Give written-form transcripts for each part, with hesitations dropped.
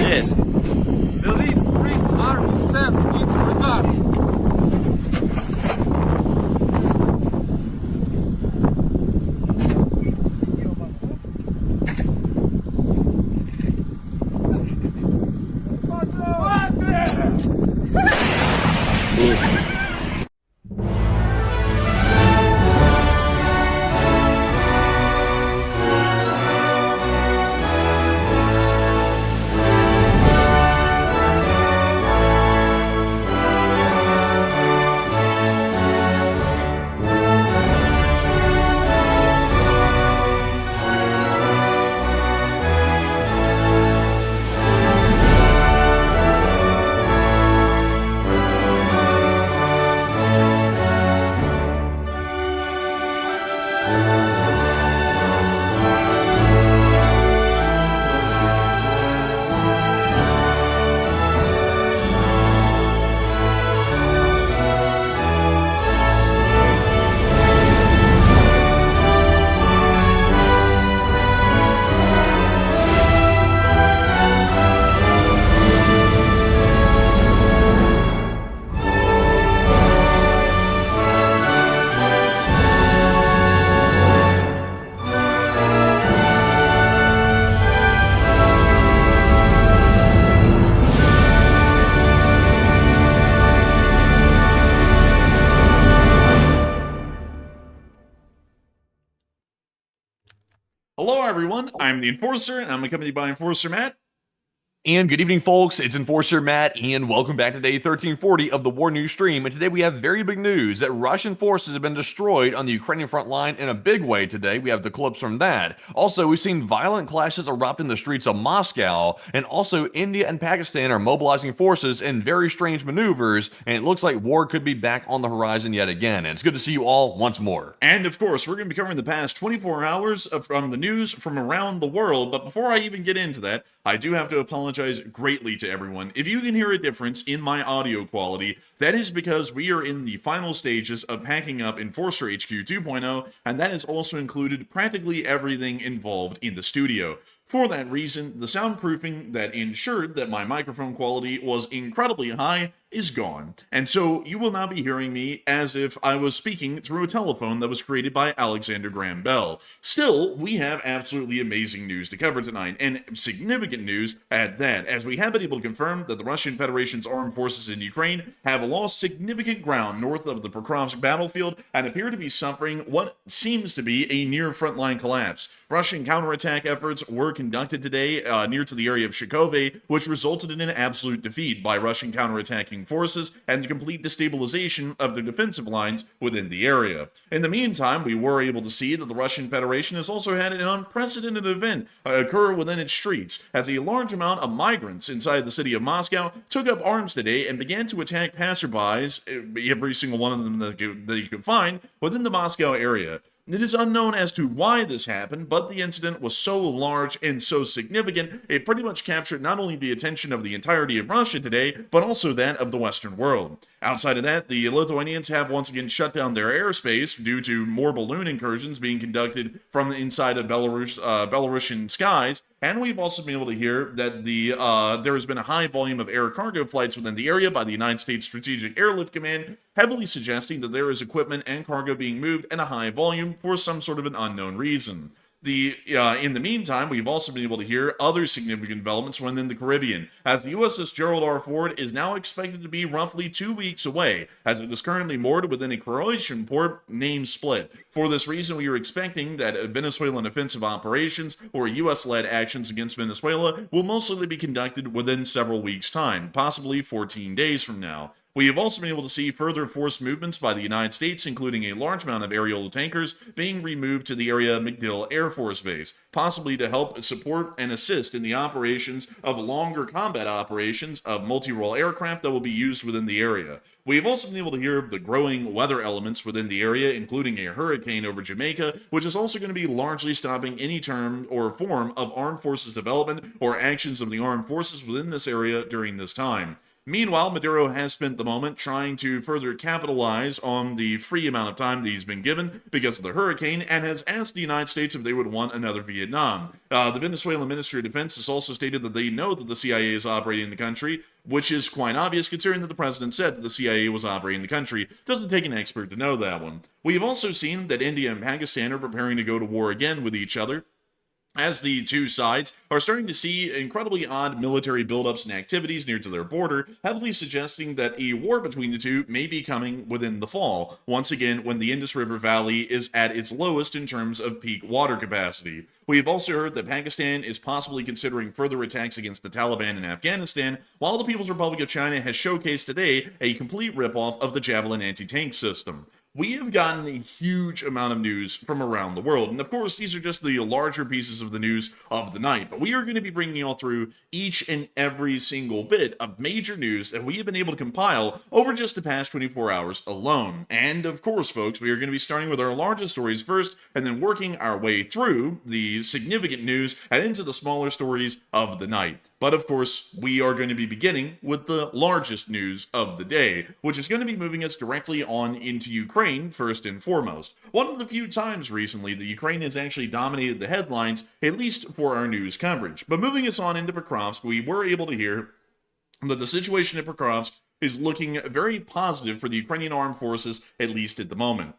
Yes. The Leaf Spring Army sends its regards. Hello, everyone. I'm the Enforcer, and I'm accompanied by Enforcer Matt. And good evening, folks. It's Enforcer Matt, and welcome back to day 1340 of the War News stream. And today we have very big news that Russian forces have been destroyed on the Ukrainian front line in a big way today. We have the clips from that. Also, we've seen violent clashes erupt in the streets of Moscow, and also India and Pakistan are mobilizing forces in very strange maneuvers, and it looks like war could be back on the horizon yet again. And it's good to see you all once more. And of course, we're going to be covering the past 24 hours from the news from around the world. But before I even get into that, I do have to apologize greatly to everyone. If you can hear a difference in my audio quality, that is because we are in the final stages of packing up Enforcer HQ 2.0, and that has also included practically everything involved in the studio. For that reason, the soundproofing that ensured that my microphone quality was incredibly high is gone, and so you will now be hearing me as if I was speaking through a telephone that was created by Alexander Graham Bell. Still, we have absolutely amazing news to cover tonight, and significant news at that, as we have been able to confirm that the Russian Federation's armed forces in Ukraine have lost significant ground north of the Pokrovsk battlefield and appear to be suffering what seems to be a near frontline collapse. Russian counterattack efforts were conducted today near to the area of Shakove, which resulted in an absolute defeat by Russian counterattacking Ukrainian forces and the complete destabilization of their defensive lines within the area. In the meantime, we were able to see that the Russian Federation has also had an unprecedented event occur within its streets, as a large amount of migrants inside the city of Moscow took up arms today and began to attack passerbys, every single one of them that you could find, within the Moscow area. It is unknown as to why this happened, but the incident was so large and so significant, it pretty much captured not only the attention of the entirety of Russia today, but also that of the Western world. Outside of that, the Lithuanians have once again shut down their airspace due to more balloon incursions being conducted from the inside of Belarusian skies, and we've also been able to hear that there has been a high volume of air cargo flights within the area by the United States Strategic Airlift Command, heavily suggesting that there is equipment and cargo being moved in a high volume for some sort of an unknown reason. In the meantime, we've also been able to hear other significant developments within the Caribbean, as the USS Gerald R Ford is now expected to be roughly 2 weeks away, as it is currently moored within a Croatian port named Split. For this reason, we are expecting that Venezuelan offensive operations or US-led actions against Venezuela will most likely be conducted within several weeks' time, possibly 14 days from now. We have also been able to see further force movements by the United States, including a large amount of aerial tankers being removed to the area of MacDill Air Force Base, possibly to help support and assist in the operations of longer combat operations of multi-role aircraft that will be used within the area. We have also been able to hear of the growing weather elements within the area, including a hurricane over Jamaica, which is also going to be largely stopping any term or form of armed forces development or actions of the armed forces within this area during this time. Meanwhile, Maduro has spent the moment trying to further capitalize on the free amount of time that he's been given because of the hurricane and has asked the United States if they would want another Vietnam. The Venezuelan Ministry of Defense has also stated that they know that the CIA is operating in the country, which is quite obvious considering that the president said that the CIA was operating in the country. Doesn't take an expert to know that one. We have also seen that India and Pakistan are preparing to go to war again with each other, as the two sides are starting to see incredibly odd military buildups and activities near to their border, heavily suggesting that a war between the two may be coming within the fall, once again when the Indus River Valley is at its lowest in terms of peak water capacity. We have also heard that Pakistan is possibly considering further attacks against the Taliban in Afghanistan, while the People's Republic of China has showcased today a complete ripoff of the Javelin anti-tank system. We have gotten a huge amount of news from around the world, and of course these are just the larger pieces of the news of the night, but we are going to be bringing you all through each and every single bit of major news that we have been able to compile over just the past 24 hours alone. And of course, folks, we are going to be starting with our largest stories first, and then working our way through the significant news and into the smaller stories of the night. But of course, we are going to be beginning with the largest news of the day, which is going to be moving us directly on into Ukraine first and foremost. One of the few times recently that Ukraine has actually dominated the headlines, at least for our news coverage. But moving us on into Pokrovsk, we were able to hear that the situation at Pokrovsk is looking very positive for the Ukrainian armed forces, at least at the moment.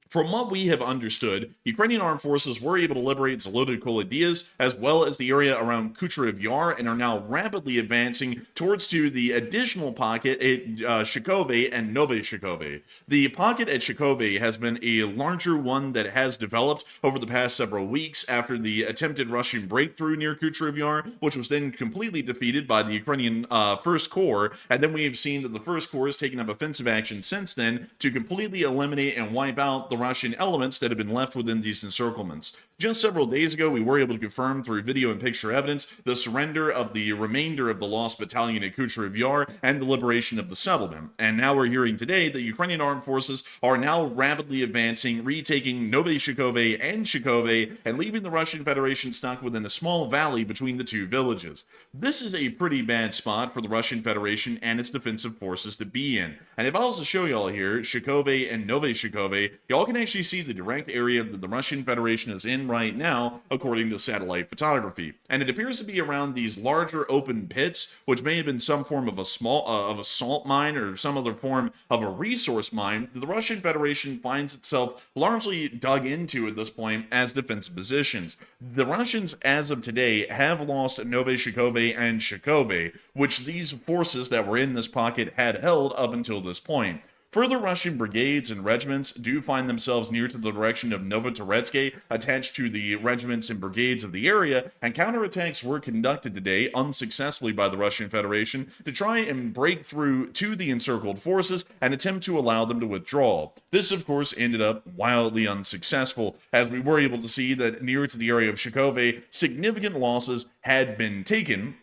From what we have understood, Ukrainian armed forces were able to liberate Zolotoy as well as the area around Kucherev Yar and are now rapidly advancing towards to the additional pocket at Shakove and Nove Shakove. The pocket at Shakove has been a larger one that has developed over the past several weeks after the attempted Russian breakthrough near Kucherev Yar, which was then completely defeated by the Ukrainian First Corps, and then we have seen that the First Corps has taken up offensive action since then to completely eliminate and wipe out the Russian elements that have been left within these encirclements. Just several days ago, we were able to confirm through video and picture evidence the surrender of the remainder of the lost battalion at Kucherev Yar and the liberation of the settlement. And now we're hearing today that Ukrainian armed forces are now rapidly advancing, retaking Nove Shakove and Shakove, and leaving the Russian Federation stuck within a small valley between the two villages. This is a pretty bad spot for the Russian Federation and its defensive forces to be in. And if I also show y'all here, Shakove and Nove Shakove, y'all can actually see the direct area that the Russian Federation is in right now, according to satellite photography. And it appears to be around these larger open pits, which may have been some form of a salt mine or some other form of a resource mine that the Russian Federation finds itself largely dug into at this point as defensive positions. The Russians, as of today, have lost Nove Shakove and Shakove, which these forces that were in this pocket had held up until this point. Further Russian brigades and regiments do find themselves near to the direction of Novotoretsk, attached to the regiments and brigades of the area, and counterattacks were conducted today unsuccessfully by the Russian Federation to try and break through to the encircled forces and attempt to allow them to withdraw. This, of course, ended up wildly unsuccessful, as we were able to see that near to the area of Shakove, significant losses had been taken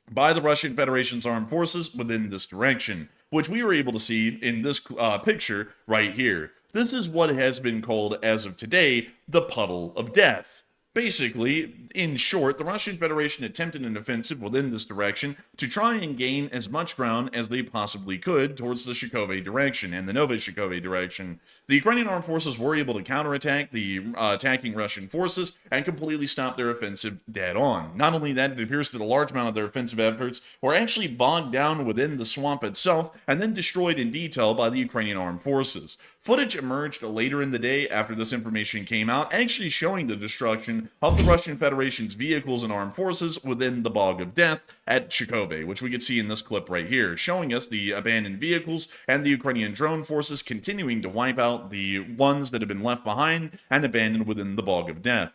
by the Russian Federation's armed forces within this direction, which we were able to see in this picture right here. This is what has been called, as of today, the Puddle of Death. Basically, in short, the Russian Federation attempted an offensive within this direction to try and gain as much ground as they possibly could towards the Shakove direction and the Novoshakove direction. The Ukrainian armed forces were able to counterattack the attacking Russian forces and completely stop their offensive dead on. Not only that, it appears that a large amount of their offensive efforts were actually bogged down within the swamp itself and then destroyed in detail by the Ukrainian armed forces. Footage emerged later in the day after this information came out, actually showing the destruction of the Russian Federation's vehicles and armed forces within the Bog of Death at Shakove, which we could see in this clip right here, showing us the abandoned vehicles and the Ukrainian drone forces continuing to wipe out the ones that have been left behind and abandoned within the Bog of Death.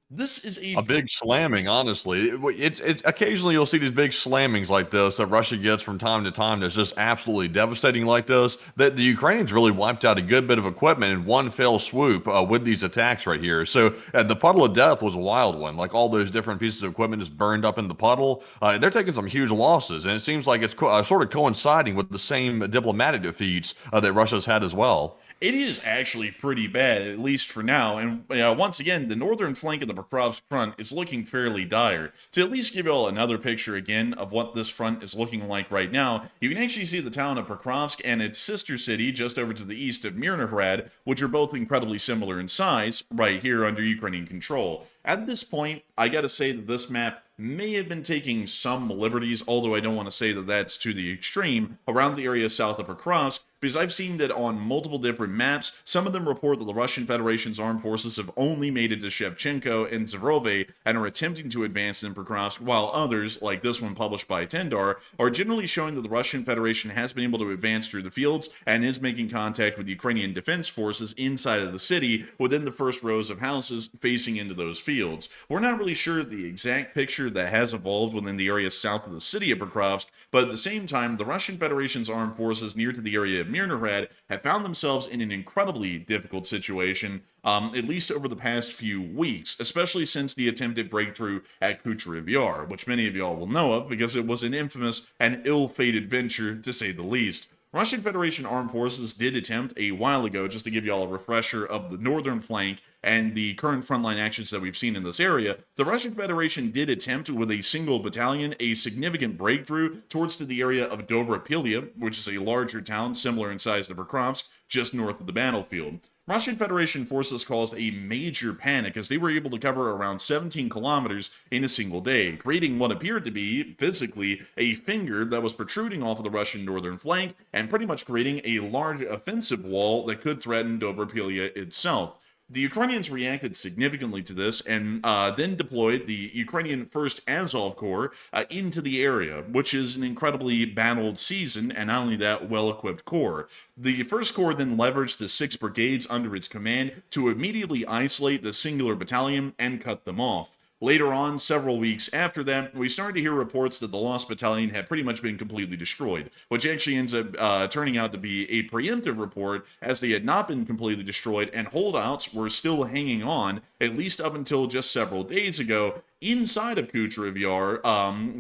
This is a big slamming, honestly. It's occasionally you'll see these big slammings like this that Russia gets from time to time that's just absolutely devastating like this. That the Ukrainians really wiped out a good bit of equipment in one fell swoop with these attacks right here. So the Puddle of Death was a wild one. Like all those different pieces of equipment just burned up in the puddle. They're taking some huge losses, and it seems like it's sort of coinciding with the same diplomatic defeats that Russia's had as well. It is actually pretty bad, at least for now, and once again, the northern flank of the Pokrovsk front is looking fairly dire. To at least give you all another picture again of what this front is looking like right now, you can actually see the town of Pokrovsk and its sister city just over to the east of Myrnohrad, which are both incredibly similar in size, right here under Ukrainian control. At this point, I gotta say that this map may have been taking some liberties, although I don't want to say that that's to the extreme, around the area south of Pokrovsk, because I've seen that on multiple different maps, some of them report that the Russian Federation's armed forces have only made it to Shevchenko and Zerove and are attempting to advance in Pokrovsk, while others, like this one published by Tendar, are generally showing that the Russian Federation has been able to advance through the fields and is making contact with Ukrainian defense forces inside of the city within the first rows of houses facing into those fields. We're not really sure the exact picture that has evolved within the area south of the city of Pokrovsk, but at the same time, the Russian Federation's armed forces near to the area of Myrnohrad have found themselves in an incredibly difficult situation, at least over the past few weeks, especially since the attempted breakthrough at Kucherov Yar, which many of y'all will know of because it was an infamous and ill-fated venture, to say the least. Russian Federation armed forces did attempt a while ago, just to give y'all a refresher of the northern flank and the current frontline actions that we've seen in this area, the Russian Federation did attempt with a single battalion a significant breakthrough towards to the area of Dobropilia, which is a larger town similar in size to Pokrovsk, just north of the battlefield. Russian Federation forces caused a major panic as they were able to cover around 17 kilometers in a single day, creating what appeared to be, physically, a finger that was protruding off of the Russian northern flank and pretty much creating a large offensive wall that could threaten Dobropilia itself. The Ukrainians reacted significantly to this and then deployed the Ukrainian 1st Azov Corps into the area, which is an incredibly battled, seasoned, and not only that, well-equipped corps. The 1st Corps then leveraged the 6 brigades under its command to immediately isolate the singular battalion and cut them off. Later on, several weeks after that, we started to hear reports that the lost battalion had pretty much been completely destroyed, which actually ends up turning out to be a preemptive report, as they had not been completely destroyed and holdouts were still hanging on, at least up until just several days ago, inside of Kucherov Yar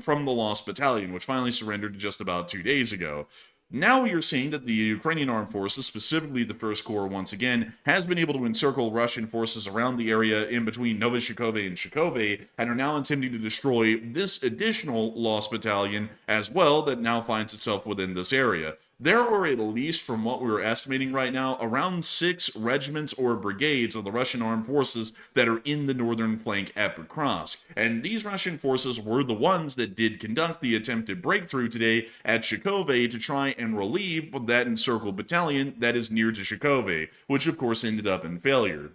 from the lost battalion, which finally surrendered just about 2 days ago. Now we are seeing that the Ukrainian armed forces, specifically the 1st Corps once again, has been able to encircle Russian forces around the area in between Novoshakove and Shakove, and are now attempting to destroy this additional lost battalion as well that now finds itself within this area. There are, at least from what we're estimating right now, around 6 regiments or brigades of the Russian armed forces that are in the northern flank at Pokrovsk. And these Russian forces were the ones that did conduct the attempted breakthrough today at Shakove to try and relieve that encircled battalion that is near to Shakove, which of course ended up in failure.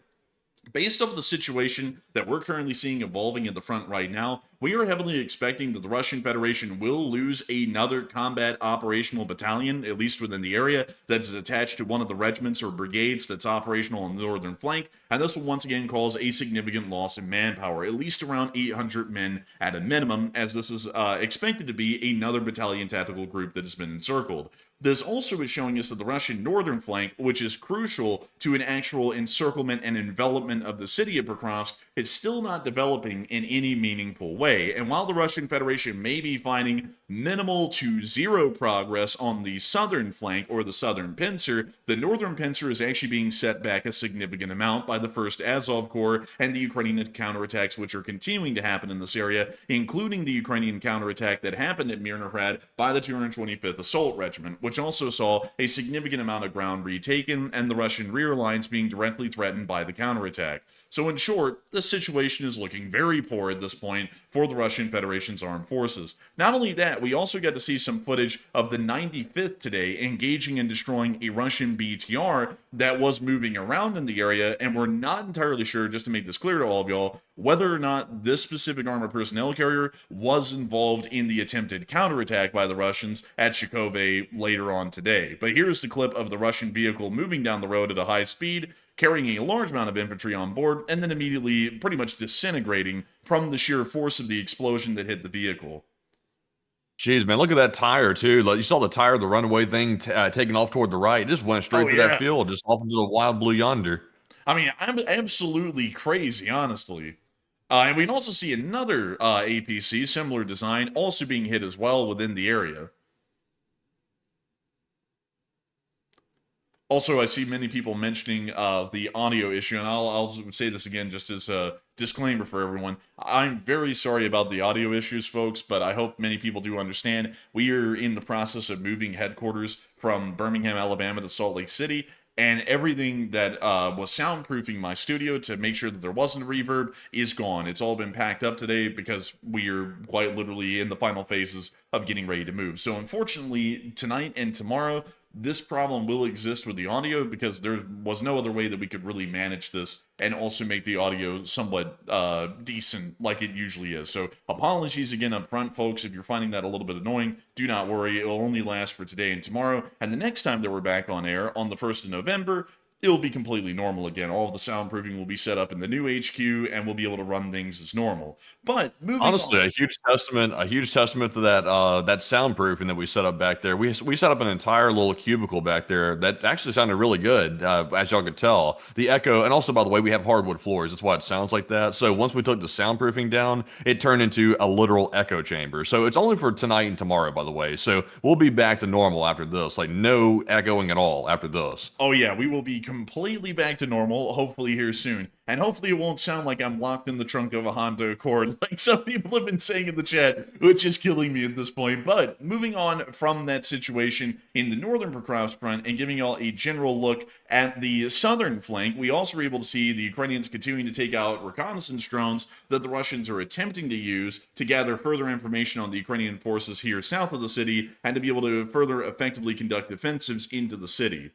Based off the situation that we're currently seeing evolving at the front right now, we are heavily expecting that the Russian Federation will lose another combat operational battalion, at least within the area, that is attached to one of the regiments or brigades that's operational on the northern flank, and this will once again cause a significant loss in manpower, at least around 800 men at a minimum, as this is expected to be another battalion tactical group that has been encircled. This also is showing us that the Russian northern flank, which is crucial to an actual encirclement and envelopment of the city of Pokrovsk, is still not developing in any meaningful way. And while the Russian Federation may be finding minimal to zero progress on the southern flank or the southern pincer, the northern pincer is actually being set back a significant amount by the 1st Azov Corps and the Ukrainian counterattacks which are continuing to happen in this area, including the Ukrainian counterattack that happened at Mirnohrad by the 225th Assault Regiment, which also saw a significant amount of ground retaken and the Russian rear lines being directly threatened by the counterattack. So in short, the situation is looking very poor at this point for the Russian Federation's armed forces. Not only that, we also got to see some footage of the 95th today engaging and destroying a Russian BTR that was moving around in the area, and we're not entirely sure, just to make this clear to all of y'all, whether or not this specific armored personnel carrier was involved in the attempted counterattack by the Russians at Shakove later on today. But here's the clip of the Russian vehicle moving down the road at a high speed, carrying a large amount of infantry on board, and then immediately pretty much disintegrating from the sheer force of the explosion that hit the vehicle. Jeez, man, look at that tire, too. Like, you saw the tire, the runaway thing taking off toward the right. It just went straight through that field, just off into the wild blue yonder. I mean, I'm absolutely crazy, honestly. And we can also see another APC, similar design, also being hit as well within the area. Also, I see many people mentioning the audio issue, and I'll say this again just as a disclaimer for everyone. I'm very sorry about the audio issues, folks, but I hope many people do understand. We are in the process of moving headquarters from Birmingham, Alabama to Salt Lake City, and everything that was soundproofing my studio to make sure that there wasn't a reverb is gone. It's all been packed up today because we are quite literally in the final phases of getting ready to move. So unfortunately, tonight and tomorrow, this problem will exist with the audio because there was no other way that we could really manage this and also make the audio somewhat decent like it usually is. So apologies again up front, folks, if you're finding that a little bit annoying. Do not worry, it will only last for today and tomorrow. And the next time that we're back on air, on the 1st of November, it'll be completely normal again. All of the soundproofing will be set up in the new HQ, and we'll be able to run things as normal. But moving honestly, on, a huge testament to that that soundproofing that we set up back there. We set up an entire little cubicle back there that actually sounded really good, as y'all could tell. The echo, and also by the way, we have hardwood floors. That's why it sounds like that. So once we took the soundproofing down, it turned into a literal echo chamber. So it's only for tonight and tomorrow, by the way. So we'll be back to normal after this, like no echoing at all after this. Oh yeah, we will be completely back to normal, hopefully here soon. And hopefully it won't sound like I'm locked in the trunk of a Honda Accord, like some people have been saying in the chat, which is killing me at this point. But moving on from that situation in the northern Pokrovsk front and giving y'all a general look at the southern flank, we also were able to see the Ukrainians continuing to take out reconnaissance drones that the Russians are attempting to use to gather further information on the Ukrainian forces here south of the city and to be able to further effectively conduct offensives into the city.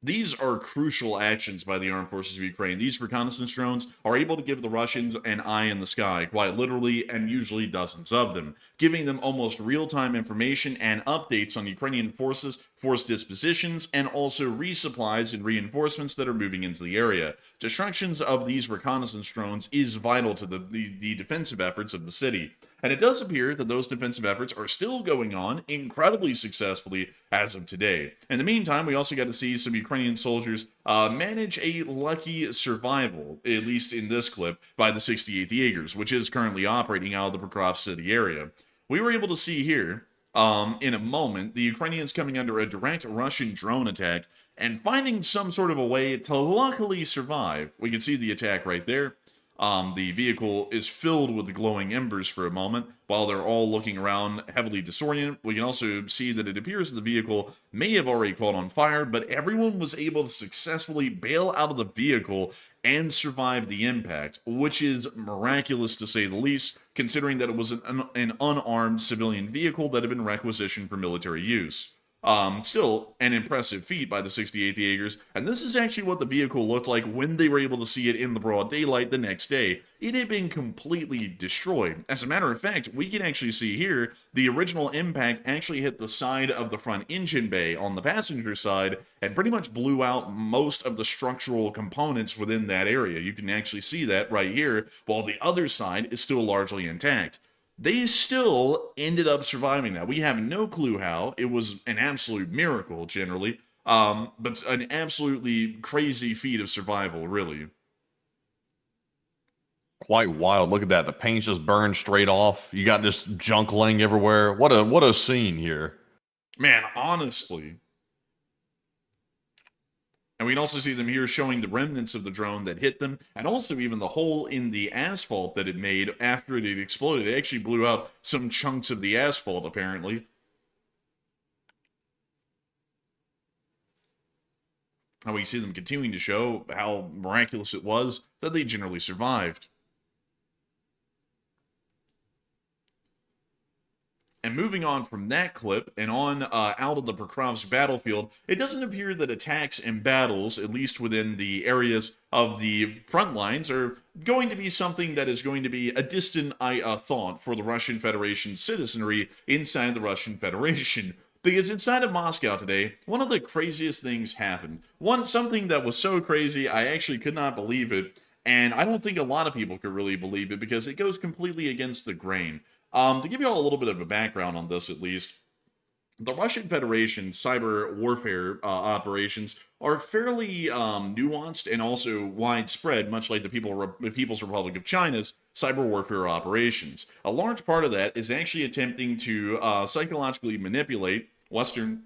These are crucial actions by the armed forces of Ukraine. These reconnaissance drones are able to give the Russians an eye in the sky, quite literally, and usually dozens of them, giving them almost real-time information and updates on Ukrainian forces, force dispositions, and also resupplies and reinforcements that are moving into the area. Destructions of these reconnaissance drones is vital to the defensive efforts of the city. And it does appear that those defensive efforts are still going on incredibly successfully as of today. In the meantime, we also got to see some Ukrainian soldiers manage a lucky survival, at least in this clip, by the 68th Jaegers, which is currently operating out of the Pokrovsk city area. We were able to see here, in a moment, the Ukrainians coming under a direct Russian drone attack and finding some sort of a way to luckily survive. We can see the attack right there. The vehicle is filled with glowing embers for a moment while they're all looking around heavily disoriented. We can also see that it appears that the vehicle may have already caught on fire, but everyone was able to successfully bail out of the vehicle and survive the impact, which is miraculous to say the least, considering that it was an unarmed civilian vehicle that had been requisitioned for military use. Still an impressive feat by the 68th Jaegers, and this is actually what the vehicle looked like when they were able to see it in the broad daylight the next day. It had been completely destroyed. As a matter of fact, we can actually see here the original impact actually hit the side of the front engine bay on the passenger side and pretty much blew out most of the structural components within that area. You can actually see that right here, while the other side is still largely intact. They still ended up surviving that. We have no clue how. It was an absolute miracle, generally, but an absolutely crazy feat of survival, really. Quite wild. Look at that. The paint's just burned straight off. You got this junk laying everywhere. What a scene here. Man, honestly. And we can also see them here showing the remnants of the drone that hit them, and also even the hole in the asphalt that it made after it had exploded. It actually blew out some chunks of the asphalt, apparently. And we see them continuing to show how miraculous it was that they generally survived. And moving on from that clip and on out of the Pokrovsk battlefield, it doesn't appear that attacks and battles, at least within the areas of the front lines, are going to be something that is going to be a distant thought for the Russian Federation's citizenry inside the Russian Federation. Because inside of Moscow today, one of the craziest things happened. Something that was so crazy, I actually could not believe it. And I don't think a lot of people could really believe it because it goes completely against the grain. To give you all a little bit of a background on this, at least, the Russian Federation cyber warfare operations are fairly nuanced and also widespread, much like the People's Republic of China's cyber warfare operations. A large part of that is actually attempting to psychologically manipulate Western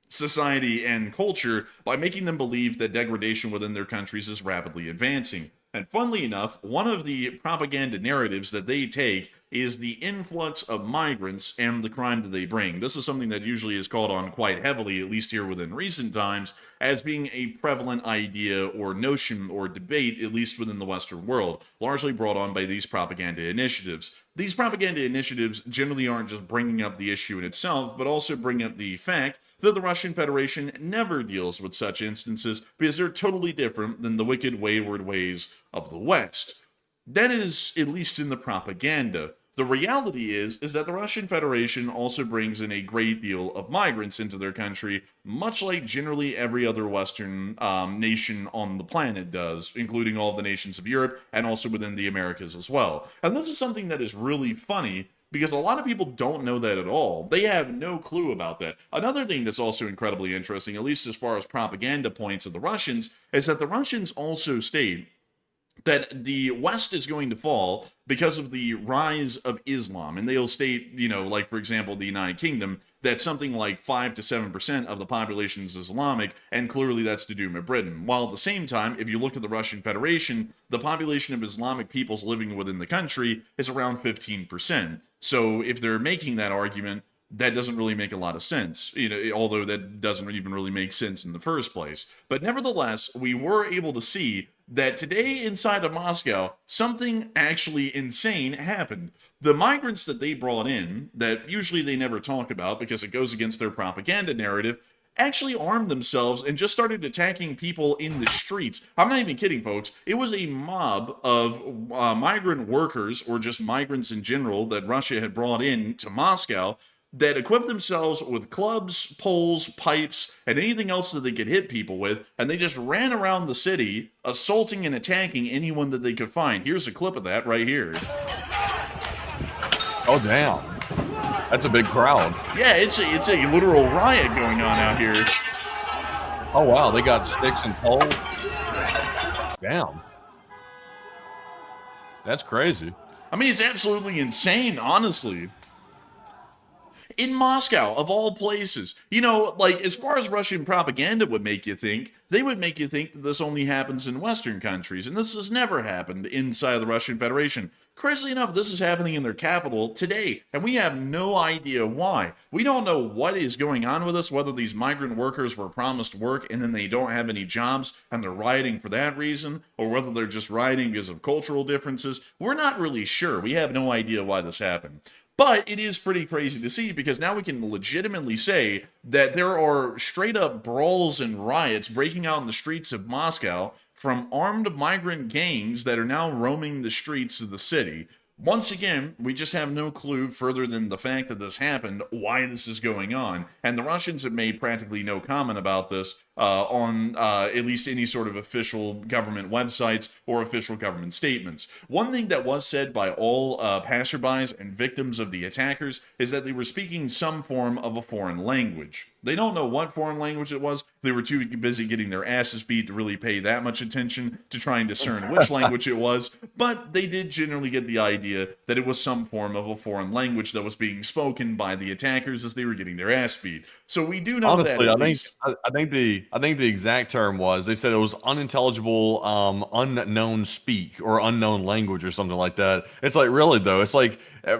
society and culture by making them believe that degradation within their countries is rapidly advancing. And funnily enough, one of the propaganda narratives that they take is the influx of migrants and the crime that they bring. This is something that usually is called on quite heavily, at least here within recent times, as being a prevalent idea or notion or debate, at least within the Western world, largely brought on by these propaganda initiatives. These propaganda initiatives generally aren't just bringing up the issue in itself, but also bring up the fact that the Russian Federation never deals with such instances because they're totally different than the wicked, wayward ways of the West. That is, at least in the propaganda. The reality is that the Russian Federation also brings in a great deal of migrants into their country, much like generally every other Western nation on the planet does, including all of the nations of Europe and also within the Americas as well. And this is something that is really funny because a lot of people don't know that at all. They have no clue about that. Another thing that's also incredibly interesting, at least as far as propaganda points of the Russians, is that the Russians also state that the West is going to fall because of the rise of Islam. And they'll state, like, for example, the United Kingdom, that something like 5 to 7% of the population is Islamic, and clearly that's to do with Britain. While at the same time, if you look at the Russian Federation, the population of Islamic peoples living within the country is around 15%. So if they're making that argument, that doesn't really make a lot of sense, although that doesn't even really make sense in the first place. But nevertheless, we were able to see that today inside of Moscow, something actually insane happened. The migrants that they brought in, that usually they never talk about because it goes against their propaganda narrative, actually armed themselves and just started attacking people in the streets. I'm not even kidding, folks. It was a mob of migrant workers, or just migrants in general, that Russia had brought in to Moscow, that equipped themselves with clubs, poles, pipes, and anything else that they could hit people with, and they just ran around the city, assaulting and attacking anyone that they could find. Here's a clip of that right here. Oh, damn. That's a big crowd. Yeah, it's a literal riot going on out here. Oh, wow. They got sticks and poles. Damn. That's crazy. I mean, it's absolutely insane, honestly. In Moscow, of all places. Like, as far as Russian propaganda would make you think, they would make you think that this only happens in Western countries, and this has never happened inside the Russian Federation. Crazily enough, this is happening in their capital today, and we have no idea why. We don't know what is going on with us, whether these migrant workers were promised work and then they don't have any jobs and they're rioting for that reason, or whether they're just rioting because of cultural differences. We're not really sure. We have no idea why this happened. But it is pretty crazy to see, because now we can legitimately say that there are straight up brawls and riots breaking out in the streets of Moscow from armed migrant gangs that are now roaming the streets of the city. Once again, we just have no clue further than the fact that this happened, why this is going on. And the Russians have made practically no comment about this on at least any sort of official government websites or official government statements. One thing that was said by all passerbys and victims of the attackers is that they were speaking some form of a foreign language. They don't know what foreign language it was. They were too busy getting their asses beat to really pay that much attention to try and discern which language it was, but they did generally get the idea that it was some form of a foreign language that was being spoken by the attackers as they were getting their ass beat. So we do know Honestly, that at least. I think the exact term was, they said it was unintelligible, unknown speak or unknown language or something like that. It's like, really though, it's like,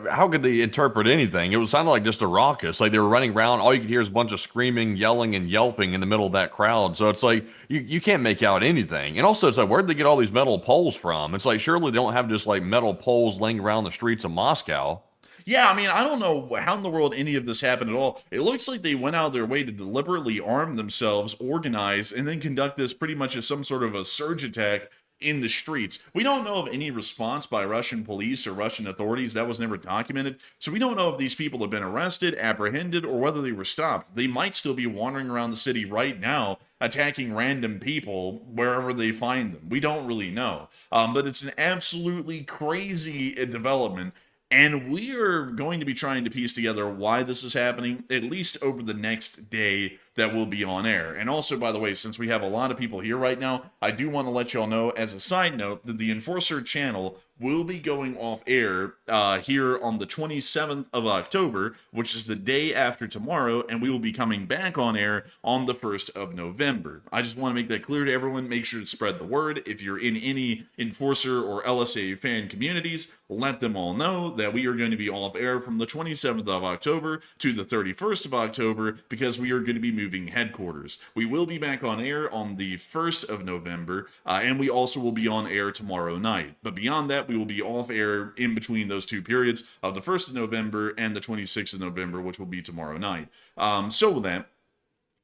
how could they interpret anything? It was sounded like just a raucous, like they were running around. All you could hear is a bunch of screaming, yelling, and yelping in the middle of that crowd. So it's like you can't make out anything. And also, it's like, where'd they get all these metal poles from? It's like, surely they don't have just like metal poles laying around the streets of Moscow. Yeah, I mean, I don't know how in the world any of this happened at all. It looks like they went out of their way to deliberately arm themselves, organize, and then conduct this pretty much as some sort of a surge attack in the streets. We don't know of any response by Russian police or Russian authorities. That was never documented. So we don't know if these people have been arrested, apprehended, or whether they were stopped. They might still be wandering around the city right now, attacking random people wherever they find them. We don't really know. But it's an absolutely crazy development. And we are going to be trying to piece together why this is happening, at least over the next day that will be on air. And also, by the way, since we have a lot of people here right now, I do want to let y'all know, as a side note, that the Enforcer channel will be going off air here on the 27th of October, which is the day after tomorrow, and we will be coming back on air on the 1st of November. I just want to make that clear to everyone. Make sure to spread the word. If you're in any Enforcer or LSA fan communities, let them all know that we are going to be off air from the 27th of October to the 31st of October, because we are going to be moving headquarters. We will be back on air on the 1st of November, and we also will be on air tomorrow night. But beyond that, we will be off air in between those two periods of the 1st of November and the 26th of November, which will be tomorrow night. So with that,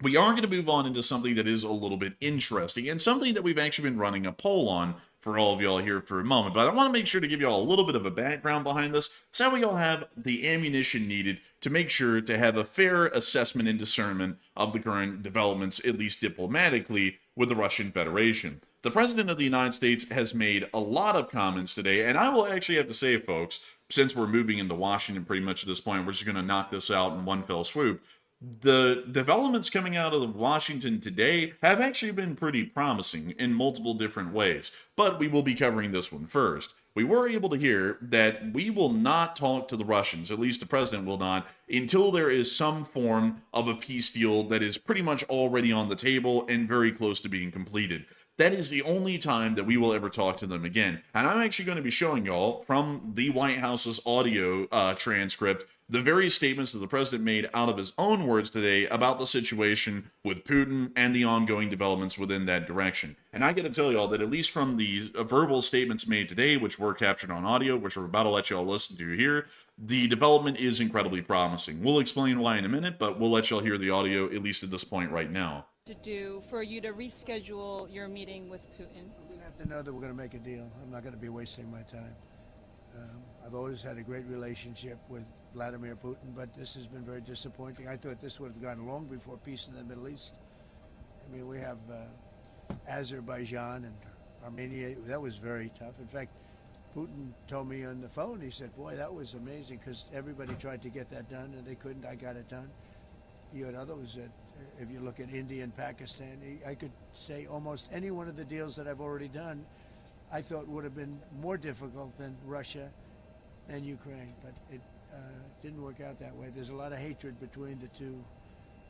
we are going to move on into something that is a little bit interesting, and something that we've actually been running a poll on for all of y'all here for a moment. But I want to make sure to give y'all a little bit of a background behind this, so we all have the ammunition needed to make sure to have a fair assessment and discernment of the current developments, at least diplomatically, with the Russian Federation. The President of the United States has made a lot of comments today, and I will actually have to say, folks, since we're moving into Washington pretty much at this point, we're just going to knock this out in one fell swoop. The developments coming out of Washington today have actually been pretty promising in multiple different ways, but we will be covering this one first. We were able to hear that we will not talk to the Russians, at least the president will not, until there is some form of a peace deal that is pretty much already on the table and very close to being completed. That is the only time that we will ever talk to them again. And I'm actually going to be showing y'all from the White House's audio transcript the very statements that the president made out of his own words today about the situation with Putin and the ongoing developments within that direction. And I got to tell y'all that at least from the verbal statements made today, which were captured on audio, which we're about to let y'all listen to here, the development is incredibly promising. We'll explain why in a minute, but we'll let y'all hear the audio, at least at this point right now. To do for you to reschedule your meeting with Putin? We have to know that we're going to make a deal. I'm not going to be wasting my time. I've always had a great relationship with Vladimir Putin, but this has been very disappointing. I thought this would have gone long before peace in the Middle East. I mean, we have Azerbaijan and Armenia. That was very tough. In fact, Putin told me on the phone, he said, boy, that was amazing, because everybody tried to get that done and they couldn't. I got it done. You had others that, if you look at India and Pakistan, I could say almost any one of the deals that I've already done, I thought would have been more difficult than Russia and Ukraine, but it didn't work out that way. There's a lot of hatred between the two.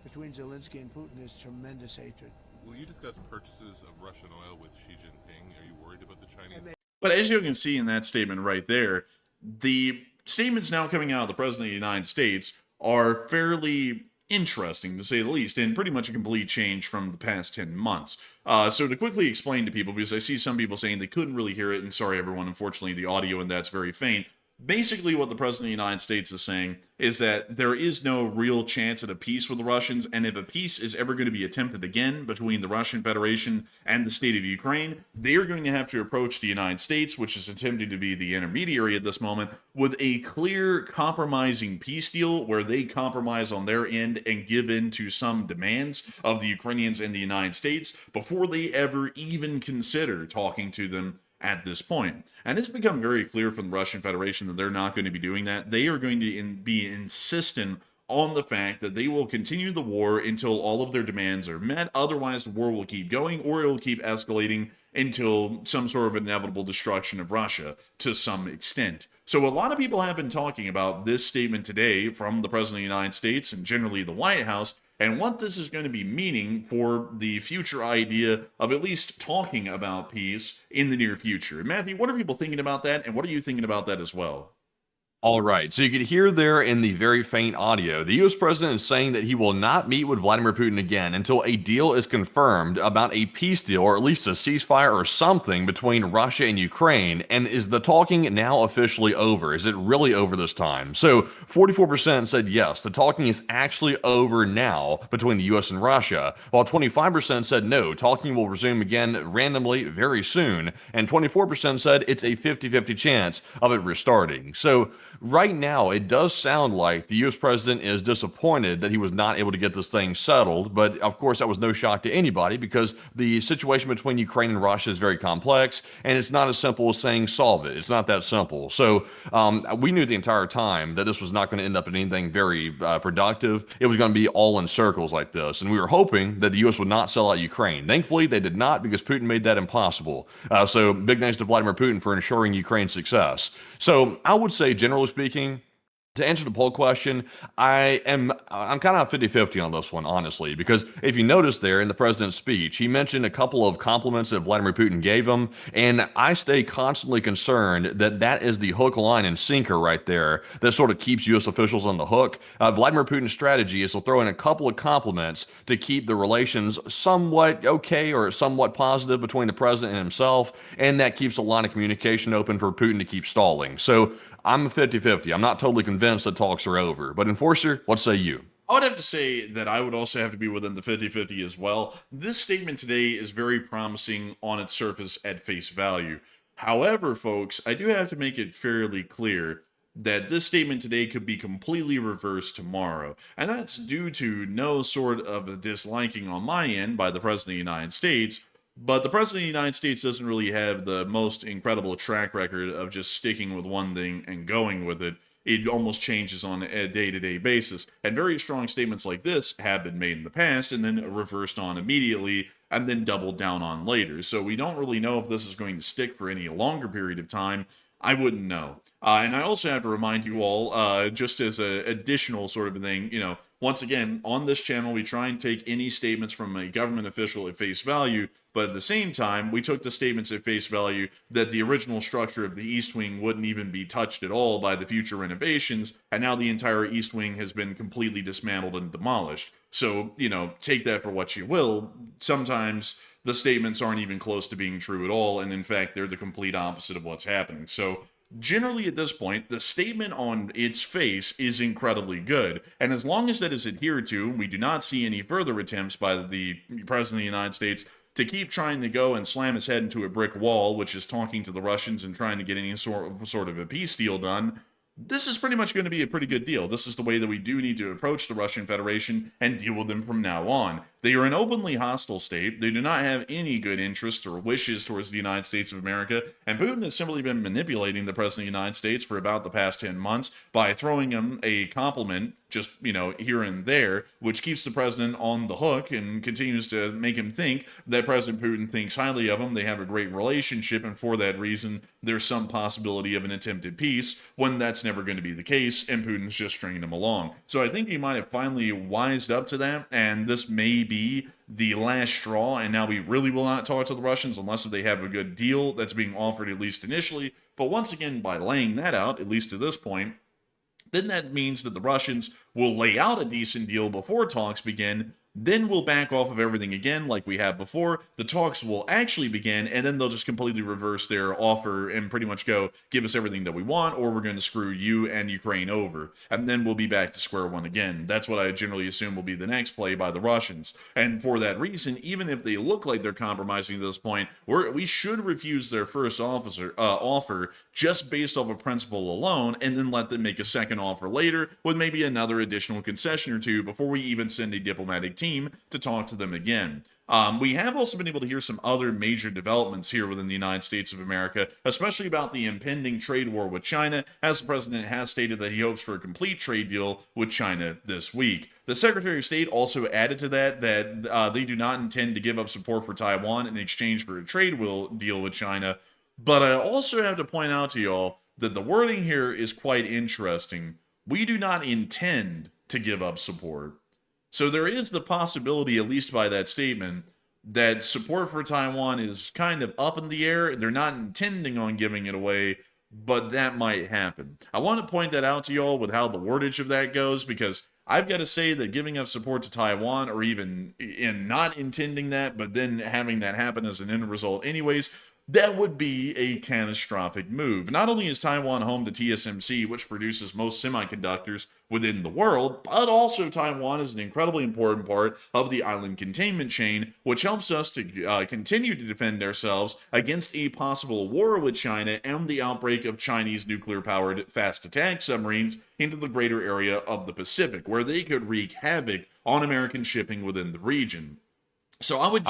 Between Zelensky and Putin, there's tremendous hatred. Will you discuss purchases of Russian oil with Xi Jinping? Are you worried about the Chinese? But as you can see in that statement right there, the statements now coming out of the President of the United States are fairly interesting, to say the least, and pretty much a complete change from the past 10 months. So to quickly explain to people, because I see some people saying they couldn't really hear it, and sorry everyone, unfortunately the audio in that's very faint, Basically, what the President of the United States is saying is that there is no real chance at a peace with the Russians, and if a peace is ever going to be attempted again between the Russian Federation and the state of Ukraine, they are going to have to approach the United States, which is attempting to be the intermediary at this moment, with a clear compromising peace deal where they compromise on their end and give in to some demands of the Ukrainians and the United States before they ever even consider talking to them at this point. And it's become very clear from the Russian Federation that they're not going to be doing that. They are going to be insistent on the fact that they will continue the war until all of their demands are met. Otherwise, the war will keep going, or it will keep escalating until some sort of inevitable destruction of Russia to some extent. So a lot of people have been talking about this statement today from the President of the United States and generally the White House, and what this is going to be meaning for the future idea of at least talking about peace in the near future. Matthew, what are people thinking about that, and what are you thinking about that as well? All right, so you could hear there in the very faint audio, the U.S. president is saying that he will not meet with Vladimir Putin again until a deal is confirmed about a peace deal, or at least a ceasefire or something between Russia and Ukraine. And is the talking now officially over? Is it really over this time? So 44% said yes, the talking is actually over now between the U.S. and Russia, while 25% said no, talking will resume again randomly very soon, and 24% said it's a 50-50 chance of it restarting. So right now, it does sound like the U.S. president is disappointed that he was not able to get this thing settled. But of course, that was no shock to anybody because the situation between Ukraine and Russia is very complex, and it's not as simple as saying solve it. It's not that simple. So we knew the entire time that this was not going to end up in anything very productive. It was going to be all in circles like this. And we were hoping that the U.S. would not sell out Ukraine. Thankfully, they did not because Putin made that impossible. So big thanks to Vladimir Putin for ensuring Ukraine's success. So I would say, generally speaking, to answer the poll question, I'm kind of 50-50 on this one, honestly, because if you notice there in the president's speech, he mentioned a couple of compliments that Vladimir Putin gave him, and I stay constantly concerned that that is the hook, line, and sinker right there that sort of keeps U.S. officials on the hook. Vladimir Putin's strategy is to throw in a couple of compliments to keep the relations somewhat okay or somewhat positive between the president and himself, and that keeps a line of communication open for Putin to keep stalling. So I'm 50-50. I'm not totally convinced that talks are over. But Enforcer, what say you? I would have to say that I would also have to be within the 50-50 as well. This statement today is very promising on its surface at face value. However, folks, I do have to make it fairly clear that this statement today could be completely reversed tomorrow. And that's due to no sort of a disliking on my end by the President of the United States. But the President of the United States doesn't really have the most incredible track record of just sticking with one thing and going with it. It almost changes on a day-to-day basis. And very strong statements like this have been made in the past and then reversed on immediately and then doubled down on later. So we don't really know if this is going to stick for any longer period of time. I wouldn't know. And I also have to remind you all, just as an additional sort of thing, once again, on this channel, we try and take any statements from a government official at face value, but at the same time, we took the statements at face value that the original structure of the East Wing wouldn't even be touched at all by the future renovations, and now the entire East Wing has been completely dismantled and demolished. So, take that for what you will. Sometimes the statements aren't even close to being true at all, and in fact, they're the complete opposite of what's happening. So, generally at this point, the statement on its face is incredibly good, and as long as that is adhered to, we do not see any further attempts by the President of the United States to keep trying to go and slam his head into a brick wall, which is talking to the Russians and trying to get any sort of a peace deal done. This is pretty much going to be a pretty good deal. This is the way that we do need to approach the Russian Federation and deal with them from now on. They are an openly hostile state. They do not have any good interests or wishes towards the United States of America, and Putin has simply been manipulating the President of the United States for about the past 10 months by throwing him a compliment just, here and there, which keeps the president on the hook and continues to make him think that President Putin thinks highly of him. They have a great relationship, and for that reason, there's some possibility of an attempted peace when that's never going to be the case, and Putin's just stringing him along. So I think he might have finally wised up to that, and this may be the last straw, and now we really will not talk to the Russians unless they have a good deal that's being offered, at least initially. But once again, by laying that out, at least to this point, then that means that the Russians will lay out a decent deal before talks begin, Then we'll back off of everything again like we have before. The talks will actually begin, and then they'll just completely reverse their offer and pretty much go, give us everything that we want, or we're going to screw you and Ukraine over. And then we'll be back to square one again. That's what I generally assume will be the next play by the Russians. And for that reason, even if they look like they're compromising at this point, we should refuse their first offer just based off of principle alone, and then let them make a second offer later with maybe another additional concession or two before we even send a diplomatic team to talk to them again. We have also been able to hear some other major developments here within the United States of America, especially about the impending trade war with China, as the president has stated that he hopes for a complete trade deal with China this week. The Secretary of State also added to that they do not intend to give up support for Taiwan in exchange for a trade deal with China. But I also have to point out to y'all that the wording here is quite interesting. We do not intend to give up support. So there is the possibility, at least by that statement, that support for Taiwan is kind of up in the air. They're not intending on giving it away, but that might happen. I want to point that out to y'all with how the wordage of that goes, because I've got to say that giving up support to Taiwan, or even in not intending that, but then having that happen as an end result anyways, that would be a catastrophic move. Not only is Taiwan home to TSMC, which produces most semiconductors within the world, but also Taiwan is an incredibly important part of the island containment chain, which helps us to continue to defend ourselves against a possible war with China and the outbreak of Chinese nuclear-powered fast attack submarines into the greater area of the Pacific, where they could wreak havoc on American shipping within the region. So I would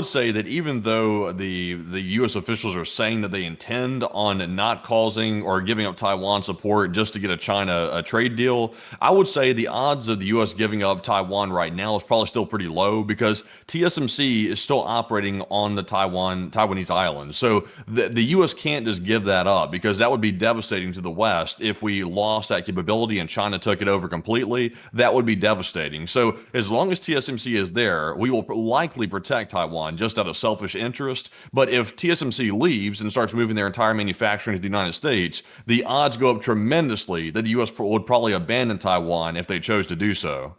say that even though the U.S. officials are saying that they intend on not causing or giving up Taiwan support just to get a China trade deal, I would say the odds of the U.S. giving up Taiwan right now is probably still pretty low, because TSMC is still operating on the Taiwanese island. So the U.S. can't just give that up, because that would be devastating to the West. If we lost that capability and China took it over completely, that would be devastating. So as long as TSMC is there, we will likely protect Taiwan just out of selfish interest. But if TSMC leaves and starts moving their entire manufacturing to the United States, the odds go up tremendously that the U.S. would probably abandon Taiwan if they chose to do so.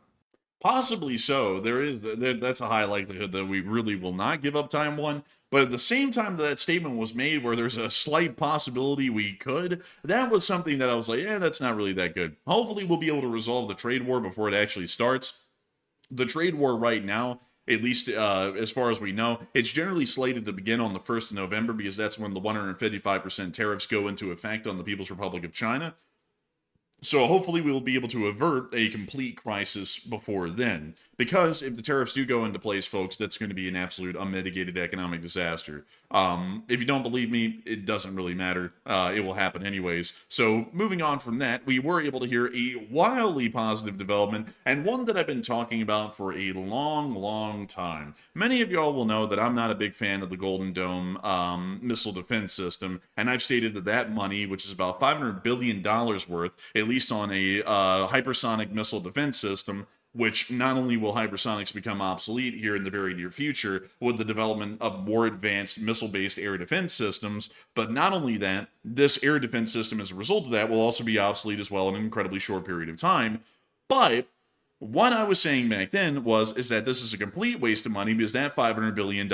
Possibly so. That's a high likelihood that we really will not give up Taiwan. But at the same time that statement was made, where there's a slight possibility we could, that was something that I was like, yeah, that's not really that good. Hopefully we'll be able to resolve the trade war before it actually starts. The trade war right now, at least as far as we know, it's generally slated to begin on the 1st of November, because that's when the 155% tariffs go into effect on the People's Republic of China. So hopefully we'll be able to avert a complete crisis before then. Because if the tariffs do go into place, folks, that's going to be an absolute unmitigated economic disaster. If you don't believe me, it doesn't really matter. It will happen anyways. So moving on from that, we were able to hear a wildly positive development, and one that I've been talking about for a long, long time. Many of y'all will know that I'm not a big fan of the Golden Dome missile defense system, and I've stated that that money, which is about $500 billion worth, at least on a hypersonic missile defense system, which not only will hypersonics become obsolete here in the very near future with the development of more advanced missile-based air defense systems, but not only that, this air defense system as a result of that will also be obsolete as well in an incredibly short period of time. But what I was saying back then is that this is a complete waste of money, because that $500 billion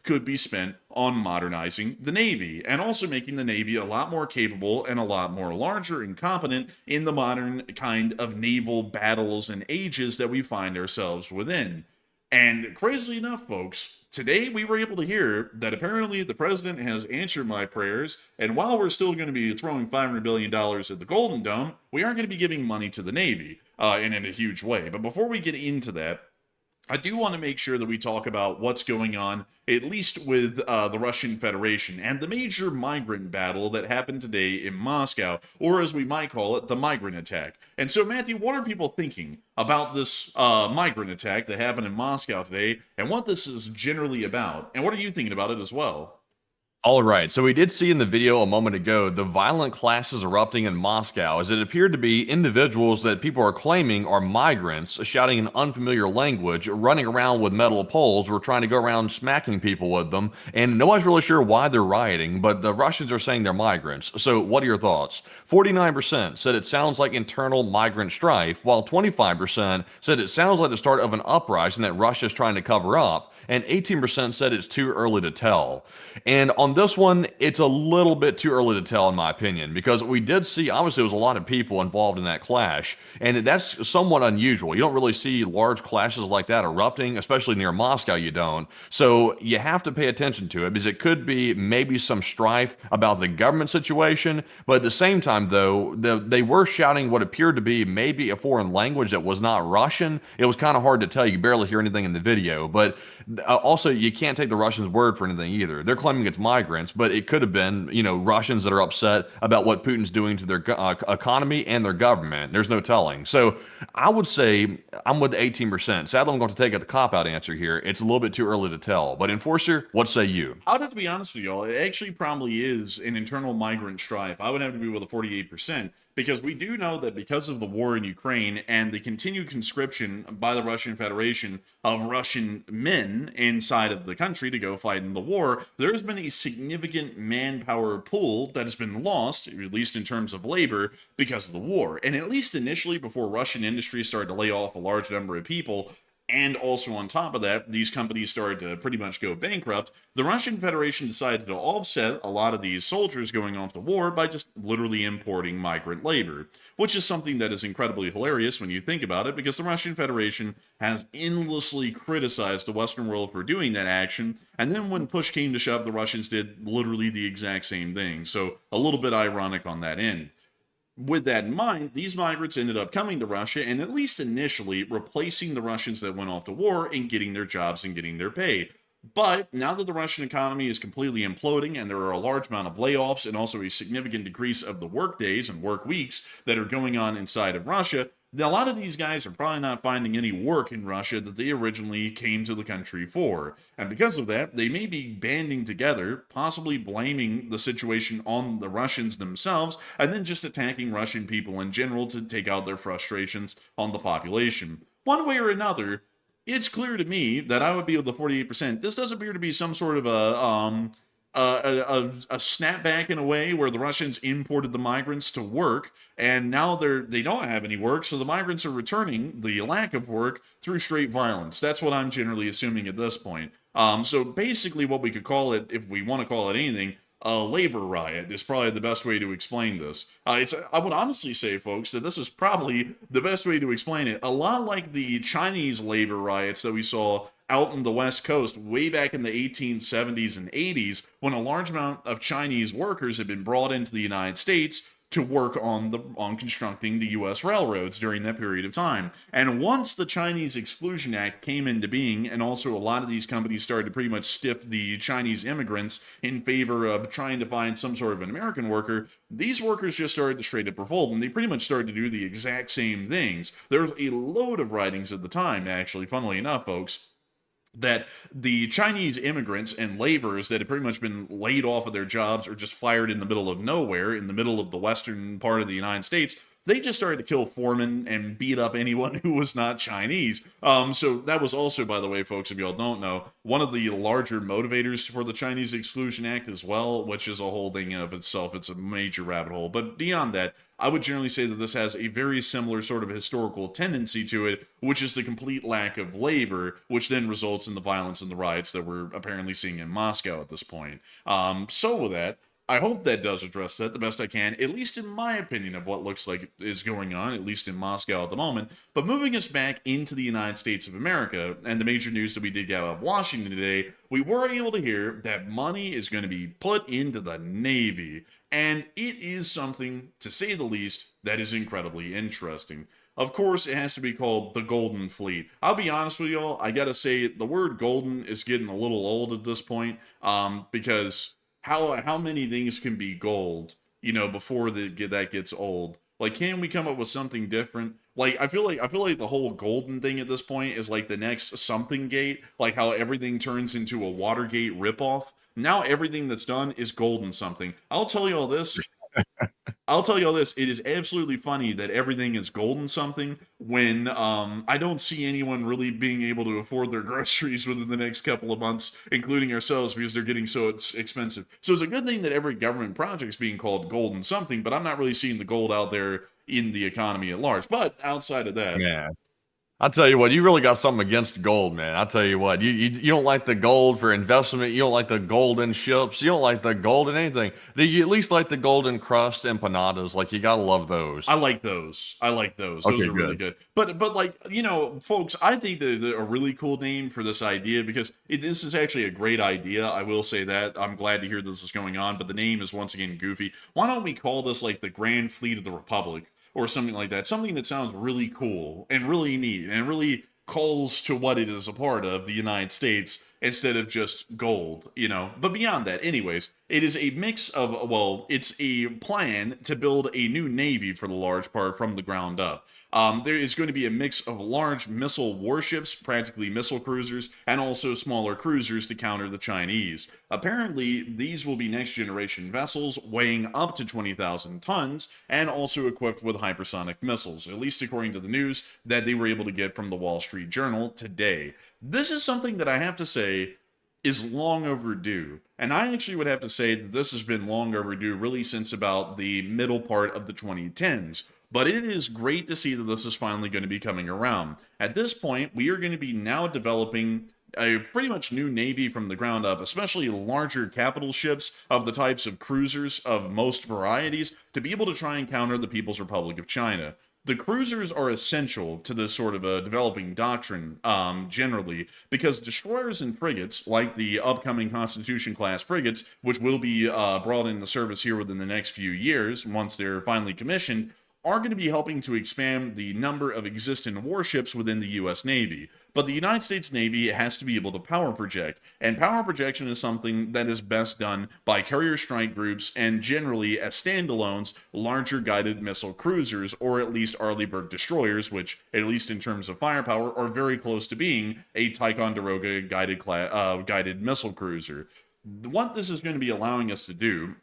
could be spent on modernizing the Navy and also making the Navy a lot more capable and a lot more larger and competent in the modern kind of naval battles and ages that we find ourselves within. And crazily enough, folks, today we were able to hear that apparently the president has answered my prayers, and while we're still going to be throwing $500 billion at the Golden Dome, we aren't going to be giving money to the Navy in a huge way. But before we get into that, I do want to make sure that we talk about what's going on, at least with the Russian Federation and the major migrant battle that happened today in Moscow, or as we might call it, the migrant attack. And so, Matthew, what are people thinking about this migrant attack that happened in Moscow today, and what this is generally about? And what are you thinking about it as well? All right, so we did see in the video a moment ago the violent clashes erupting in Moscow as it appeared to be individuals that people are claiming are migrants shouting an unfamiliar language, running around with metal poles. We're trying to go around smacking people with them, and nobody's really sure why they're rioting, but the Russians are saying they're migrants. So what are your thoughts? 49% said it sounds like internal migrant strife, while 25% said it sounds like the start of an uprising that Russia's trying to cover up, and 18% said it's too early to tell. And on this one, it's a little bit too early to tell, in my opinion, because we did see, obviously, there was a lot of people involved in that clash, and that's somewhat unusual. You don't really see large clashes like that erupting, especially near Moscow, you don't. So you have to pay attention to it, because it could be maybe some strife about the government situation, but at the same time, though, they were shouting what appeared to be maybe a foreign language that was not Russian. It was kind of hard to tell. You could barely hear anything in the video, but also, you can't take the Russians' word for anything either. They're claiming it's migrants, but it could have been, Russians that are upset about what Putin's doing to their economy and their government. There's no telling. So I would say I'm with the 18%. Sadly, I'm going to take a cop-out answer here. It's a little bit too early to tell. But Enforcer, what say you? I would have to be honest with y'all. It actually probably is an internal migrant strife. I would have to be with a 48%, because we do know that because of the war in Ukraine and the continued conscription by the Russian Federation of Russian men inside of the country to go fight in the war, there has been a significant manpower pool that has been lost, at least in terms of labor, because of the war. And at least initially, before Russian industry started to lay off a large number of people, and also on top of that, these companies started to pretty much go bankrupt, the Russian Federation decided to offset a lot of these soldiers going off to war by just literally importing migrant labor, which is something that is incredibly hilarious when you think about it, because the Russian Federation has endlessly criticized the Western world for doing that action, and then when push came to shove, the Russians did literally the exact same thing. So a little bit ironic on that end. With that in mind, these migrants ended up coming to Russia and, at least initially, replacing the Russians that went off to war and getting their jobs and getting their pay. But now that the Russian economy is completely imploding and there are a large amount of layoffs and also a significant decrease of the work days and work weeks that are going on inside of Russia, a lot of these guys are probably not finding any work in Russia that they originally came to the country for. And because of that, they may be banding together, possibly blaming the situation on the Russians themselves, and then just attacking Russian people in general to take out their frustrations on the population. One way or another, it's clear to me that I would be with the 48%. This does appear to be some sort of a snapback in a way, where the Russians imported the migrants to work, and now they don't have any work, so the migrants are returning the lack of work through straight violence. That's what I'm generally assuming at this point. So basically, what we could call it, if we want to call it anything, a labor riot is probably the best way to explain this. I would honestly say, folks, that this is probably the best way to explain it. A lot like the Chinese labor riots that we saw out in the West Coast way back in the 1870s and 80s, when a large amount of Chinese workers had been brought into the United States to work on constructing the U.S. railroads during that period of time. And once the Chinese Exclusion Act came into being, and also a lot of these companies started to pretty much stiff the Chinese immigrants in favor of trying to find some sort of an American worker, these workers just started to straight up revolt, and they pretty much started to do the exact same things. There was a load of writings at the time, actually, funnily enough, folks, that the Chinese immigrants and laborers that had pretty much been laid off of their jobs or just fired in the middle of nowhere, in the middle of the western part of the United States, they just started to kill foremen and beat up anyone who was not Chinese. So that was also, by the way, folks, if y'all don't know, one of the larger motivators for the Chinese Exclusion Act as well, which is a whole thing in of itself. It's a major rabbit hole. But beyond that, I would generally say that this has a very similar sort of historical tendency to it, which is the complete lack of labor, which then results in the violence and the riots that we're apparently seeing in Moscow at this point. So with that, I hope that does address that the best I can, at least in my opinion of what looks like is going on, at least in Moscow at the moment. But moving us back into the United States of America, and the major news that we did get out of Washington today, we were able to hear that money is going to be put into the Navy. And it is something, to say the least, that is incredibly interesting. Of course, it has to be called the Golden Fleet. I'll be honest with y'all, I gotta say, the word golden is getting a little old at this point, because how many things can be gold, before that gets old? Like, can we come up with something different? Like I feel like the whole golden thing at this point is like the next something gate, like how everything turns into a Watergate ripoff. Now everything that's done is golden something. I'll tell you all this. It is absolutely funny that everything is golden something when I don't see anyone really being able to afford their groceries within the next couple of months, including ourselves, because they're getting so expensive. So it's a good thing that every government project is being called golden something, but I'm not really seeing the gold out there in the economy at large. But outside of that, Yeah. I'll tell you what, you really got something against gold, man. I'll tell you what, you don't like the gold for investment. You don't like the golden ships. You don't like the gold in anything. You at least like the golden crust empanadas. Like, you got to love those. I like those. I like those. Those Okay, are really good. But like, you know, folks, I think that a really cool name for this idea, because this is actually a great idea. I will say that. I'm glad to hear this is going on, but the name is once again goofy. Why don't we call this like the Grand Fleet of the Republic or something like that? Something that sounds really cool and really neat and really calls to what it is a part of, the United States, instead of just gold, you know. But beyond that, anyways, it is a mix of, well, it's a plan to build a new navy for the large part from the ground up. There is going to be a mix of large missile warships, practically missile cruisers, and also smaller cruisers to counter the Chinese. Apparently, these will be next generation vessels weighing up to 20,000 tons and also equipped with hypersonic missiles, at least according to the news that they were able to get from the Wall Street Journal today. This is something that I have to say is long overdue. And I actually would have to say that this has been long overdue really since about the middle part of the 2010s. But it is great to see that this is finally going to be coming around. At this point, we are going to be now developing a pretty much new navy from the ground up, especially larger capital ships of the types of cruisers of most varieties, to be able to try and counter the People's Republic of China. The cruisers are essential to this sort of a developing doctrine, generally, because destroyers and frigates, like the upcoming Constitution-class frigates, which will be brought into service here within the next few years, once they're finally commissioned, are going to be helping to expand the number of existing warships within the U.S. Navy. But the United States Navy has to be able to power project, and power projection is something that is best done by carrier strike groups and generally as standalones, larger guided missile cruisers, or at least Arleigh destroyers, which, at least in terms of firepower, are very close to being a Ticonderoga guided missile cruiser. What this is going to be allowing us to do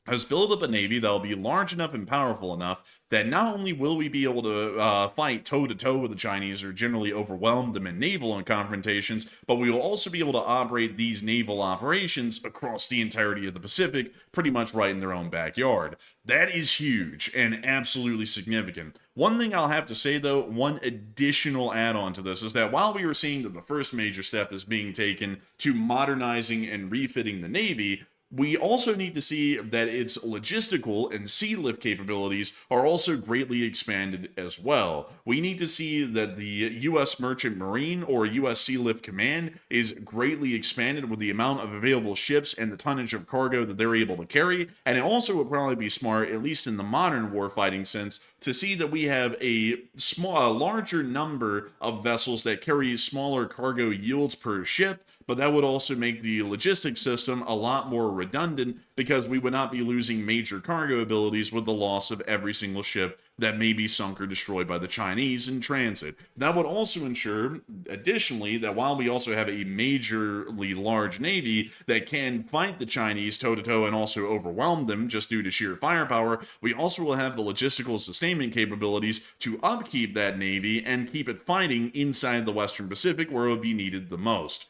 is build up a navy that will be large enough and powerful enough that not only will we be able to fight toe-to-toe with the Chinese or generally overwhelm them in naval confrontations, but we will also be able to operate these naval operations across the entirety of the Pacific, pretty much right in their own backyard. That is huge and absolutely significant. One thing I'll have to say, though, one additional add-on to this is that while we were seeing that the first major step is being taken to modernizing and refitting the Navy, we also need to see that its logistical and sea lift capabilities are also greatly expanded as well. We need to see that the U.S. Merchant Marine or U.S. Sea Lift Command is greatly expanded with the amount of available ships and the tonnage of cargo that they're able to carry. And it also would probably be smart, at least in the modern warfighting sense, to see that we have a larger number of vessels that carry smaller cargo yields per ship, but that would also make the logistics system a lot more redundant because we would not be losing major cargo abilities with the loss of every single ship that may be sunk or destroyed by the Chinese in transit. That would also ensure, additionally, that while we also have a majorly large navy that can fight the Chinese toe-to-toe and also overwhelm them just due to sheer firepower, we also will have the logistical sustainment capabilities to upkeep that navy and keep it fighting inside the Western Pacific where it would be needed the most.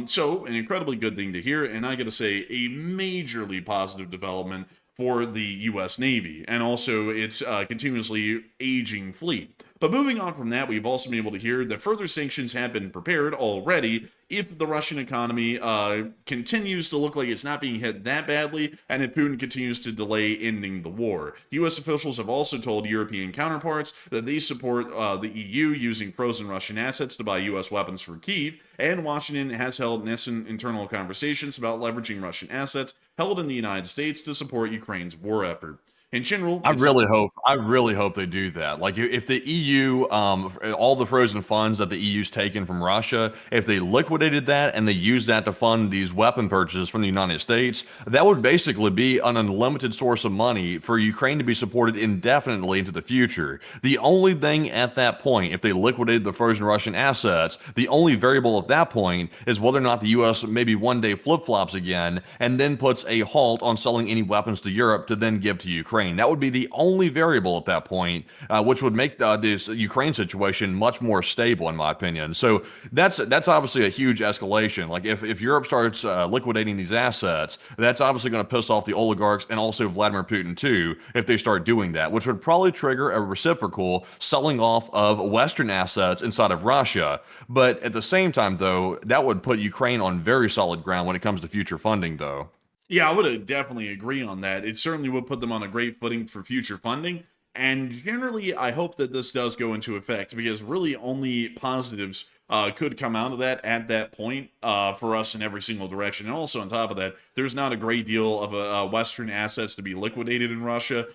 So an incredibly good thing to hear, and I gotta say, a majorly positive development for the U.S. Navy, and also its continuously aging fleet. But moving on from that, we've also been able to hear that further sanctions have been prepared already if the Russian economy continues to look like it's not being hit that badly, and if Putin continues to delay ending the war. U.S. officials have also told European counterparts that they support the EU using frozen Russian assets to buy U.S. weapons for Kyiv, and Washington has held nascent internal conversations about leveraging Russian assets held in the United States to support Ukraine's war effort. In general, I really hope they do that. Like if the EU, all the frozen funds that the EU's taken from Russia, if they liquidated that and they used that to fund these weapon purchases from the United States, that would basically be an unlimited source of money for Ukraine to be supported indefinitely into the future. The only thing at that point, if they liquidated the frozen Russian assets, the only variable at that point is whether or not the U.S. maybe one day flip-flops again and then puts a halt on selling any weapons to Europe to then give to Ukraine. That would be the only variable at that point, which would make this Ukraine situation much more stable, in my opinion. So that's obviously a huge escalation. Like if Europe starts liquidating these assets, that's obviously going to piss off the oligarchs and also Vladimir Putin too, if they start doing that, which would probably trigger a reciprocal selling off of Western assets inside of Russia. But at the same time, though, that would put Ukraine on very solid ground when it comes to future funding, though. Yeah, I would definitely agree on that. It certainly would put them on a great footing for future funding. And generally, I hope that this does go into effect because really only positives could come out of that at that point for us in every single direction. And also on top of that, there's not a great deal of Western assets to be liquidated in Russia.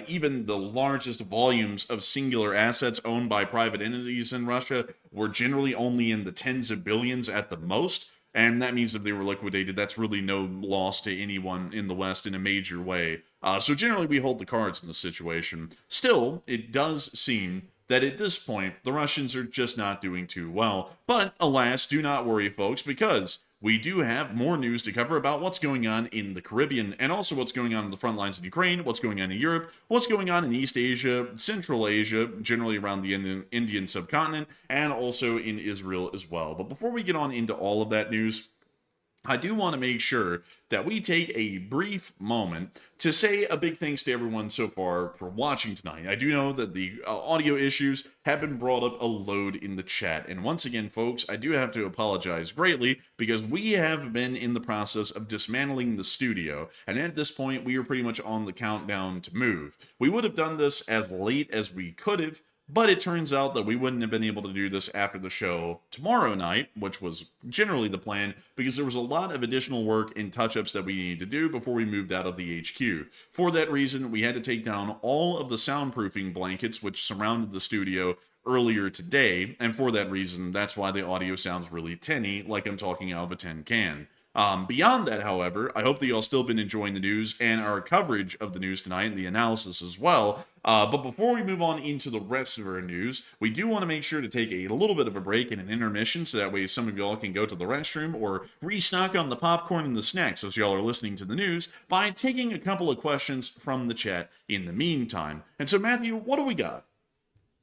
Even the largest volumes of singular assets owned by private entities in Russia were generally only in the tens of billions at the most. And that means if they were liquidated, that's really no loss to anyone in the West in a major way. So generally, we hold the cards in this situation. Still, it does seem that at this point, the Russians are just not doing too well. But alas, do not worry, folks, because we do have more news to cover about what's going on in the Caribbean and also what's going on in the front lines in Ukraine, what's going on in Europe, what's going on in East Asia, Central Asia, generally around the Indian subcontinent, and also in Israel as well. But before we get on into all of that news, I do want to make sure that we take a brief moment to say a big thanks to everyone so far for watching tonight. I do know that the audio issues have been brought up a load in the chat. And once again, folks, I do have to apologize greatly because we have been in the process of dismantling the studio. And at this point, we are pretty much on the countdown to move. We would have done this as late as we could have, but it turns out that we wouldn't have been able to do this after the show tomorrow night, which was generally the plan, because there was a lot of additional work and touch-ups that we needed to do before we moved out of the HQ. For that reason, we had to take down all of the soundproofing blankets which surrounded the studio earlier today, and for that reason, that's why the audio sounds really tinny, like I'm talking out of a tin can. Beyond that, however, I hope that y'all still been enjoying the news and our coverage of the news tonight and the analysis as well. But before we move on into the rest of our news, we do want to make sure to take a little bit of a break and an intermission so that way some of y'all can go to the restroom or restock on the popcorn and the snacks as y'all are listening to the news by taking a couple of questions from the chat in the meantime. And so, Matthew, what do we got?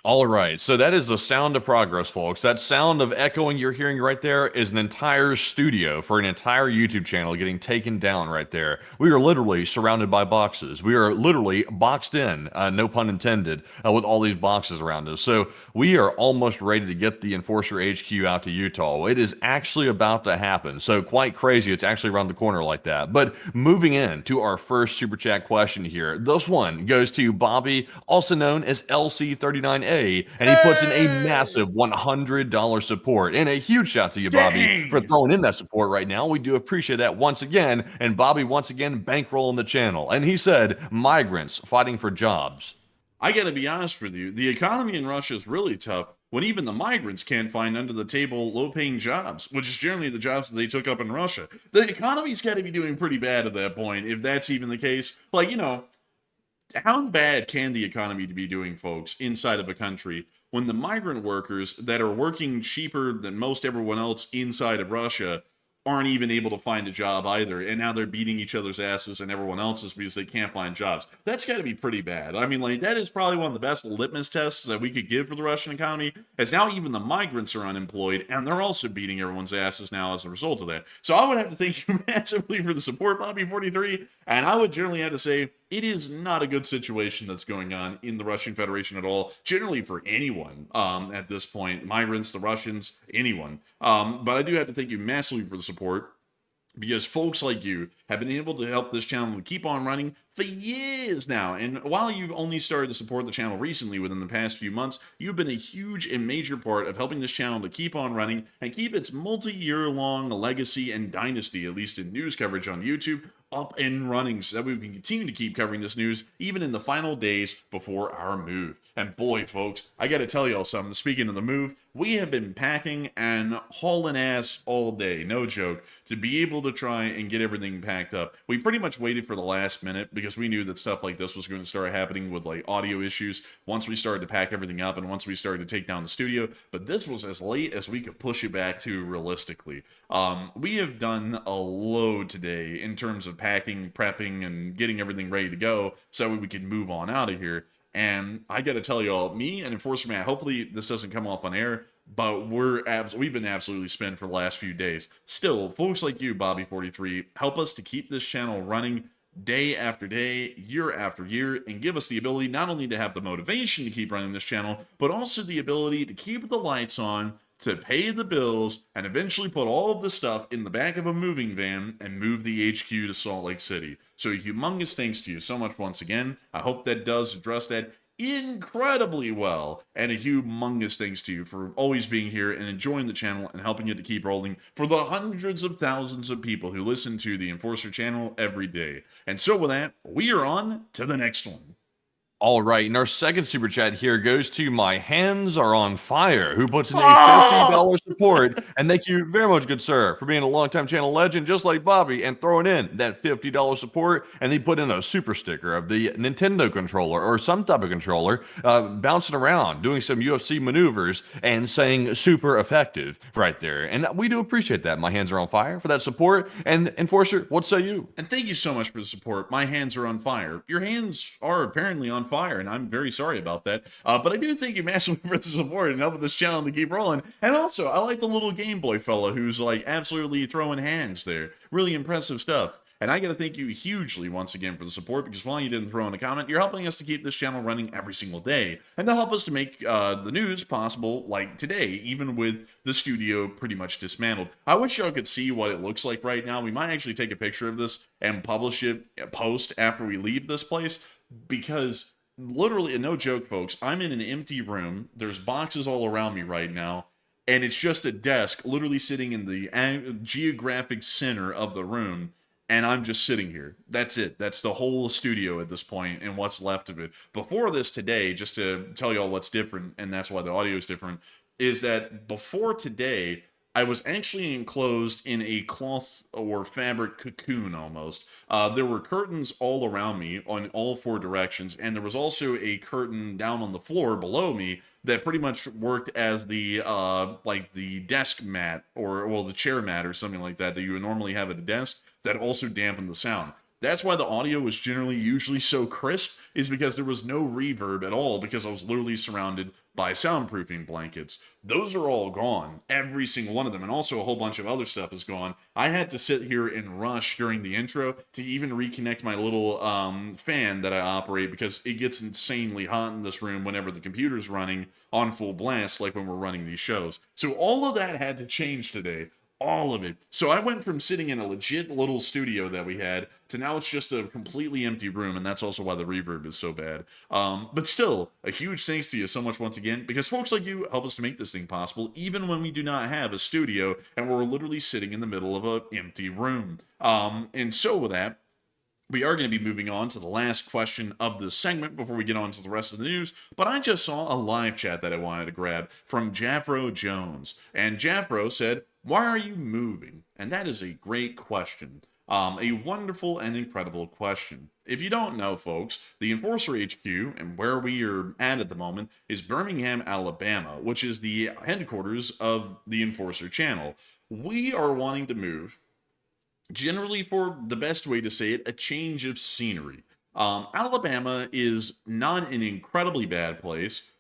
All right, so that is the sound of progress, folks. That sound of echoing you're hearing right there is an entire studio for an entire YouTube channel getting taken down right there. We are literally surrounded by boxes. We are literally boxed in, no pun intended, with all these boxes around us. So we are almost ready to get the Enforcer HQ out to Utah. It is actually about to happen. So quite crazy, it's actually around the corner like that. But moving in to our first Super Chat question here. This one goes to Bobby, also known as LC39A. And he puts in a massive $100 support. And a huge shout to you, Bobby, for throwing in that support right now. We do appreciate that once again. And Bobby, once again, bankrolling the channel. And he said, migrants fighting for jobs. I gotta be honest with you, the economy in Russia is really tough when even the migrants can't find under-the-table, low-paying jobs, which is generally the jobs that they took up in Russia. The economy's gotta be doing pretty bad at that point, if that's even the case. Like, you know, how bad can the economy be doing, folks, inside of a country when the migrant workers that are working cheaper than most everyone else inside of Russia aren't even able to find a job either, and now they're beating each other's asses and everyone else's because they can't find jobs? That's got to be pretty bad. I mean, like, that is probably one of the best litmus tests that we could give for the Russian economy, as now even the migrants are unemployed, and they're also beating everyone's asses now as a result of that. So I would have to thank you massively for the support, Bobby43, and I would generally have to say it is not a good situation that's going on in the Russian Federation at all, generally for anyone at this point, migrants, the Russians, anyone. But I do have to thank you massively for the support, because folks like you have been able to help this channel keep on running for years now. And while you've only started to support the channel recently within the past few months, you've been a huge and major part of helping this channel to keep on running and keep its multi-year long legacy and dynasty, at least in news coverage on YouTube, up and running so that we can continue to keep covering this news even in the final days before our move. And boy, folks, I gotta tell y'all something. Speaking of the move, we have been packing and hauling ass all day, no joke, to be able to try and get everything packed up. We pretty much waited for the last minute because we knew that stuff like this was going to start happening with like audio issues once we started to pack everything up and once we started to take down the studio. But this was as late as we could push it back to realistically. We have done a load today in terms of packing, prepping, and getting everything ready to go so we can move on out of here. And I got to tell y'all, me and Enforcer Matt, hopefully this doesn't come off on air, but we've been absolutely spent for the last few days. Still, folks like you, Bobby43, help us to keep this channel running day after day, year after year, and give us the ability not only to have the motivation to keep running this channel, but also the ability to keep the lights on, to pay the bills, and eventually put all of the stuff in the back of a moving van and move the HQ to Salt Lake City. So humongous thanks to you so much once again. I hope that does address that incredibly well, and a humongous thanks to you for always being here and enjoying the channel and helping it to keep rolling for the hundreds of thousands of people who listen to the Enforcer channel every day. And so with that, we are on to the next one. All right, and our second super chat here goes to My Hands Are on Fire, who puts in a $50 support. And thank you very much, good sir, for being a longtime channel legend, just like Bobby, and throwing in that $50 support. And they put in a super sticker of the Nintendo controller or some type of controller bouncing around, doing some UFC maneuvers, and saying super effective right there. And we do appreciate that. My Hands Are on Fire for that support. And Enforcer, what say you? And thank you so much for the support. My hands are on fire. Your hands are apparently on fire, and I'm very sorry about that. But I do thank you massively for the support and helping this channel to keep rolling. And also, I like the little Game Boy fella who's like absolutely throwing hands there. Really impressive stuff. And I got to thank you hugely once again for the support, because while you didn't throw in a comment, you're helping us to keep this channel running every single day and to help us to make the news possible like today, even with the studio pretty much dismantled. I wish y'all could see what it looks like right now. We might actually take a picture of this and publish it, post after we leave this place, because literally, and no joke, folks, I'm in an empty room. There's boxes all around me right now. And it's just a desk literally sitting in the geographic center of the room. And I'm just sitting here. That's it. That's the whole studio at this point and what's left of it. Before this today, just to tell y'all what's different, and that's why the audio is different, is that before today, I was actually enclosed in a cloth or fabric cocoon almost. There were curtains all around me on all four directions, and there was also a curtain down on the floor below me that pretty much worked as the like the desk mat, or well, the chair mat or something like that you would normally have at a desk, that also dampened the sound. That's why the audio was usually so crisp, is because there was no reverb at all, because I was literally surrounded by soundproofing blankets. Those are all gone, every single one of them, and also a whole bunch of other stuff is gone. I had to sit here and rush during the intro to even reconnect my little fan that I operate, because it gets insanely hot in this room whenever the computer's running on full blast, like when we're running these shows. So all of that had to change today. All of it. So I went from sitting in a legit little studio that we had to now it's just a completely empty room, and that's also why the reverb is so bad. But still, a huge thanks to you so much once again, because folks like you help us to make this thing possible, even when we do not have a studio and we're literally sitting in the middle of an empty room. And so with that, we are going to be moving on to the last question of this segment before we get on to the rest of the news, but I just saw a live chat that I wanted to grab from Jaffro Jones. And Jaffro said, "Why are you moving?" And that is a great question. A wonderful and incredible question. If you don't know, folks, the Enforcer HQ, and where we are at the moment, is Birmingham, Alabama, which is the headquarters of the Enforcer channel. We are wanting to move, generally, for the best way to say it, a change of scenery. Alabama is not an incredibly bad place,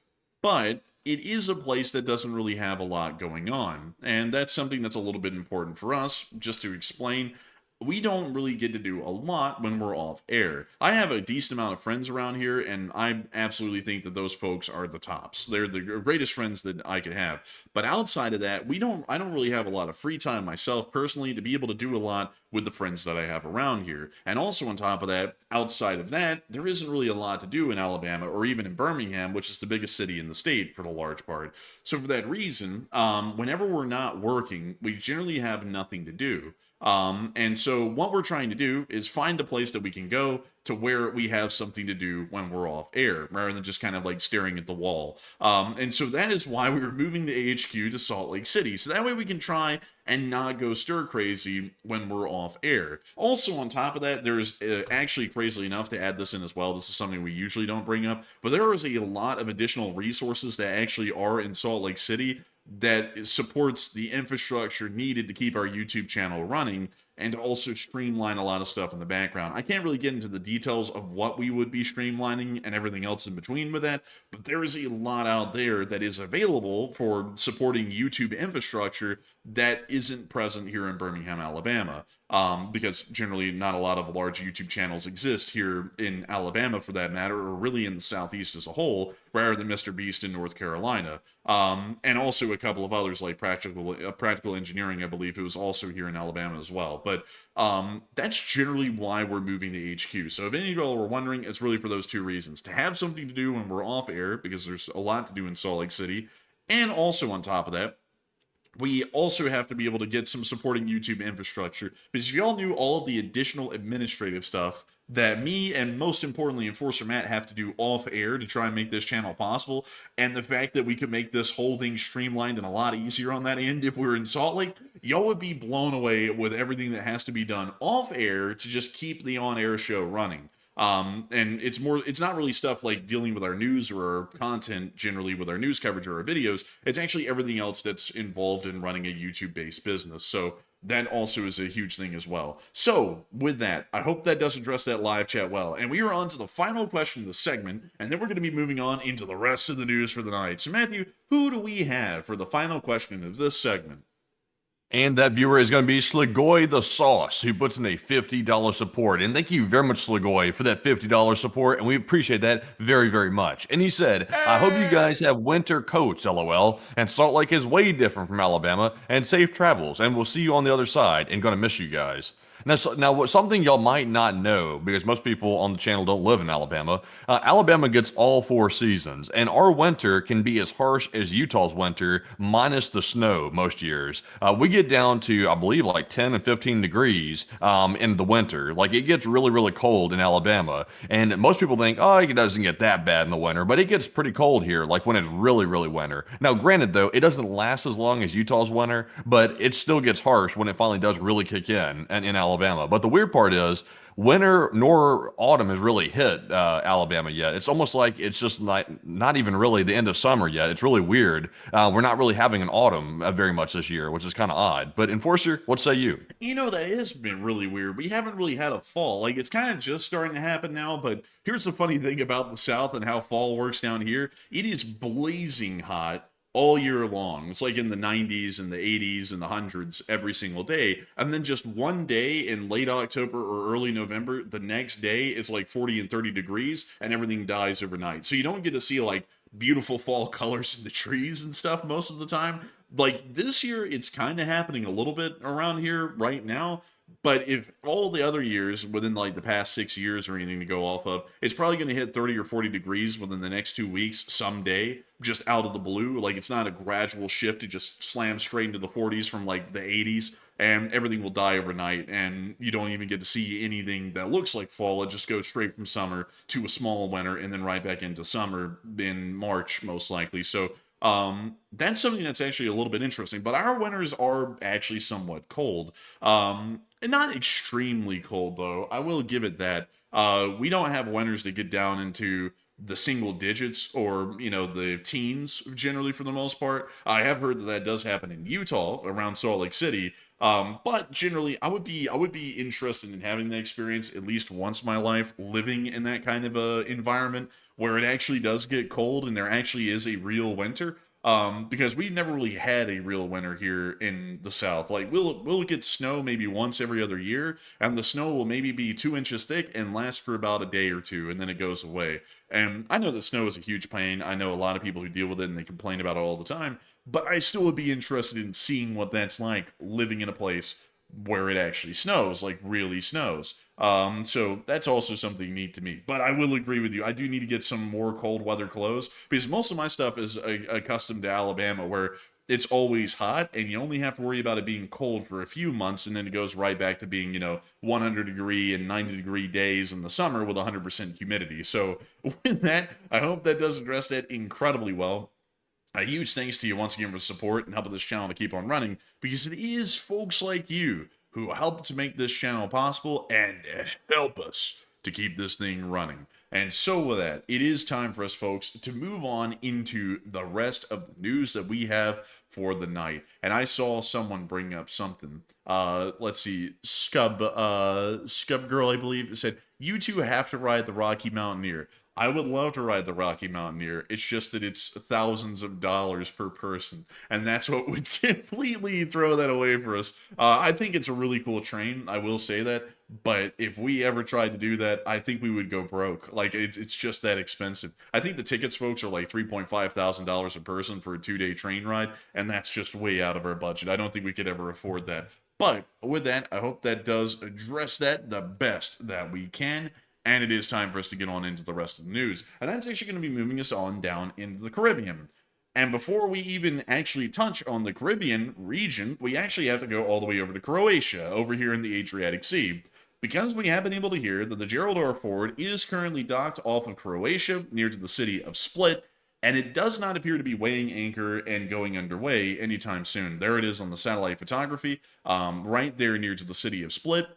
but it is a place that doesn't really have a lot going on. And that's something that's a little bit important for us, just to explain. We don't really get to do a lot when we're off air. I have a decent amount of friends around here, and I absolutely think that those folks are the tops. They're the greatest friends that I could have. But outside of that, I don't really have a lot of free time myself personally to be able to do a lot with the friends that I have around here. And also on top of that, outside of that, there isn't really a lot to do in Alabama or even in Birmingham, which is the biggest city in the state for the large part. So for that reason, whenever we're not working, we generally have nothing to do. And so so what we're trying to do is find a place that we can go to where we have something to do when we're off air, rather than just kind of like staring at the wall. And so that is why we were moving the HQ to Salt Lake City. So that way we can try and not go stir crazy when we're off air. Also, on top of that, there's actually, crazily enough, to add this in as well, this is something we usually don't bring up, but there is a lot of additional resources that actually are in Salt Lake City that supports the infrastructure needed to keep our YouTube channel running, and also streamline a lot of stuff in the background. I can't really get into the details of what we would be streamlining and everything else in between with that, but there is a lot out there that is available for supporting YouTube infrastructure that isn't present here in Birmingham, Alabama. Because generally not a lot of large YouTube channels exist here in Alabama, for that matter, or really in the Southeast as a whole, rather than Mr. Beast in North Carolina. And also a couple of others like Practical Engineering, I believe, who was also here in Alabama as well. But that's generally why we're moving to HQ. So if any of y'all were wondering, it's really for those two reasons. To have something to do when we're off air, because there's a lot to do in Salt Lake City, and also on top of that, we also have to be able to get some supporting YouTube infrastructure, because if y'all knew all of the additional administrative stuff that me and, most importantly, Enforcer Matt have to do off air to try and make this channel possible, and the fact that we could make this whole thing streamlined and a lot easier on that end if we were in Salt Lake, y'all would be blown away with everything that has to be done off air to just keep the on-air show running. And it's not really stuff like dealing with our news or our content generally with our news coverage or our videos. It's actually everything else that's involved in running a YouTube-based business. So that also is a huge thing as well. So with that, I hope that does address that live chat well. And we are on to the final question of the segment, and then we're going to be moving on into the rest of the news for the night. So Matthew, who do we have for the final question of this segment? And that viewer is going to be Sligoy the Sauce, who puts in a $50 support. And thank you very much, Sligoy, for that $50 support. And we appreciate that very, very much. And he said, I hope you guys have winter coats, LOL. And Salt Lake is way different from Alabama. And safe travels. And we'll see you on the other side. And going to miss you guys. Now, something y'all might not know, because most people on the channel don't live in Alabama, Alabama gets all 4 seasons, and our winter can be as harsh as Utah's winter, minus the snow most years. We get down to, I believe, like 10 and 15 degrees in the winter. Like, it gets really, really cold in Alabama, and most people think, oh, it doesn't get that bad in the winter, but it gets pretty cold here, like when it's really, really winter. Now, granted, though, it doesn't last as long as Utah's winter, but it still gets harsh when it finally does really kick in Alabama. But the weird part is, winter nor autumn has really hit Alabama yet. It's almost like it's just not even really the end of summer yet. It's really weird. We're not really having an autumn very much this year, which is kind of odd. But Enforcer, what say you? You know, that has been really weird. We haven't really had a fall. Like, it's kind of just starting to happen now, but here's the funny thing about the South and how fall works down here. It is blazing hot all year long. It's like in the 90s and the 80s and the hundreds every single day. And then just one day in late October or early November, the next day it's like 40 and 30 degrees and everything dies overnight. So you don't get to see like beautiful fall colors in the trees and stuff most of the time. Like this year, it's kind of happening a little bit around here right now. But if all the other years within like the past 6 years or anything to go off of, it's probably going to hit 30 or 40 degrees within the next 2 weeks someday, just out of the blue. Like, it's not a gradual shift. It just slams straight into the 40s from like the 80s, and everything will die overnight. And you don't even get to see anything that looks like fall. It just goes straight from summer to a small winter and then right back into summer in March, most likely. So that's something that's actually a little bit interesting. But our winters are actually somewhat cold. And not extremely cold, though. I will give it that. We don't have winters that get down into the single digits or, you know, the teens generally for the most part. I have heard that that does happen in Utah around Salt Lake City. But generally, I would be interested in having that experience at least once in my life, living in that kind of a environment where it actually does get cold and there actually is a real winter. Because we've never really had a real winter here in the South. Like, we'll get snow maybe once every other year, and the snow will maybe be 2 inches thick and last for about a day or two, and then it goes away. And I know that snow is a huge pain. I know a lot of people who deal with it, and they complain about it all the time. But I still would be interested in seeing what that's like, living in a place where it actually snows, like really snows. So that's also something neat to me. But I will agree with you. I do need to get some more cold weather clothes, because most of my stuff is accustomed to Alabama, where it's always hot, and you only have to worry about it being cold for a few months, and then it goes right back to being, 100-degree and 90-degree days in the summer with 100% humidity. So with that, I hope that does address that incredibly well. A huge thanks to you once again for support and helping this channel to keep on running, because it is folks like you who help to make this channel possible and help us to keep this thing running. And so with that, it is time for us, folks, to move on into the rest of the news that we have for the night. And I saw someone bring up something. Let's see, Scub Girl, I believe, said, "You two have to ride the Rocky Mountaineer." I would love to ride the Rocky Mountaineer. It's just that it's thousands of dollars per person, and that's what would completely throw that away for us. I think it's a really cool train, I will say that, but if we ever tried to do that, I think we would go broke. Like, it's just that expensive. I think the tickets, folks, are like $3.5 thousand a person for a 2-day train ride, and that's just way out of our budget. I don't think we could ever afford that. But with that, I hope that does address that the best that we can. And it is time for us to get on into the rest of the news. And that's actually going to be moving us on down into the Caribbean. And before we even actually touch on the Caribbean region, we actually have to go all the way over to Croatia, over here in the Adriatic Sea. Because we have been able to hear that the Gerald R Ford is currently docked off of Croatia, near to the city of Split, and it does not appear to be weighing anchor and going underway anytime soon. There it is on the satellite photography, right there near to the city of Split,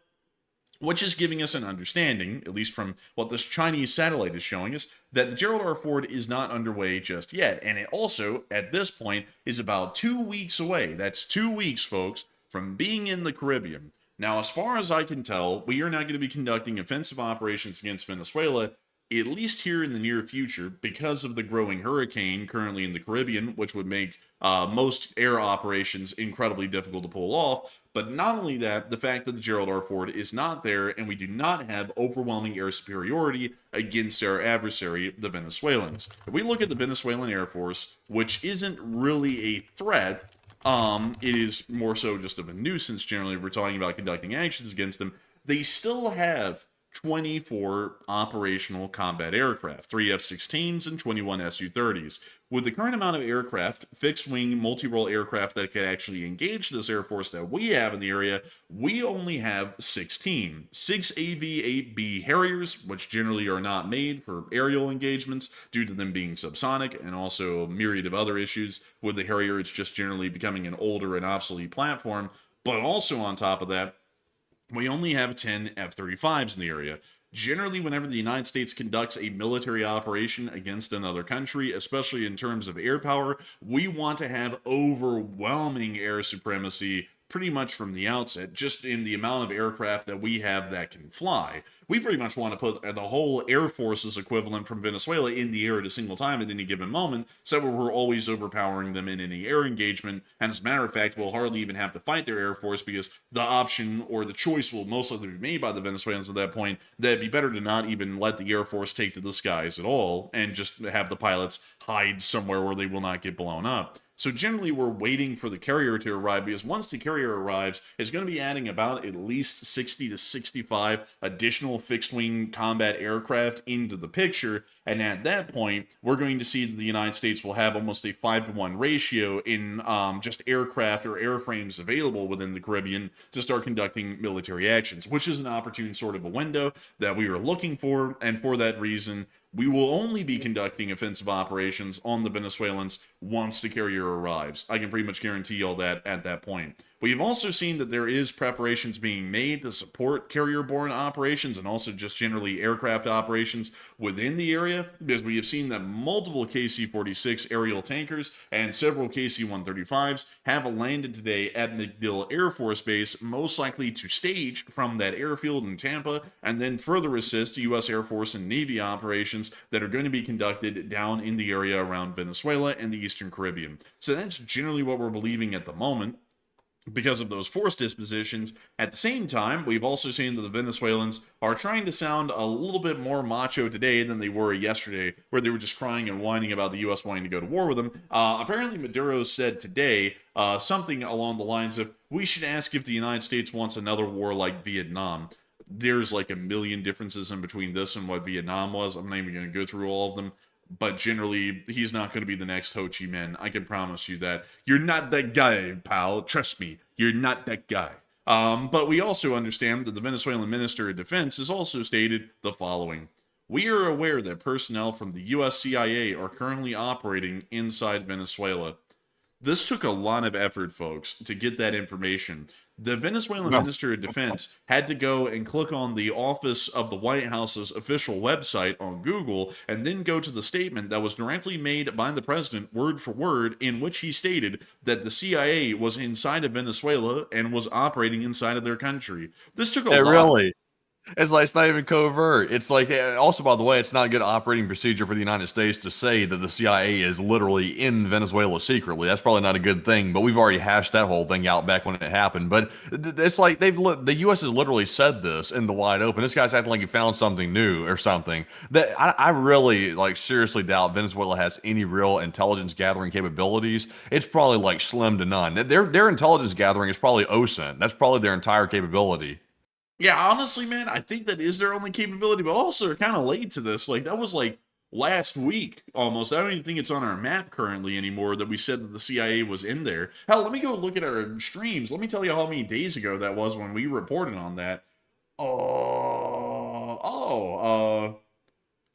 which is giving us an understanding, at least from what this Chinese satellite is showing us, that the Gerald R Ford is not underway just yet. And it also, at this point, is about 2 weeks away. That's 2 weeks, folks, from being in the Caribbean. Now, as far as I can tell, we are not going to be conducting offensive operations against Venezuela, at least here in the near future, because of the growing hurricane currently in the Caribbean, which would make most air operations incredibly difficult to pull off. But not only that, the fact that the Gerald R Ford is not there, and we do not have overwhelming air superiority against our adversary, the Venezuelans. If we look at the Venezuelan Air Force, which isn't really a threat, it is more so just of a nuisance generally if we're talking about conducting actions against them, they still have 24 operational combat aircraft, 3 F-16s and 21 Su-30s. With the current amount of aircraft, fixed-wing, multi-role aircraft that could actually engage this Air Force that we have in the area, we only have 16. 6 AV-8B Harriers, which generally are not made for aerial engagements due to them being subsonic, and also a myriad of other issues. With the Harrier, it's just generally becoming an older and obsolete platform. But also on top of that, we only have 10 F-35s in the area. Generally, whenever the United States conducts a military operation against another country, especially in terms of air power, we want to have overwhelming air supremacy pretty much from the outset, just in the amount of aircraft that we have that can fly. We pretty much want to put the whole Air Force's equivalent from Venezuela in the air at a single time at any given moment, so we're always overpowering them in any air engagement, and as a matter of fact, we'll hardly even have to fight their Air Force because the option or the choice will most likely be made by the Venezuelans at that point that it'd be better to not even let the Air Force take to the skies at all, and just have the pilots hide somewhere where they will not get blown up. So generally, we're waiting for the carrier to arrive, because once the carrier arrives, it's going to be adding about at least 60 to 65 additional fixed-wing combat aircraft into the picture, and at that point, we're going to see that the United States will have almost a 5-to-1 ratio in just aircraft or airframes available within the Caribbean to start conducting military actions, which is an opportune sort of a window that we are looking for, and for that reason, we will only be conducting offensive operations on the Venezuelans once the carrier arrives. I can pretty much guarantee all that at that point. We've also seen that there is preparations being made to support carrier-borne operations and also just generally aircraft operations within the area, because we have seen that multiple KC-46 aerial tankers and several KC-135s have landed today at MacDill Air Force Base, most likely to stage from that airfield in Tampa and then further assist U.S. Air Force and Navy operations that are going to be conducted down in the area around Venezuela and the Eastern Caribbean. So that's generally what we're believing at the moment, because of those force dispositions. At the same time, we've also seen that the Venezuelans are trying to sound a little bit more macho today than they were yesterday, where they were just crying and whining about the U.S. wanting to go to war with them. Apparently, Maduro said today something along the lines of, we should ask if the United States wants another war like Vietnam. There's like a million differences in between this and what Vietnam was. I'm not even going to go through all of them. but generally, he's not going to be the next Ho Chi Minh. I can promise you that. You're not that guy, pal. Trust me, you're not that guy. But we also understand that the Venezuelan Minister of Defense has also stated the following. We are aware that personnel from the US CIA are currently operating inside Venezuela. This took a lot of effort, folks, to get that information. The Venezuelan Minister of Defense had to go and click on the Office of the White House's official website on Google and then go to the statement that was directly made by the president, word for word, in which he stated that the CIA was inside of Venezuela and was operating inside of their country. This took a lot. Really? It's like, it's not even covert. It's like, also, by the way, it's not good operating procedure for the United States to say that the CIA is literally in Venezuela secretly. That's probably not a good thing, but we've already hashed that whole thing out back when it happened. But it's like the U.S. has literally said this in the wide open. This guy's acting like he found something new or something. That I really, like, seriously doubt Venezuela has any real intelligence gathering capabilities. It's probably like slim to none. Their intelligence gathering is probably OSINT. That's probably their entire capability. Yeah, honestly, man, I think that is their only capability, but also they're kind of late to this. Like, that was like last week almost. I don't even think it's on our map currently anymore that we said that the CIA was in there. Hell, let me go look at our streams. Let me tell you how many days ago that was when we reported on that.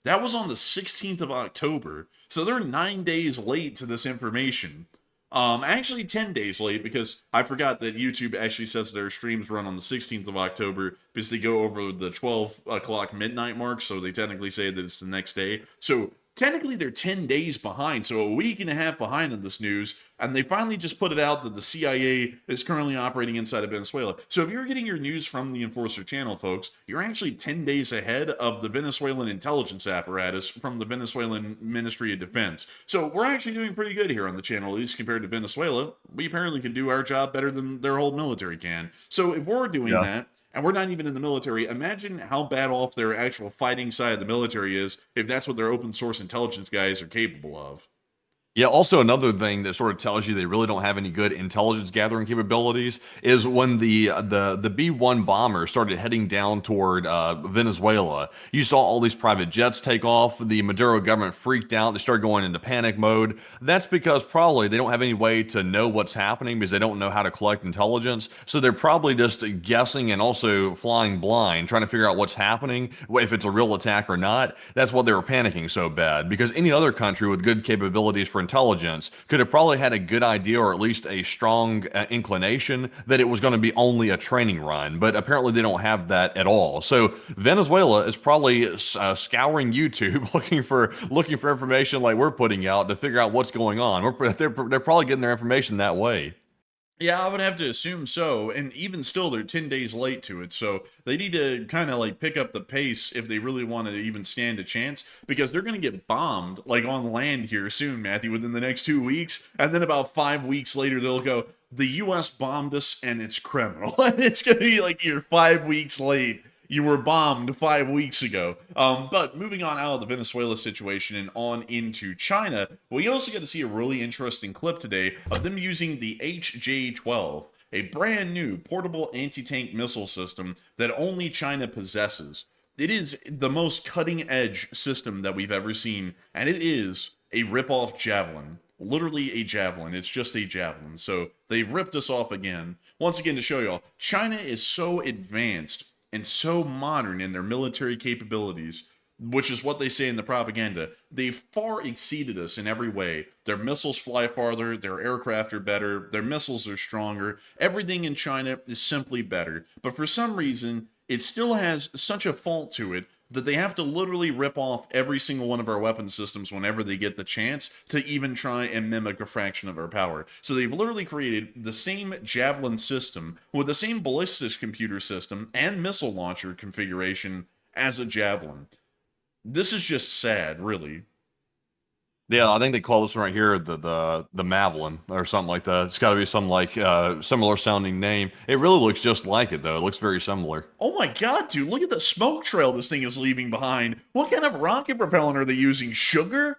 That was on the 16th of October. So they're 9 days late to this information. Actually 10 days late because I forgot that YouTube actually says their streams run on the 16th of October because they go over the 12 o'clock midnight mark, so they technically say that it's the next day. So technically they're 10 days behind, so a week and a half behind on this news, and they finally just put it out that the CIA is currently operating inside of Venezuela. So if you're getting your news from the Enforcer channel, folks, you're actually 10 days ahead of the Venezuelan intelligence apparatus from the Venezuelan Ministry of Defense. So we're actually doing pretty good here on the channel, at least compared to Venezuela. We apparently can do our job better than their whole military can. So if we're doing that, and we're not even in the military, imagine how bad off their actual fighting side of the military is if that's what their open source intelligence guys are capable of. Yeah, also another thing that sort of tells you they really don't have any good intelligence gathering capabilities is when the B-1 bomber started heading down toward Venezuela. You saw all these private jets take off. The Maduro government freaked out. They started going into panic mode. That's because probably they don't have any way to know what's happening because they don't know how to collect intelligence. So they're probably just guessing and also flying blind, trying to figure out what's happening, if it's a real attack or not. That's why they were panicking so bad, because any other country with good capabilities for intelligence could have probably had a good idea or at least a strong inclination that it was going to be only a training run, but apparently they don't have that at all. So Venezuela is probably scouring YouTube looking for information like we're putting out to figure out what's going on. They're probably getting their information that way. Yeah, I would have to assume so. And even still, they're 10 days late to it. So they need to kind of like pick up the pace if they really want to even stand a chance, because they're going to get bombed like on land here soon, Matthew, within the next 2 weeks. And then about 5 weeks later, they'll go, the U.S. bombed us and it's criminal. And it's going to be like you're 5 weeks late. You were bombed 5 weeks ago. But moving on out of the Venezuela situation and on into China, we also get to see a really interesting clip today of them using the HJ-12, a brand new portable anti-tank missile system that only China possesses. It is the most cutting-edge system that we've ever seen, and it is a rip-off Javelin. Literally a Javelin. It's just a Javelin. So they've ripped us off again. Once again, to show y'all, China is so advanced and so modern in their military capabilities, which is what they say in the propaganda. They far exceeded us in every way. Their missiles fly farther, their aircraft are better, their missiles are stronger. Everything in China is simply better. But for some reason, it still has such a fault to it that they have to literally rip off every single one of our weapon systems whenever they get the chance to even try and mimic a fraction of our power. So they've literally created the same Javelin system with the same ballistic computer system and missile launcher configuration as a Javelin. This is just sad, really. Yeah, I think they call this right here the Mavelin or something like that. It's got to be some like similar sounding name. It really looks just like it though. It looks very similar. Oh my god, dude! Look at the smoke trail this thing is leaving behind. What kind of rocket propellant are they using? Sugar?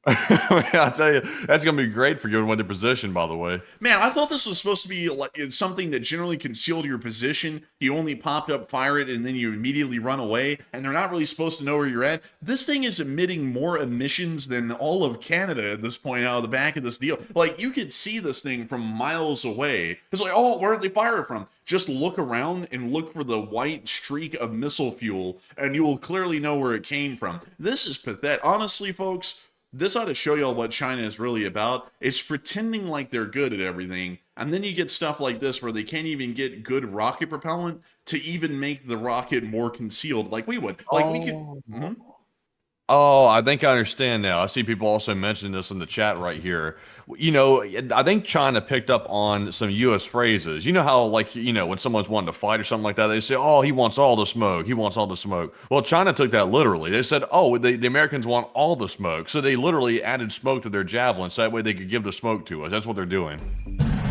I'll tell you, that's going to be great for you in winter position, by the way. Man, I thought this was supposed to be like something that generally concealed your position. You only popped up, fire it, and then you immediately run away, and they're not really supposed to know where you're at. This thing is emitting more emissions than all of Canada at this point out of the back of this deal. Like, you could see this thing from miles away. It's like, oh, where did they fire it from? Just look around and look for the white streak of missile fuel, and you will clearly know where it came from. This is pathetic. Honestly, folks, this ought to show y'all what China is really about. It's pretending like they're good at everything, and then you get stuff like this where they can't even get good rocket propellant to even make the rocket more concealed like we would. Like, we could... Mhm. Oh, I think I understand now. I see people also mentioning this in the chat right here. You know, I think China picked up on some U.S. phrases. You know how, like, you know, when someone's wanting to fight or something like that, they say, oh, he wants all the smoke. He wants all the smoke. Well, China took that literally. They said, oh, the Americans want all the smoke. So they literally added smoke to their javelins. So that way they could give the smoke to us. That's what they're doing.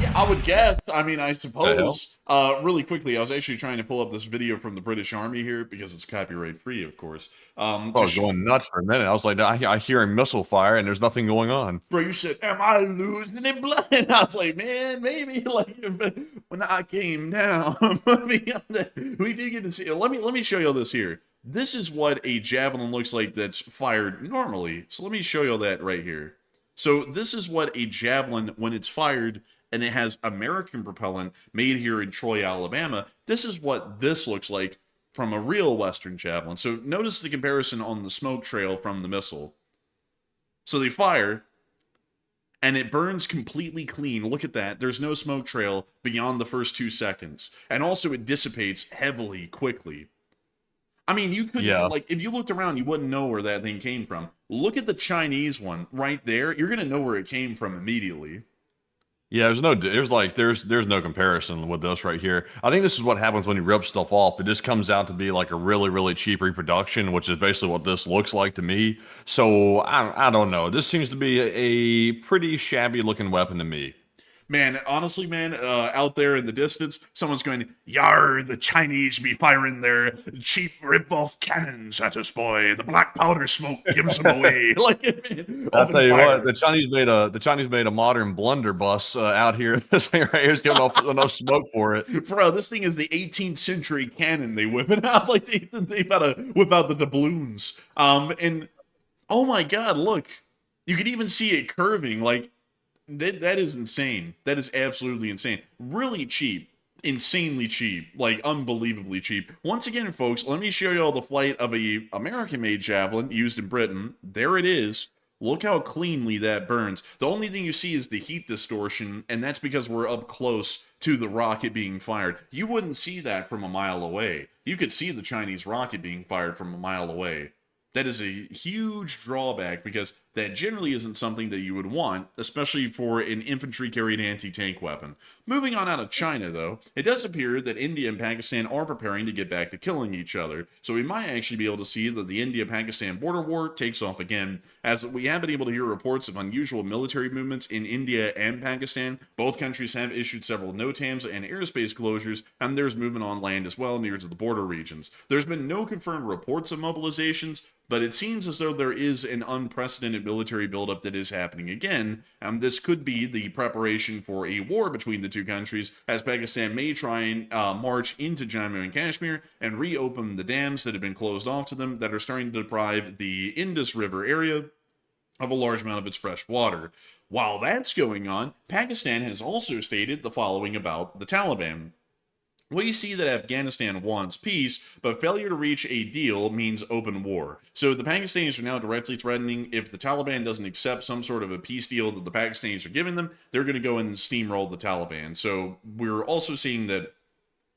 Yeah, I would guess. I mean, I suppose. Really quickly, I was actually trying to pull up this video from the British Army here because it's copyright free, of course. I was going nuts for a minute. I was like, I hear a missile fire and there's nothing going on. Bro, you said, am I losing it blood? And I was like, man, maybe. Like, when I came down, we did get to see. Let me show you this here. This is what a javelin looks like that's fired normally. So let me show you that right here. So this is what a javelin, when it's fired, and it has American propellant made here in Troy, Alabama. This is what this looks like from a real Western javelin. So notice the comparison on the smoke trail from the missile. So they fire, and it burns completely clean. Look at that. There's no smoke trail beyond the first 2 seconds. And also it dissipates heavily, quickly. I mean, you could, like, if you looked around, you wouldn't know where that thing came from. Look at the Chinese one right there. You're going to know where it came from immediately. Yeah, there's no comparison with this right here. I think this is what happens when you rip stuff off. It just comes out to be like a really, really cheap reproduction, which is basically what this looks like to me. So I don't know. This seems to be a pretty shabby looking weapon to me. Man, honestly, man, out there in the distance, someone's going, "Yar, the Chinese be firing their cheap rip-off cannons at us, boy. The black powder smoke gives them away." Like, man, I'll tell you what, the Chinese made a modern blunderbuss out here. This thing right here is giving off enough smoke for it. Bro, this thing is the 18th century cannon they whipping out. Like, they about to whip out the doubloons. And oh my God, look, you can even see it curving. Like, that is insane. That is absolutely insane. Really cheap. Insanely cheap. Like, unbelievably cheap. Once again, folks, let me show you all the flight of a American-made javelin used in Britain. There it is. Look how cleanly that burns. The only thing you see is the heat distortion, and that's because we're up close to the rocket being fired. You wouldn't see that from a mile away. You could see the Chinese rocket being fired from a mile away. That is a huge drawback because that generally isn't something that you would want, especially for an infantry-carried anti-tank weapon. Moving on out of China, though, it does appear that India and Pakistan are preparing to get back to killing each other, so we might actually be able to see that the India-Pakistan border war takes off again, as we have been able to hear reports of unusual military movements in India and Pakistan. Both countries have issued several NOTAMs and airspace closures, and there's movement on land as well near to the border regions. There's been no confirmed reports of mobilizations, but it seems as though there is an unprecedented military buildup that is happening again, and this could be the preparation for a war between the two countries, as Pakistan may try and march into Jammu and Kashmir and reopen the dams that have been closed off to them that are starting to deprive the Indus River area of a large amount of its fresh water. While that's going on, Pakistan has also stated the following about the Taliban. We see that Afghanistan wants peace, but failure to reach a deal means open war. So the Pakistanis are now directly threatening if the Taliban doesn't accept some sort of a peace deal that the Pakistanis are giving them, they're going to go in and steamroll the Taliban. So we're also seeing that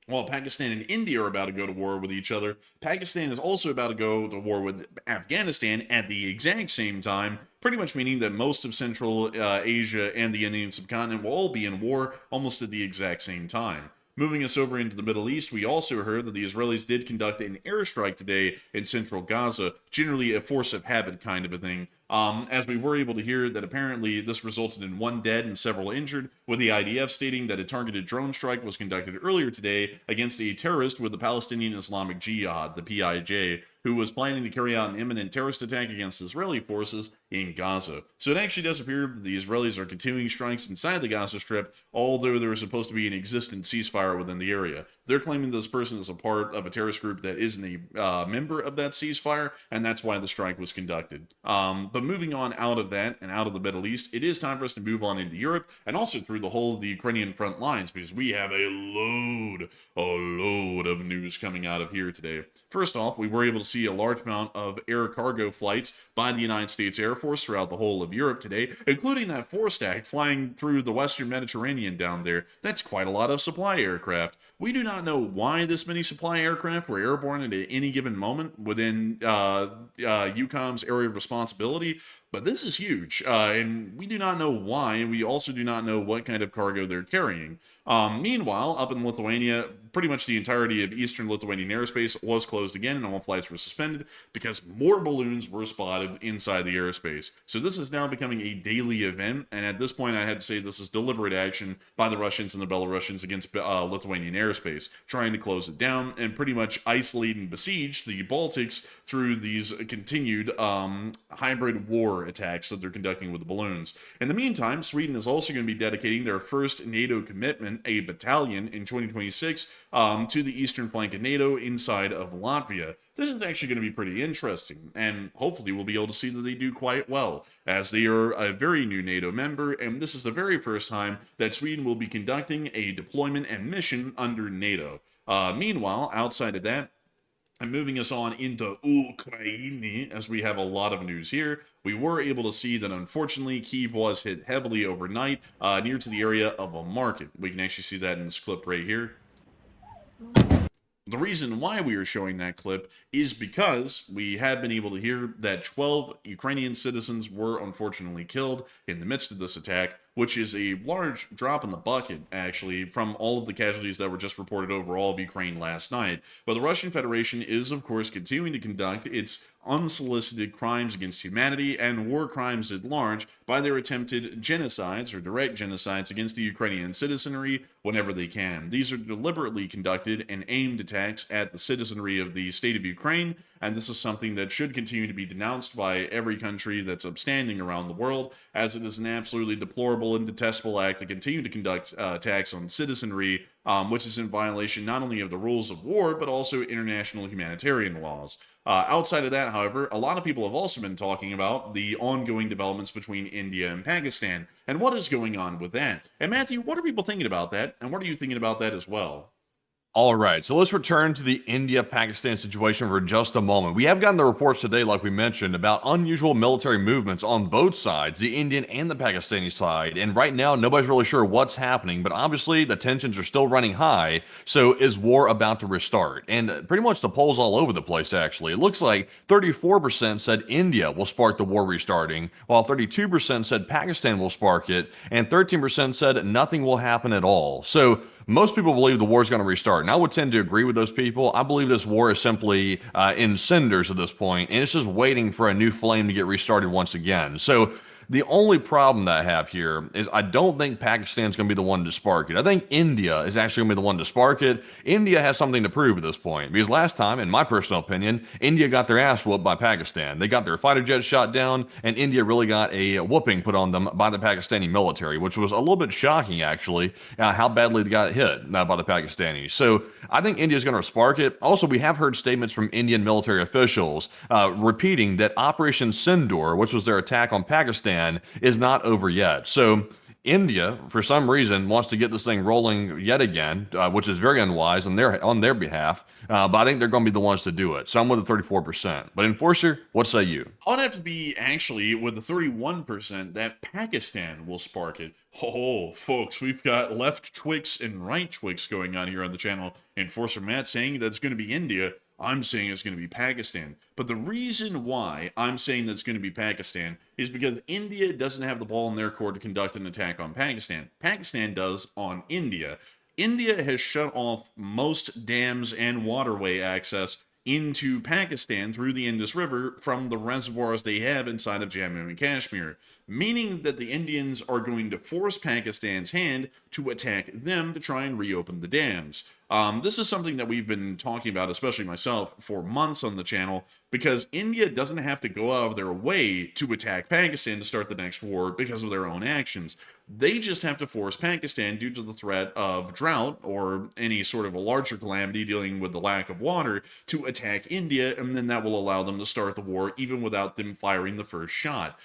while Pakistan and India are about to go to war with each other, Pakistan is also about to go to war with Afghanistan at the exact same time, pretty much meaning that most of Central Asia and the Indian subcontinent will all be in war almost at the exact same time. Moving us over into the Middle East, we also heard that the Israelis did conduct an airstrike today in central Gaza, generally a force of habit kind of a thing. as we were able to hear that apparently this resulted in 1 dead and several injured, with the IDF stating that a targeted drone strike was conducted earlier today against a terrorist with the Palestinian Islamic Jihad, the PIJ, who was planning to carry out an imminent terrorist attack against Israeli forces in Gaza. So it actually does appear that the Israelis are continuing strikes inside the Gaza Strip, although there was supposed to be an existent ceasefire within the area. They're claiming this person is a part of a terrorist group that isn't a member of that ceasefire, and that's why the strike was conducted. But moving on out of that and out of the Middle East, it is time for us to move on into Europe and also through the whole of the Ukrainian front lines, because we have a load of news coming out of here today. First off, we were able to see a large amount of air cargo flights by the United States Air Force throughout the whole of Europe today, including that 4-stack flying through the Western Mediterranean down there. That's quite a lot of supply aircraft. We do not know why this many supply aircraft were airborne at any given moment within EUCOM's area of responsibility, but this is huge, and we do not know why, and we also do not know what kind of cargo they're carrying. Meanwhile, up in Lithuania, pretty much the entirety of eastern Lithuanian airspace was closed again, and all flights were suspended because more balloons were spotted inside the airspace. So this is now becoming a daily event, and at this point I had to say this is deliberate action by the Russians and the Belarusians against Lithuanian airspace, trying to close it down and pretty much isolate and besiege the Baltics through these continued hybrid war attacks that they're conducting with the balloons. In the meantime, Sweden is also going to be dedicating their first NATO commitment, a battalion, in 2026 to the eastern flank of NATO inside of Latvia. This is actually going to be pretty interesting, and hopefully we'll be able to see that they do quite well, as they are a very new NATO member, and this is the very first time that Sweden will be conducting a deployment and mission under NATO. Meanwhile, outside of that, and moving us on into Ukraine, as we have a lot of news here, we were able to see that unfortunately Kyiv was hit heavily overnight near to the area of a market. We can actually see that in this clip right here. The reason why we are showing that clip is because we have been able to hear that 12 Ukrainian citizens were unfortunately killed in the midst of this attack, which is a large drop in the bucket, actually, from all of the casualties that were just reported over all of Ukraine last night. But the Russian Federation is, of course, continuing to conduct its unsolicited crimes against humanity and war crimes at large by their attempted genocides or direct genocides against the Ukrainian citizenry whenever they can. These are deliberately conducted and aimed attacks at the citizenry of the state of Ukraine, and this is something that should continue to be denounced by every country that's upstanding around the world, as it is an absolutely deplorable and detestable act to continue to conduct attacks on citizenry, which is in violation not only of the rules of war, but also international humanitarian laws. Outside of that, however, a lot of people have also been talking about the ongoing developments between India and Pakistan, and what is going on with that. And Matthew, what are people thinking about that, and what are you thinking about that as well? All right, so let's return to the India-Pakistan situation for just a moment. We have gotten the reports today, like we mentioned, about unusual military movements on both sides, the Indian and the Pakistani side. And right now, nobody's really sure what's happening, but obviously the tensions are still running high. So is war about to restart? And pretty much the polls all over the place, actually. It looks like 34% said India will spark the war restarting, while 32% said Pakistan will spark it, and 13% said nothing will happen at all. So most people believe the war is going to restart, and I would tend to agree with those people. I believe this war is simply in cinders at this point, and it's just waiting for a new flame to get restarted once again. So the only problem that I have here is I don't think Pakistan's going to be the one to spark it. I think India is actually going to be the one to spark it. India has something to prove at this point, because last time, in my personal opinion, India got their ass whooped by Pakistan. They got their fighter jets shot down, and India really got a whooping put on them by the Pakistani military, which was a little bit shocking, actually, how badly they got hit by the Pakistanis. So I think India's going to spark it. Also, we have heard statements from Indian military officials repeating that Operation Sindoor, which was their attack on Pakistan, is not over yet. So India, for some reason, wants to get this thing rolling yet again, which is very unwise on their behalf. But I think they're going to be the ones to do it. So I'm with the 34%. But Enforcer, what say you? I would have to be actually with the 31% that Pakistan will spark it. Oh, folks, we've got left Twix and right Twix going on here on the channel. Enforcer Matt saying that's going to be India. I'm saying it's going to be Pakistan. But the reason why I'm saying that's going to be Pakistan is because India doesn't have the ball in their court to conduct an attack on Pakistan. Pakistan does on India. India has shut off most dams and waterway access into Pakistan through the Indus River from the reservoirs they have inside of Jammu and Kashmir, meaning that the Indians are going to force Pakistan's hand to attack them to try and reopen the dams. This is something that we've been talking about, especially myself, for months on the channel, because India doesn't have to go out of their way to attack Pakistan to start the next war because of their own actions. They just have to force Pakistan, due to the threat of drought or any sort of a larger calamity dealing with the lack of water, to attack India, and then that will allow them to start the war even without them firing the first shot.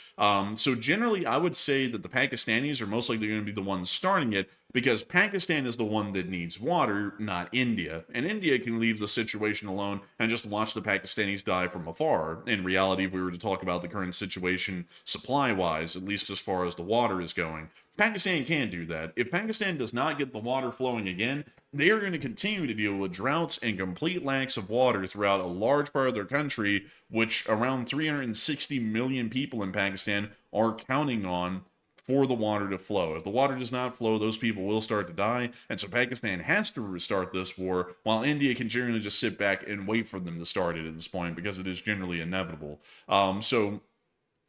So generally, I would say that the Pakistanis are most likely going to be the ones starting it, because Pakistan is the one that needs water, not India. And India can leave the situation alone and just watch the Pakistanis die from afar. In reality, if we were to talk about the current situation supply-wise, at least as far as the water is going, Pakistan can't do that. If Pakistan does not get the water flowing again, they are going to continue to deal with droughts and complete lacks of water throughout a large part of their country, which around 360 million people in Pakistan are counting on for the water to flow. If the water does not flow, those people will start to die, and so Pakistan has to restart this war, while India can generally just sit back and wait for them to start it at this point, because it is generally inevitable. So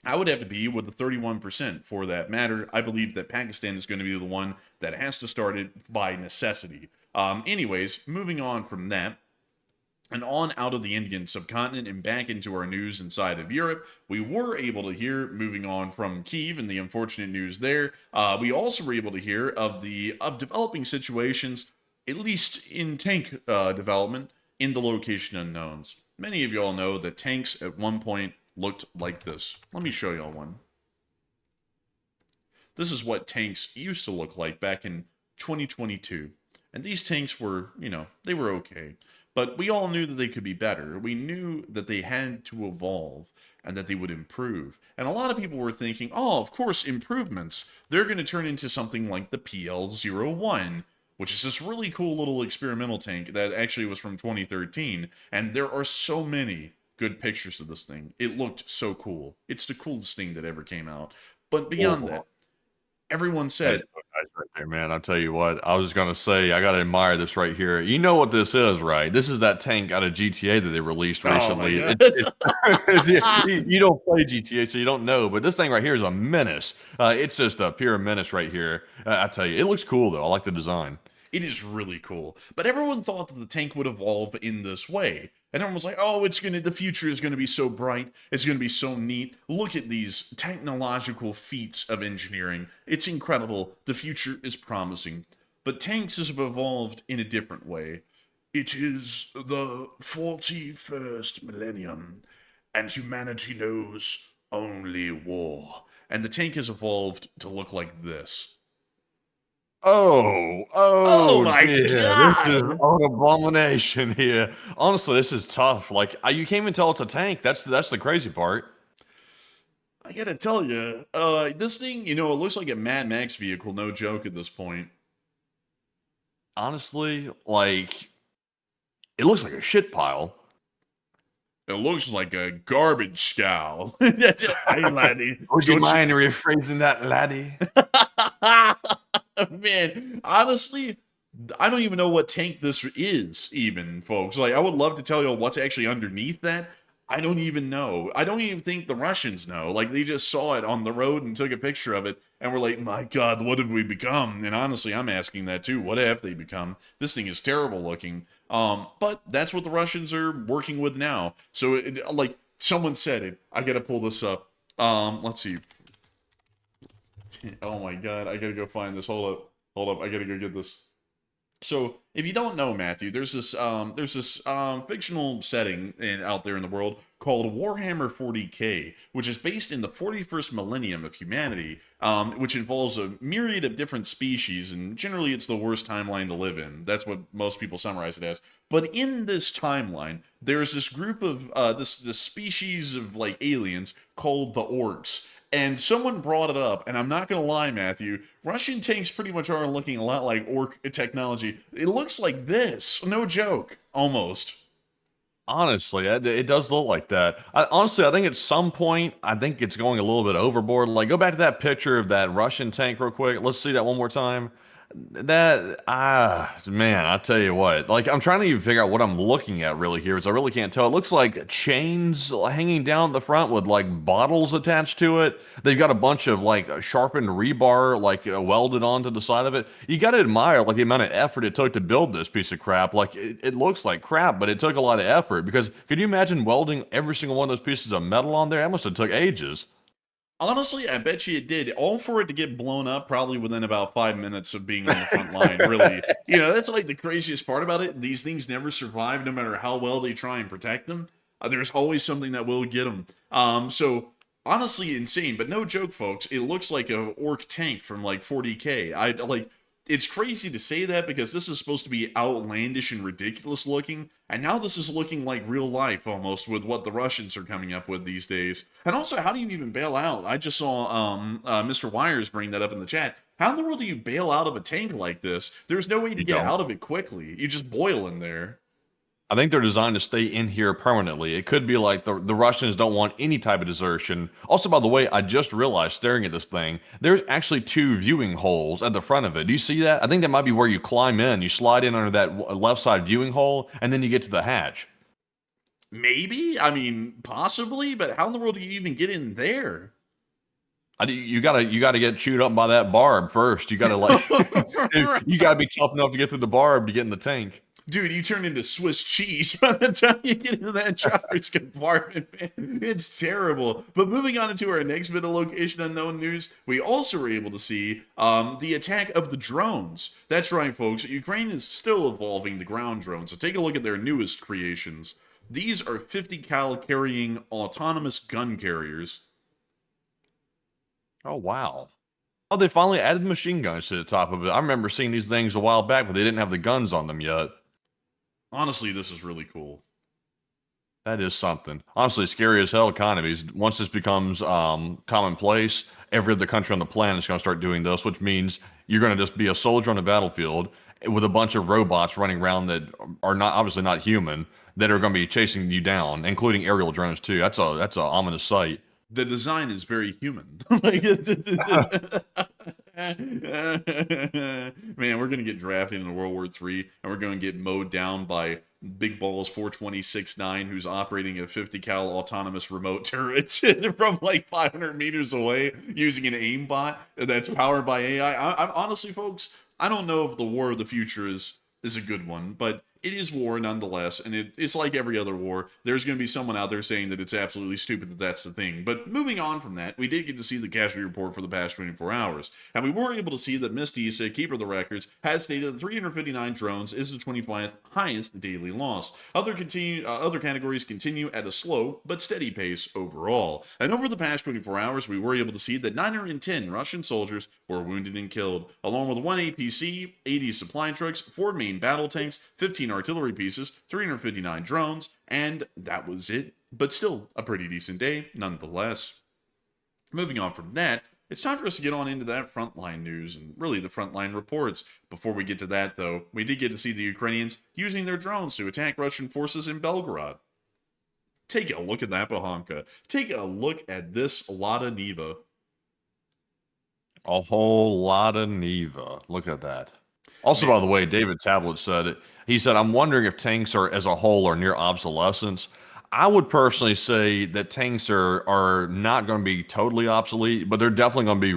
I would have to be with the 31% for that matter. I believe that Pakistan is going to be the one that has to start it by necessity. Anyways, moving on from that, and on out of the Indian subcontinent and back into our news inside of Europe, we were able to hear, moving on from Kyiv and the unfortunate news there, we also were able to hear of developing situations, at least in tank development, in the location unknowns. Many of y'all know that tanks at one point looked like this. Let me show y'all one. This is what tanks used to look like back in 2022. And these tanks were, they were okay. But we all knew that they could be better. We knew that they had to evolve and that they would improve. And a lot of people were thinking, oh, of course, improvements. They're going to turn into something like the PL-01, which is this really cool little experimental tank that actually was from 2013. And there are so many good pictures of this thing. It looked so cool. It's the coolest thing that ever came out. But beyond that, everyone said, right there, man. I'll tell you what, I was just going to say, I got to admire this right here. You know what this is, right? This is that tank out of GTA that they released recently. Oh You don't play GTA, so you don't know, but this thing right here is a menace. It's just a pure menace right here. I tell you, it looks cool, though. I like the design. It is really cool. But everyone thought that the tank would evolve in this way. And everyone was like, oh, the future is going to be so bright. It's going to be so neat. Look at these technological feats of engineering. It's incredible. The future is promising. But tanks have evolved in a different way. It is the 41st millennium, and humanity knows only war. And the tank has evolved to look like this. Oh my dear. God. This is an abomination here. Honestly, this is tough. Like, you can't even tell it's a tank. That's the crazy part. I gotta tell you, this thing, it looks like a Mad Max vehicle, no joke at this point. Honestly, like, it looks like a shit pile. It looks like a garbage scow. That's it. Hey, laddie. Would you mind rephrasing that, laddie? Man, honestly, I don't even know what tank this is, even, folks. Like, I would love to tell you what's actually underneath that. I don't even know. I don't even think the Russians know. Like, they just saw it on the road and took a picture of it, and were like, my God, what have we become? And honestly, I'm asking that too. What have they become? This thing is terrible looking. But that's what the Russians are working with now. So, like, someone said it. I gotta pull this up. Let's see. Oh my God, I gotta go find this. Hold up, I gotta go get this. So, if you don't know, Matthew, there's this fictional setting out there in the world called Warhammer 40K, which is based in the 41st millennium of humanity, which involves a myriad of different species, and generally it's the worst timeline to live in. That's what most people summarize it as. But in this timeline, there's this group of, this species of, like, aliens called the Orcs. And someone brought it up, and I'm not going to lie, Matthew, Russian tanks pretty much are looking a lot like Orc technology. It looks like this. No joke. Almost. Honestly, it does look like that. Honestly, I think at some point, I think it's going a little bit overboard. Like, go back to that picture of that Russian tank real quick. Let's see that one more time. That man, I tell you what, like I'm trying to even figure out what I'm looking at really here, because I really can't tell. It looks like chains hanging down the front with like bottles attached to it. They've got a bunch of like sharpened rebar like welded onto the side of it. You got to admire like the amount of effort it took to build this piece of crap. Like it looks like crap, but it took a lot of effort, because could you imagine welding every single one of those pieces of metal on there? That must have took ages. Honestly, I bet you it did. All for it to get blown up probably within about 5 minutes of being on the front line, really. That's like the craziest part about it. These things never survive no matter how well they try and protect them. There's always something that will get them. So honestly insane, but no joke, folks. It looks like a orc tank from like 40K. It's crazy to say that because this is supposed to be outlandish and ridiculous looking, and now this is looking like real life almost with what the Russians are coming up with these days. And also, how do you even bail out? I just saw Mr. Wires bring that up in the chat. How in the world do you bail out of a tank like this? There's no way to get out of it quickly. You just boil in there. I think they're designed to stay in here permanently. It could be like the Russians don't want any type of desertion. Also, by the way, I just realized staring at this thing, there's actually 2 viewing holes at the front of it. Do you see that? I think that might be where you climb in. You slide in under that left side viewing hole, and then you get to the hatch. Maybe? I mean, possibly, but how in the world do you even get in there? You gotta get chewed up by that barb first. You gotta like, you gotta be tough enough to get through the barb to get in the tank. Dude, you turn into Swiss cheese by the time you get into that chopper's compartment, man. It's terrible. But moving on into our next bit of location unknown news, we also were able to see the attack of the drones. That's right, folks. Ukraine is still evolving the ground drones. So take a look at their newest creations. These are 50 cal carrying autonomous gun carriers. Oh, wow. Oh, they finally added machine guns to the top of it. I remember seeing these things a while back, but they didn't have the guns on them yet. Honestly, this is really cool. That is something. Honestly, scary as hell economies. Once this becomes commonplace, every other country on the planet is going to start doing this, which means you're going to just be a soldier on the battlefield with a bunch of robots running around that are not obviously not human, that are going to be chasing you down, including aerial drones too. That's a ominous sight. The design is very human. Man, we're gonna get drafted into World War III, and we're gonna get mowed down by Big Balls 426-9, who's operating a 50 cal autonomous remote turret from like 500 meters away using an aimbot that's powered by AI. I'm honestly, folks, I don't know if the war of the future is a good one, but it is war nonetheless, and it's like every other war. There's going to be someone out there saying that it's absolutely stupid that that's the thing. But moving on from that, we did get to see the casualty report for the past 24 hours, and we were able to see that Misty, keeper of the records, has stated that 359 drones is the 25th highest daily loss. Other categories continue at a slow but steady pace overall. And over the past 24 hours, we were able to see that 910 Russian soldiers were wounded and killed, along with 1 APC, 80 supply trucks, 4 main battle tanks, 15 artillery pieces, 359 drones, and that was it. But still, a pretty decent day, nonetheless. Moving on from that, it's time for us to get on into that frontline news and really the frontline reports. Before we get to that, though, we did get to see the Ukrainians using their drones to attack Russian forces in Belgorod. Take a look at that, Bahanka. Take a look at this Lada Niva. A whole lot of Neva. Look at that. Also, by the way, David Tablet said it. He said, I'm wondering if tanks are as a whole are near obsolescence. I would personally say that tanks are not going to be totally obsolete, but they're definitely going to be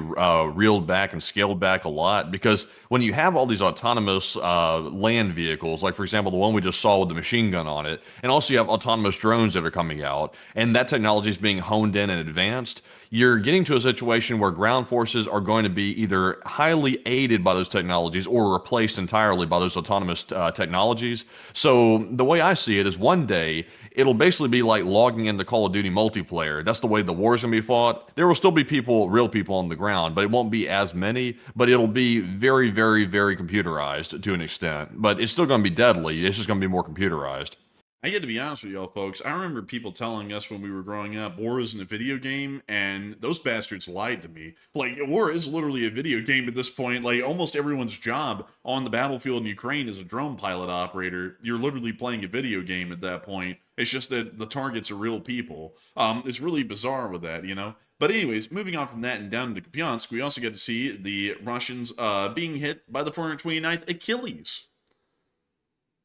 reeled back and scaled back a lot, because when you have all these autonomous land vehicles, like for example, the one we just saw with the machine gun on it, and also you have autonomous drones that are coming out, and that technology is being honed in and advanced, you're getting to a situation where ground forces are going to be either highly aided by those technologies or replaced entirely by those autonomous technologies. So the way I see it is one day it'll basically be like logging into Call of Duty multiplayer. That's the way the war is going to be fought. There will still be people, real people on the ground, but it won't be as many, but it'll be very, very, very computerized to an extent. But it's still going to be deadly. It's just going to be more computerized. I get to be honest with y'all, folks. I remember people telling us when we were growing up, war isn't a video game, and those bastards lied to me. Like, war is literally a video game at this point. Like, almost everyone's job on the battlefield in Ukraine is a drone pilot operator. You're literally playing a video game at that point. It's just that the targets are real people. It's really bizarre with that, you know? But anyways, moving on from that and down to Kupiansk, we also get to see the Russians being hit by the 429th Achilles.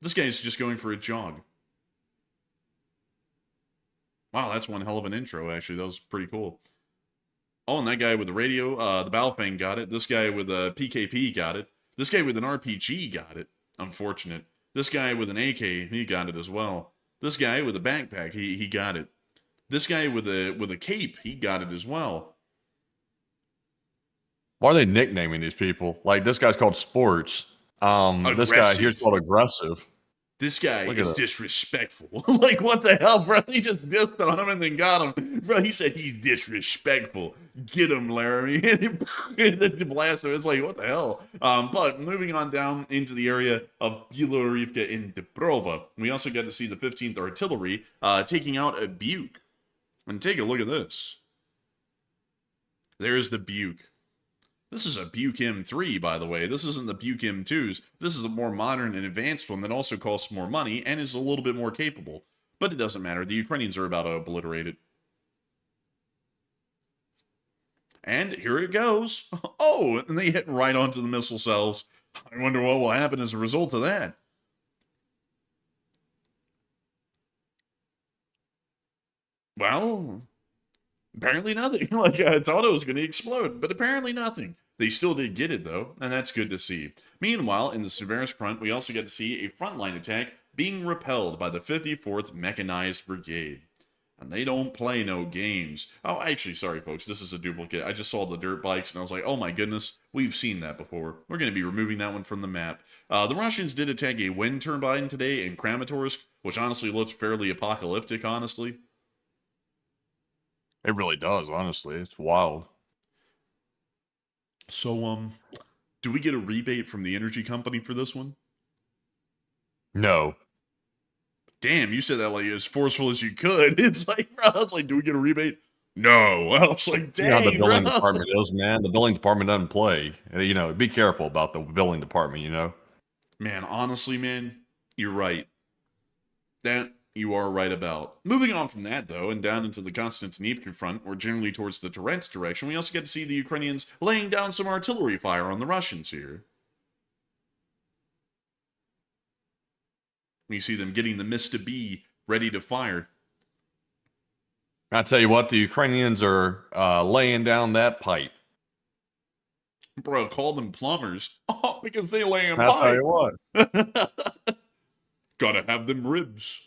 This guy's just going for a jog. Wow, that's one hell of an intro, actually. That was pretty cool. Oh, and that guy with the radio, the Baofeng got it. This guy with a PKP got it. This guy with an RPG got it. Unfortunate. This guy with an AK, he got it as well. This guy with a backpack, he got it. This guy with a cape, he got it as well. Why are they nicknaming these people? Like, this guy's called Sports. This guy here's called Aggressive. This guy is disrespectful. Like, what the hell, bro? He just dissed on him and then got him. Bro, he said he's disrespectful. Get him, Laramie. And he blasted him. It's like, what the hell? But moving on down into the area of Bilorivka in Dniprova, we also got to see the 15th Artillery taking out a Buke. And take a look at this. There's the Buke. This is a Buke M3, by the way. This isn't the Buke M2s. This is a more modern and advanced one that also costs more money and is a little bit more capable. But it doesn't matter. The Ukrainians are about to obliterate it. And here it goes. Oh, and they hit right onto the missile cells. I wonder what will happen as a result of that. Well, apparently nothing. Like, I thought it was going to explode, but apparently nothing. They still did get it, though, and that's good to see. Meanwhile, in the Severus front, we also get to see a frontline attack being repelled by the 54th Mechanized Brigade. And they don't play no games. Oh, actually, sorry, folks, this is a duplicate. I just saw the dirt bikes, and I was like, oh my goodness, we've seen that before. We're going to be removing that one from the map. The Russians did attack a wind turbine today in Kramatorsk, which honestly looks fairly apocalyptic, honestly. It really does, honestly. It's wild. So, do we get a rebate from the energy company for this one? No. Damn, you said that like as forceful as you could. It's like, bro, I was like, do we get a rebate? No. I was like, dang, You know how the building bro. department is, man. The building department doesn't play. You know, be careful about the building department, you know? Man, honestly, man, you're right. That you are right about. Moving on from that, though, and down into the Konstantinivka front, or generally towards the Torrents direction, we also get to see the Ukrainians laying down some artillery fire on the Russians here. We see them getting the Mista B ready to fire. I tell you what, the Ukrainians are laying down that pipe. Bro, call them plumbers. Oh, because they lay in I'll tell pipe. you what. Gotta have them ribs.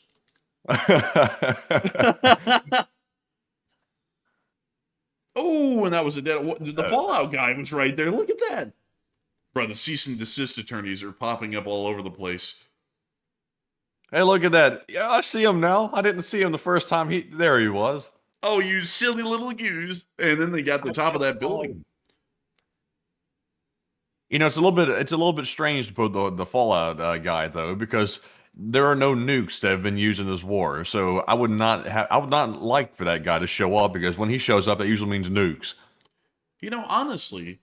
Oh, and that was a dead. The Fallout guy was right there. Look at that. Bro, the cease and desist attorneys are popping up all over the place. Hey, look at that. Yeah, I see him now. I didn't see him the first time there he was. Oh, you silly little goose. And then they got the top of that building. You know, it's a little bit strange to put the Fallout guy though, because there are no nukes that have been used in this war. So I would not like for that guy to show up, because when he shows up, that usually means nukes. You know, honestly,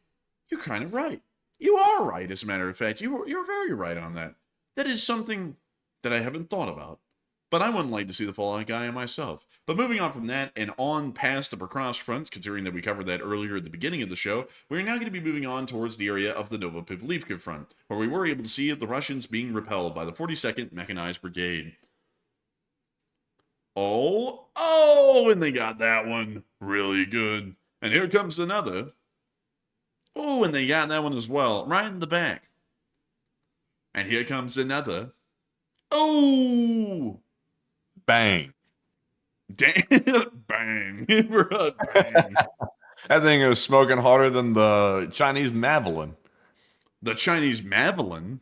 you're kind of right. You are right, as a matter of fact. You're very right on that. That is something that I haven't thought about. But I wouldn't like to see the Fallout guy myself. But moving on from that and on past the Pokrovsk front, considering that we covered that earlier at the beginning of the show, we're now going to be moving on towards the area of the Novopavlivka front, where we were able to see the Russians being repelled by the 42nd Mechanized Brigade. Oh, and they got that one really good. And here comes another. Oh, and they got that one as well, right in the back. And here comes another. Oh! Bang. Dang. Bang. Bro, bang. That thing was smoking harder than the Chinese Mavelin. The Chinese Mavelin?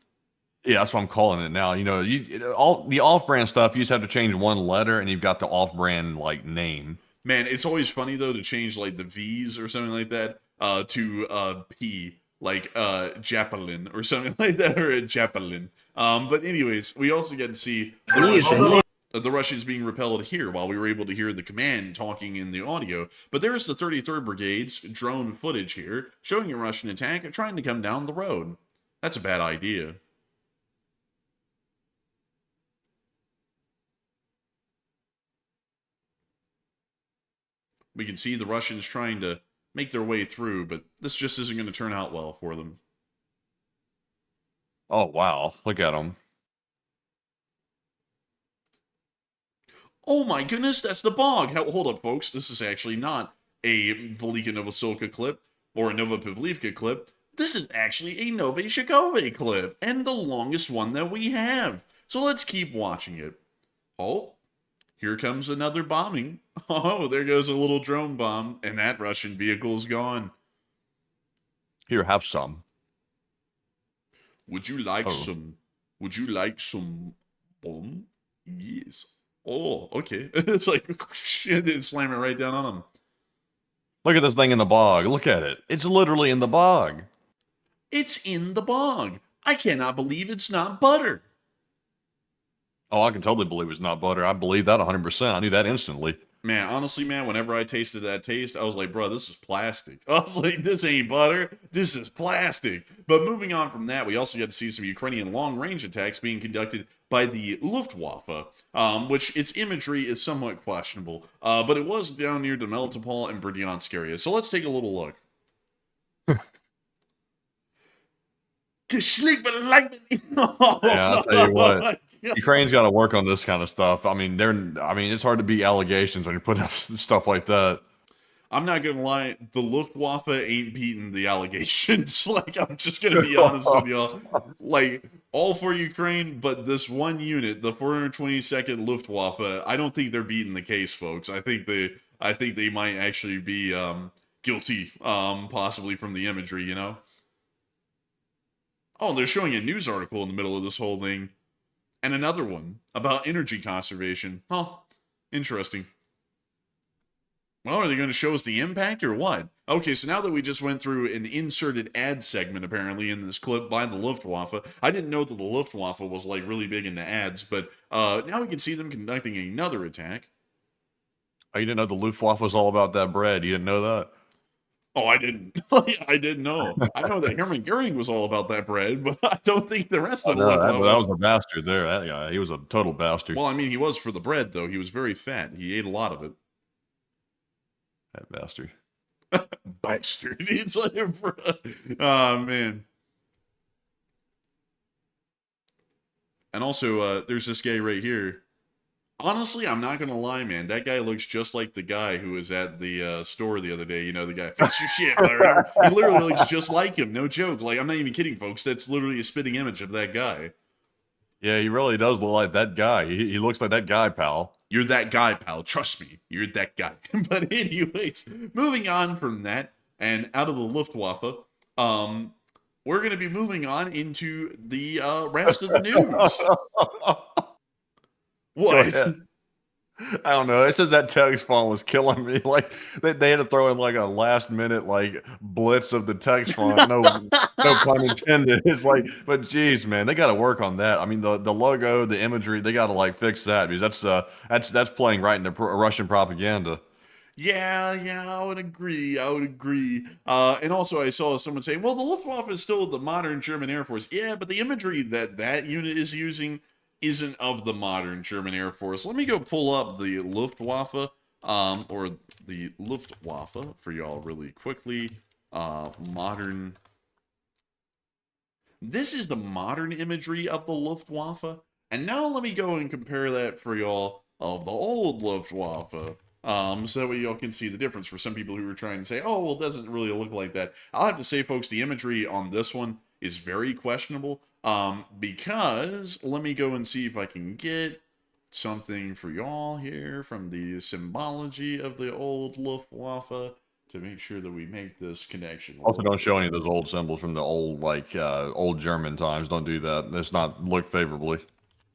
Yeah, that's what I'm calling it now. You know, all the off-brand stuff, you just have to change one letter, and you've got the off-brand like name. Man, it's always funny though to change like the V's or something like that to P, like Japelin or something like that, or a Japelin. But anyways, we also get to see the Russians being repelled here while we were able to hear the command talking in the audio. But there's the 33rd Brigade's drone footage here showing a Russian attack trying to come down the road. That's a bad idea. We can see the Russians trying to make their way through, but this just isn't going to turn out well for them. Oh, wow. Look at them. Oh my goodness, that's the bog. Hold up, folks. This is actually not a Velika Novosilka clip or a Nova Pavlivka clip. This is actually a Nove Shakove clip, and the longest one that we have. So let's keep watching it. Oh, here comes another bombing. Oh, there goes a little drone bomb, and that Russian vehicle is gone. Here, have some. Would you like some? Would you like some bomb? Yes. Oh, okay. It's like, slam it right down on them. Look at this thing in the bog. Look at it. It's literally in the bog. It's in the bog. I cannot believe it's not butter. Oh, I can totally believe it's not butter. I believe that 100%. I knew that instantly. Man, honestly, man, whenever I tasted that taste, I was like, bro, this is plastic. I was like, this ain't butter. This is plastic. But moving on from that, we also got to see some Ukrainian long-range attacks being conducted by the Luftwaffe, which its imagery is somewhat questionable. But it was down near the Melitopol and Berdyansk area. So let's take a little look. Yeah, I'll tell you what. Ukraine's got to work on this kind of stuff. I mean, it's hard to beat allegations when you put up stuff like that. I'm not gonna lie, the Luftwaffe ain't beating the allegations. Like, I'm just gonna be honest with y'all. Like, all for Ukraine, but this one unit, the 422nd Luftwaffe, I don't think they're beating the case, folks. I think they might actually be guilty, possibly from the imagery, you know. Oh, they're showing a news article in the middle of this whole thing. And another one about energy conservation. Oh, interesting. Well, are they going to show us the impact or what? Okay, so now that we just went through an inserted ad segment, apparently, in this clip by the Luftwaffe, I didn't know that the Luftwaffe was, like, really big into ads, but now we can see them conducting another attack. Oh, you didn't know the Luftwaffe was all about that bread? You didn't know that? Oh, I didn't. I didn't know. I know that Hermann Goering was all about that bread, but I don't think the rest of the Luftwaffe was a bastard there. That guy, he was a total bastard. Well, I mean, he was for the bread, though. He was very fat. He ate a lot of it. That bastard. Bastard. It's like, oh, man. And also, there's this guy right here. Honestly, I'm not gonna lie, man. That guy looks just like the guy who was at the store the other day. You know, the guy, fix your shit, whatever. He literally looks just like him. No joke. Like, I'm not even kidding, folks. That's literally a spitting image of that guy. Yeah, he really does look like that guy. He looks like that guy, pal. You're that guy, pal. Trust me. You're that guy. But anyways, moving on from that and out of the Luftwaffe, we're going to be moving on into the rest of the news. What? I don't know. It says that text font was killing me. Like they had to throw in like a last minute like blitz of the text font. No pun intended. It's like, but geez, man, they got to work on that. I mean, the logo, the imagery, they got to like fix that because that's playing right into Russian propaganda. Yeah, I would agree. And also, I saw someone saying, well, the Luftwaffe is still the modern German Air Force. Yeah, but the imagery that unit is using isn't of the modern German Air Force. Let me go pull up the Luftwaffe, or the Luftwaffe for y'all really quickly. Modern. This is the modern imagery of the Luftwaffe. And now let me go and compare that for y'all of the old Luftwaffe. So that y'all can see the difference for some people who are trying to say, oh, well, it doesn't really look like that. I'll have to say, folks, the imagery on this one is very questionable. Because let me go and see if I can get something for y'all here from the symbology of the old Luftwaffe to make sure that we make this connection. Also, don't show any of those old symbols from the old, like, old German times. Don't do that. Let's not look favorably.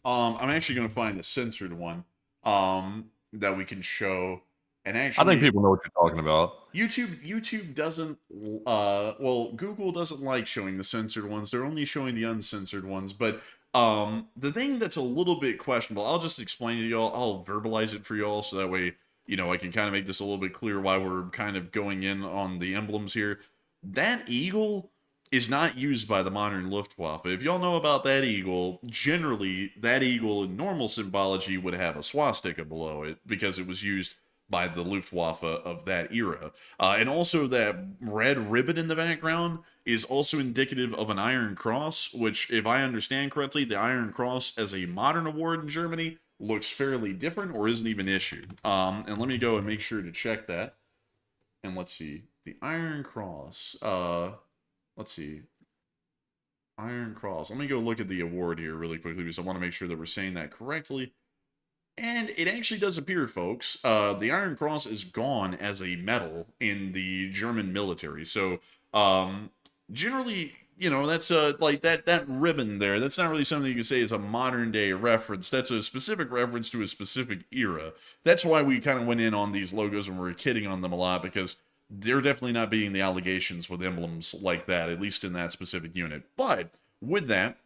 I'm actually going to find a censored one, that we can show. And actually, I think people know what you're talking about. YouTube doesn't, well, Google doesn't like showing the censored ones. They're only showing the uncensored ones. But the thing that's a little bit questionable, I'll just explain it to y'all. I'll verbalize it for y'all so that way, you know, I can kind of make this a little bit clear why we're kind of going in on the emblems here. That eagle is not used by the modern Luftwaffe. If y'all know about that eagle, generally, that eagle in normal symbology would have a swastika below it because it was used by the Luftwaffe of that era. And also that red ribbon in the background is also indicative of an Iron Cross, which, if I understand correctly, the Iron Cross as a modern award in Germany looks fairly different or isn't even issued. And let me go and make sure to check that. And let's see. The Iron Cross. Let's see. Iron Cross. Let me go look at the award here really quickly because I want to make sure that we're saying that correctly. And it actually does appear, folks, the Iron Cross is gone as a medal in the German military. So, generally, you know, that's like that ribbon there. That's not really something you can say is a modern day reference. That's a specific reference to a specific era. That's why we kind of went in on these logos and we're kidding on them a lot, because they're definitely not being the allegations with emblems like that, at least in that specific unit. But with that,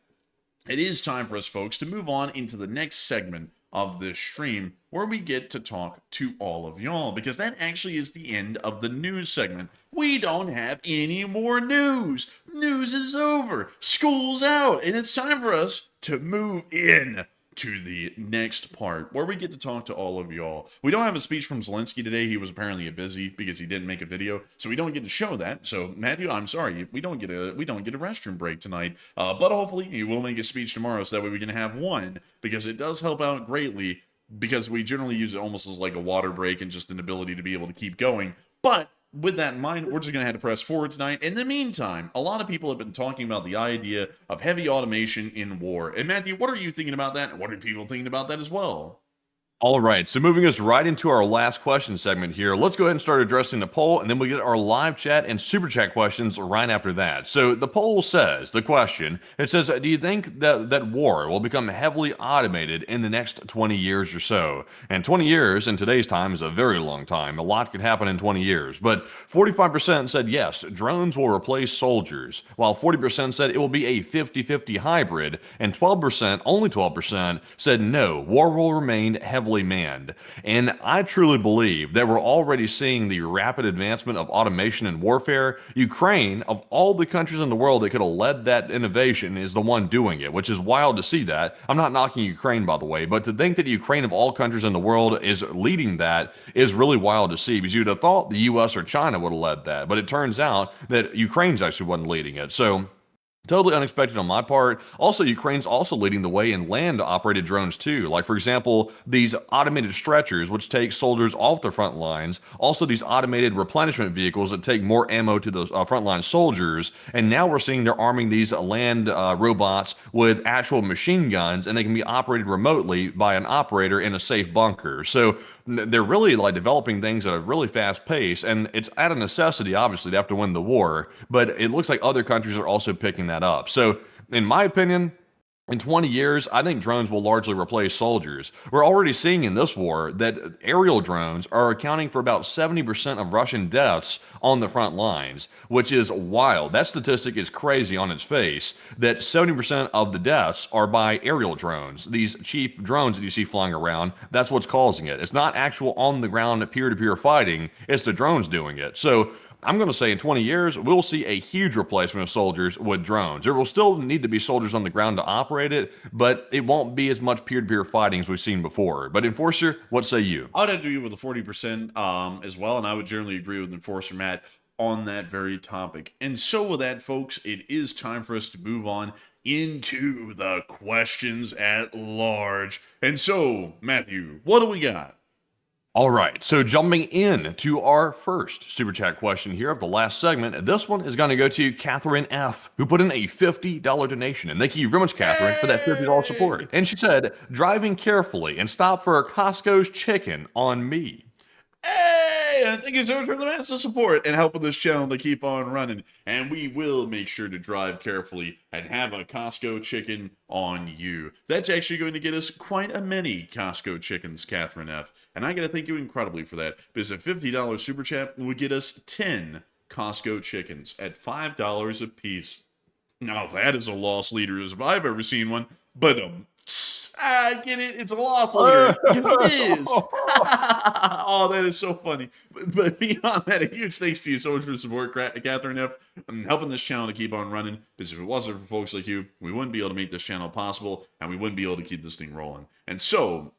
it is time for us, folks, to move on into the next segment of this stream, where we get to talk to all of y'all, because that actually is the end of the news segment. We don't have any more news. News is over. School's out, and it's time for us to move in to the next part, where we get to talk to all of y'all. We don't have a speech from Zelensky today. He was apparently busy because he didn't make a video, so we don't get to show that. So Matthew, I'm sorry, we don't get a restroom break tonight. But hopefully he will make a speech tomorrow, so that way we can have one, because it does help out greatly, because we generally use it almost as like a water break and just an ability to be able to keep going. But with that in mind, we're just going to have to press forward tonight. In the meantime, a lot of people have been talking about the idea of heavy automation in war. And Matthew, what are you thinking about that? And what are people thinking about that as well? All right, so moving us right into our last question segment here, let's go ahead and start addressing the poll, and then we'll get our live chat and super chat questions right after that. So the poll says, the question, it says, do you think that war will become heavily automated in the next 20 years or so? And 20 years in today's time is a very long time. A lot could happen in 20 years. But 45% said yes, drones will replace soldiers, while 40% said it will be a 50-50 hybrid, and 12%, only 12%, said no, war will remain heavily manned. And I truly believe that we're already seeing the rapid advancement of automation in warfare. Ukraine, of all the countries in the world that could have led that innovation, is the one doing it, which is wild to see that. I'm not knocking Ukraine, by the way, but to think that Ukraine, of all countries in the world, is leading that is really wild to see, because you'd have thought the US or China would have led that, but it turns out that Ukraine's actually wasn't leading it. So totally unexpected on my part. Also, Ukraine's also leading the way in land-operated drones too. Like, for example, these automated stretchers, which take soldiers off the front lines. Also, these automated replenishment vehicles that take more ammo to those frontline soldiers. And now we're seeing they're arming these land robots with actual machine guns, and they can be operated remotely by an operator in a safe bunker. So they're really like developing things at a really fast pace, and it's at a necessity, obviously, they have to win the war, but it looks like other countries are also picking that up. So in my opinion, in 20 years, I think drones will largely replace soldiers. We're already seeing in this war that aerial drones are accounting for about 70% of Russian deaths on the front lines, which is wild. That statistic is crazy on its face, that 70% of the deaths are by aerial drones. These cheap drones that you see flying around, that's what's causing it. It's not actual on-the-ground peer-to-peer fighting, it's the drones doing it. So I'm going to say in 20 years, we'll see a huge replacement of soldiers with drones. There will still need to be soldiers on the ground to operate it, but it won't be as much peer-to-peer fighting as we've seen before. But Enforcer, what say you? I would have to agree with the 40% as well, and I would generally agree with Enforcer Matt on that very topic. And so with that, folks, it is time for us to move on into the questions at large. And so, Matthew, what do we got? All right, so jumping in to our first super chat question here of the last segment, this one is going to go to Catherine F., who put in a $50 donation. And thank you very much, Catherine, for that $50 support. And she said, driving carefully and stop for Costco's chicken on me. Hey, and thank you so much for the massive support and helping this channel to keep on running. And we will make sure to drive carefully and have a Costco chicken on you. That's actually going to get us quite a many Costco chickens, Catherine F. And I got to thank you incredibly for that, because a $50 super chat would get us 10 Costco chickens at $5 a piece. Now that is a loss leader if I've ever seen one, but I get it. It's a loss leader. Because it is. Oh, that is so funny. But beyond that, a huge thanks to you so much for the support, Catherine F. And helping this channel to keep on running. Because if it wasn't for folks like you, we wouldn't be able to make this channel possible, and we wouldn't be able to keep this thing rolling. And so,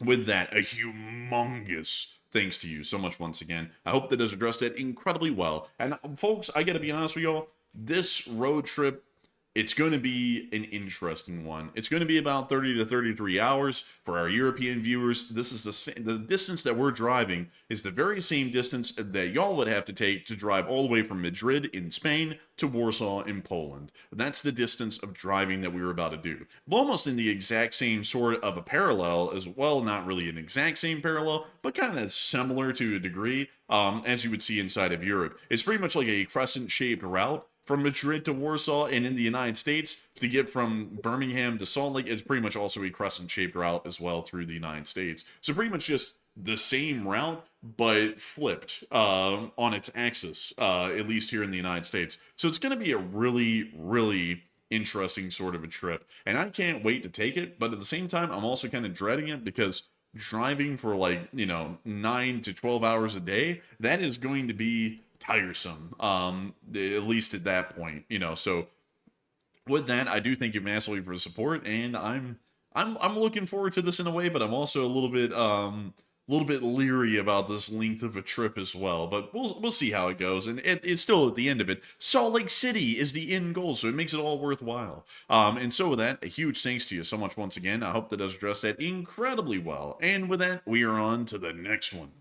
with that, a humongous thanks to you so much once again. I hope that has addressed it incredibly well. And folks, I gotta be honest with y'all, this road trip, it's going to be an interesting one. It's going to be about 30 to 33 hours. For our European viewers, this is the distance that we're driving is the very same distance that y'all would have to take to drive all the way from Madrid in Spain to Warsaw in Poland. That's the distance of driving that we were about to do. Almost in the exact same sort of a parallel as well, not really an exact same parallel, but kind of similar to a degree, as you would see inside of Europe. It's pretty much like a crescent-shaped route from Madrid to Warsaw, and in the United States, to get from Birmingham to Salt Lake, it's pretty much also a crescent-shaped route as well through the United States. So pretty much just the same route, but flipped on its axis, at least here in the United States. So it's going to be a really, really interesting sort of a trip, and I can't wait to take it, but at the same time, I'm also kind of dreading it because driving for 9 to 12 hours a day, that is going to be tiresome, at least at that point, so with that, I do thank you massively for the support, and I'm looking forward to this in a way, but I'm also a little bit leery about this length of a trip as well, but we'll see how it goes, and it's still at the end of it, Salt Lake City is the end goal, so it makes it all worthwhile, and so with that, a huge thanks to you so much once again. I hope that does address that incredibly well, and with that, we are on to the next one.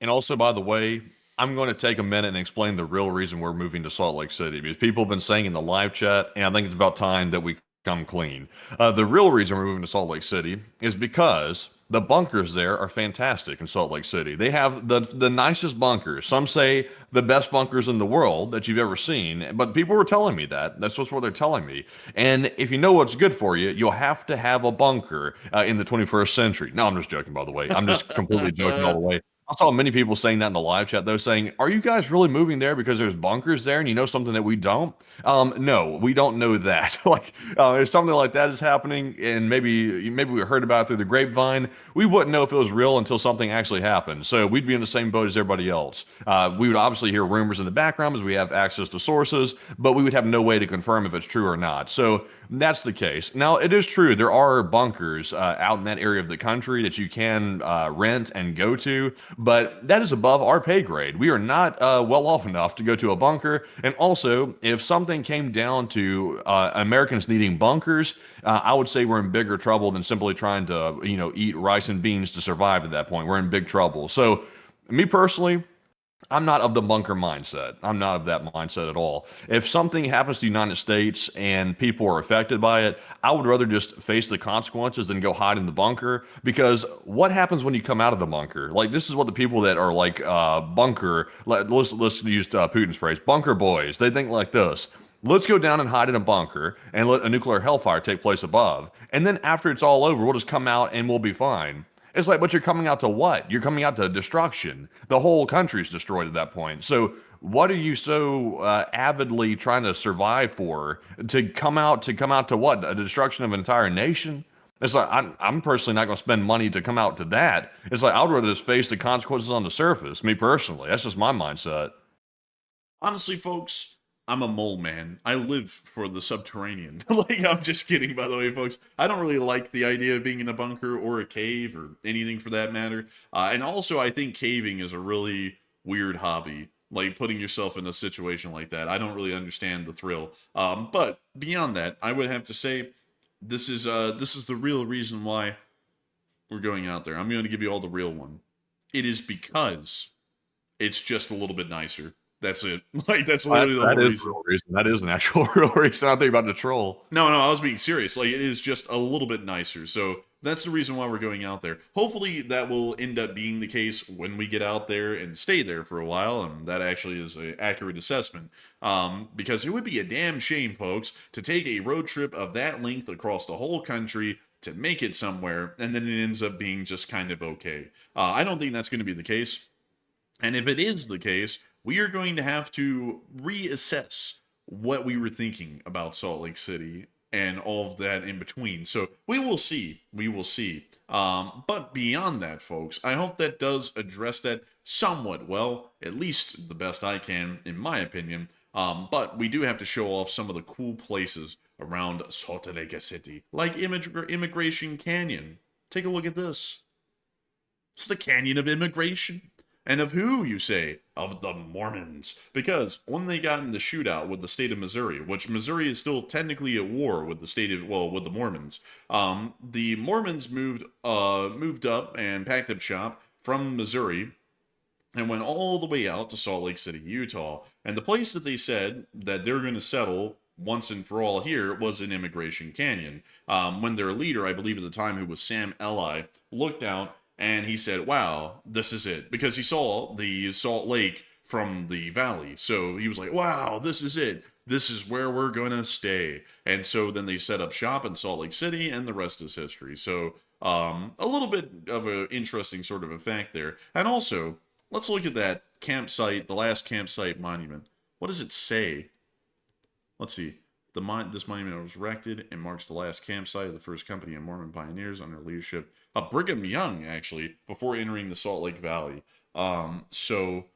And also, by the way, I'm going to take a minute and explain the real reason we're moving to Salt Lake City, because people have been saying in the live chat, and I think it's about time that we come clean. The real reason we're moving to Salt Lake City is because the bunkers there are fantastic in Salt Lake City. They have the nicest bunkers. Some say the best bunkers in the world that you've ever seen, but people were telling me that. That's just what they're telling me. And if you know what's good for you, you'll have to have a bunker in the 21st century. No, I'm just joking, by the way. I'm just completely joking all the way. I saw many people saying that in the live chat, though, saying, are you guys really moving there because there's bunkers there and you know something that we don't? No, we don't know that. If something like that is happening and maybe we heard about it through the grapevine, we wouldn't know if it was real until something actually happened. So we'd be in the same boat as everybody else. We would obviously hear rumors in the background as we have access to sources, but we would have no way to confirm if it's true or not. So that's the case. Now, it is true. There are bunkers out in that area of the country that you can rent and go to, but that is above our pay grade. We are not well off enough to go to a bunker. And also, if something came down to Americans needing bunkers, I would say we're in bigger trouble than simply trying to, eat rice and beans to survive at that point. We're in big trouble. So, me personally, I'm not of the bunker mindset. I'm not of that mindset at all. If something happens to the United States and people are affected by it, I would rather just face the consequences than go hide in the bunker, because what happens when you come out of the bunker? This is what the people that are bunker, let's use Putin's phrase, bunker boys, they think like this. Let's go down and hide in a bunker and let a nuclear hellfire take place above. And then after it's all over, we'll just come out and we'll be fine. It's but you're coming out to what? You're coming out to destruction. The whole country's destroyed at that point. So what are you so avidly trying to survive for? To come out to what? A destruction of an entire nation? It's I'm personally not going to spend money to come out to that. It's I would rather just face the consequences on the surface. Me personally, that's just my mindset. Honestly, folks, I'm a mole man. I live for the subterranean. I'm just kidding, by the way, folks. I don't really like the idea of being in a bunker or a cave or anything for that matter. And also, I think caving is a really weird hobby. Putting yourself in a situation like that. I don't really understand the thrill. But beyond that, I would have to say this is the real reason why we're going out there. I'm going to give you all the real one. It is because it's just a little bit nicer. That's it. That's literally the whole reason. That is an actual real reason. I think about the troll. No, I was being serious. It is just a little bit nicer. So that's the reason why we're going out there. Hopefully that will end up being the case when we get out there and stay there for a while. And that actually is an accurate assessment. Because it would be a damn shame, folks, to take a road trip of that length across the whole country to make it somewhere, and then it ends up being just kind of okay. I don't think that's going to be the case. And if it is the case, we are going to have to reassess what we were thinking about Salt Lake City and all of that in between. So we will see. But beyond that, folks, I hope that does address that somewhat well, at least the best I can, in my opinion. But we do have to show off some of the cool places around Salt Lake City, like Immigration Canyon. Take a look at this. It's the canyon of immigration. And of who, you say? Of the Mormons. Because when they got in the shootout with the state of Missouri, which Missouri is still technically at war with the state of, well, with the Mormons, the Mormons moved up and packed up shop from Missouri and went all the way out to Salt Lake City, Utah. And the place that they said that they're going to settle once and for all here was in Immigration Canyon. When their leader, I believe at the time, who was Sam Eli, looked out and he said, wow, this is it. Because he saw the Salt Lake from the valley. So he was like, wow, this is it. This is where we're going to stay. And so then they set up shop in Salt Lake City, and the rest is history. So a little bit of an interesting sort of effect there. And also, let's look at that campsite, the last campsite monument. What does it say? Let's see. This monument was erected and marks the last campsite of the first company of Mormon pioneers under leadership of Brigham Young, actually, before entering the Salt Lake Valley. So,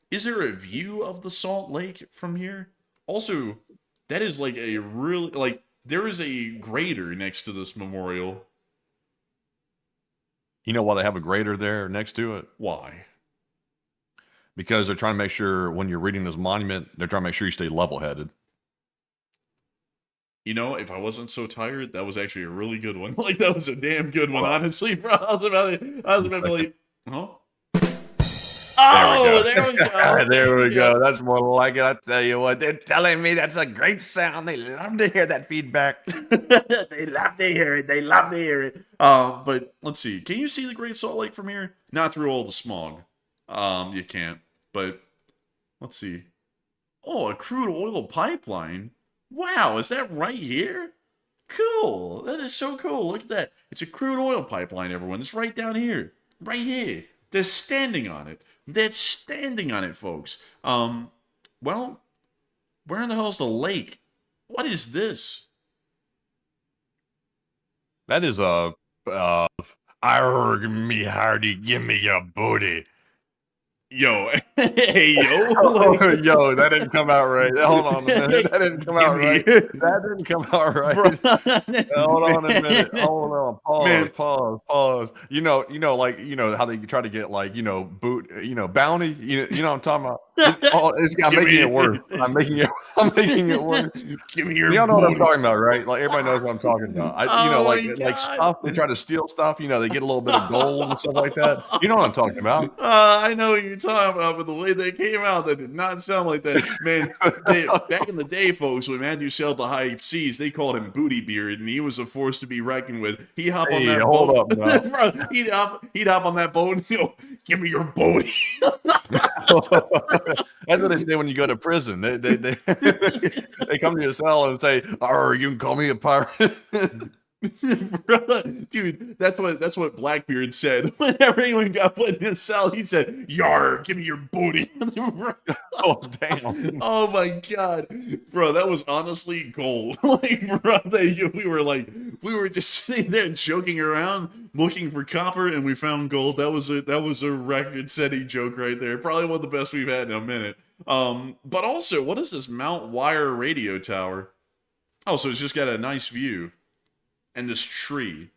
is there a view of the Salt Lake from here? Also, that is like a really, like, there is a grader next to this memorial. You know why they have a grader there next to it? Why? Because they're trying to make sure when you're reading this monument, they're trying to make sure you stay level-headed. You know, if I wasn't so tired, that was actually a really good one. Like, that was a damn good one, honestly, bro. I was about to like, huh? Oh, there we go. There we go. That's more like it. I tell you what, they're telling me that's a great sound. They love to hear that feedback. They love to hear it. They love to hear it. But let's see. Can you see the Great Salt Lake from here? Not through all the smog. You can't. But let's see. Oh, a crude oil pipeline. Wow, is that right here? Cool. That is so cool. Look at that. It's a crude oil pipeline, everyone. It's right down here. Right here. They're standing on it. They're standing on it, folks. Well, where in the hell is the lake? What is this? That is arg me hardy, give me your booty. Yo, hey, yo. Like, yo, that didn't come out right. Hold on a minute. That didn't come out right. That didn't come out right. Hold on a minute. Hold on. Pause. You know, how they try to get bounty. You know what I'm talking about. I'm making it worse. I'm making it worse. Give me your Y'all know what I'm talking about, right? Like everybody knows what I'm talking about. Like stuff. They try to steal stuff. They get a little bit of gold and stuff like that. You know what I'm talking about. I know what you're talking about, but the way they came out, that did not sound like that. Man, back in the day, folks, when Matthew sailed the high seas, they called him Booty Beard, and he was a force to be reckoned with. He'd hop on that boat. Bro, he'd hop on that boat and go, give me your booty. That's what they say when you go to prison. They they come to your cell and say, "Oh, you can call me a pirate." Dude, that's what Blackbeard said. Whenever anyone got put in his cell, he said, "Yar, give me your booty." Oh damn! Oh my god, bro, that was honestly gold. Like, bro, we were just sitting there joking around, looking for copper, and we found gold. That was a record-setting joke right there. Probably one of the best we've had in a minute. But also, what is this Mount Wire radio tower? Oh, so it's just got a nice view. And this tree.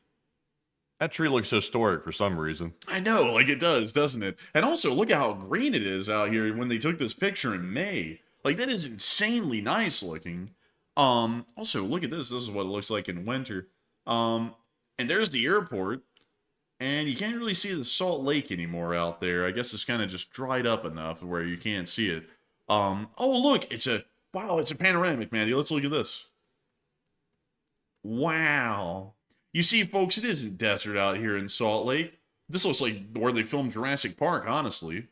That tree looks historic for some reason. I know, like it does, doesn't it? And also, look at how green it is out here when they took this picture in May. Like, that is insanely nice looking. Also, look at this. This is what it looks like in winter. And there's the airport. And you can't really see the Salt Lake anymore out there. I guess it's kind of just dried up enough where you can't see it. Oh, look, it's a panoramic, man. Let's look at this. Wow. You see, folks, it isn't desert out here in Salt Lake. This looks like where they filmed Jurassic Park, honestly.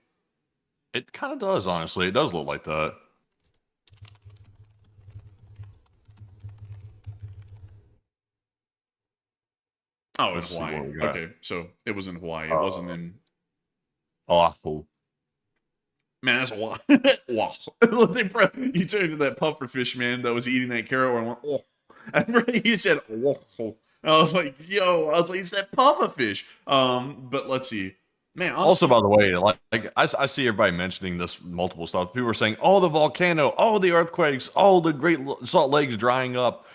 It kind of does, honestly. It does look like that. Oh, in Hawaii. Okay, so it was in Hawaii. It wasn't in... Oh. Man, that's wow. Wow. You turned into that pufferfish man that was eating that carrot and went, oh. And he said, whoa. I was like, it's that pufferfish. But let's see. Man, Also, honestly, by the way, I see everybody mentioning this multiple stuff. People are saying, "Oh, the volcano, oh, the earthquakes, oh, the Salt Lake's drying up."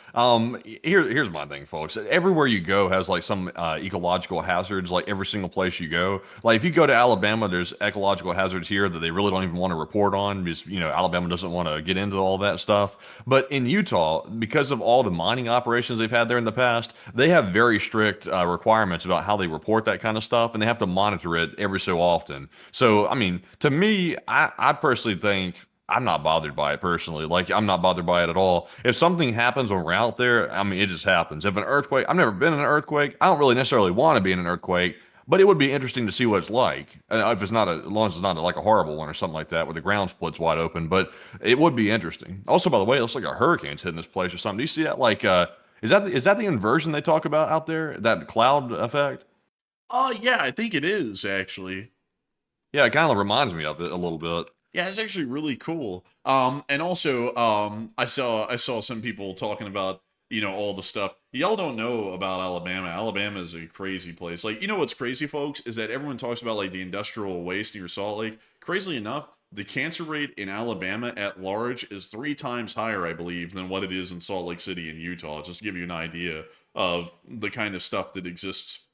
Here's my thing, folks. Everywhere you go has like some ecological hazards. Like every single place you go, like if you go to Alabama, there's ecological hazards here that they really don't even want to report on because Alabama doesn't want to get into all that stuff. But in Utah, because of all the mining operations they've had there in the past, they have very strict requirements about how they report that kind of stuff, and they have to monitor it every so often. So, I mean, to me, I personally think I'm not bothered by it personally. Like, I'm not bothered by it at all. If something happens when we're out there, I mean, it just happens. If an earthquake, I've never been in an earthquake. I don't really necessarily want to be in an earthquake, but it would be interesting to see what it's like. If it's not as long as it's not like a horrible one or something like that, where the ground splits wide open. But it would be interesting. Also, by the way, it looks like a hurricane's hitting this place or something. Do you see that? Like, is that the inversion they talk about out there? That cloud effect? oh yeah, I think it is actually. Yeah, it kind of reminds me of it a little bit. Yeah, it's actually really cool. And also, I saw some people talking about all the stuff. Y'all don't know about Alabama. Alabama is a crazy place. Like, what's crazy, folks, is that everyone talks about like the industrial waste near Salt Lake. Crazily enough, the cancer rate in Alabama at large is 3 times higher, I believe, than what it is in Salt Lake City in Utah. Just to give you an idea of the kind of stuff that exists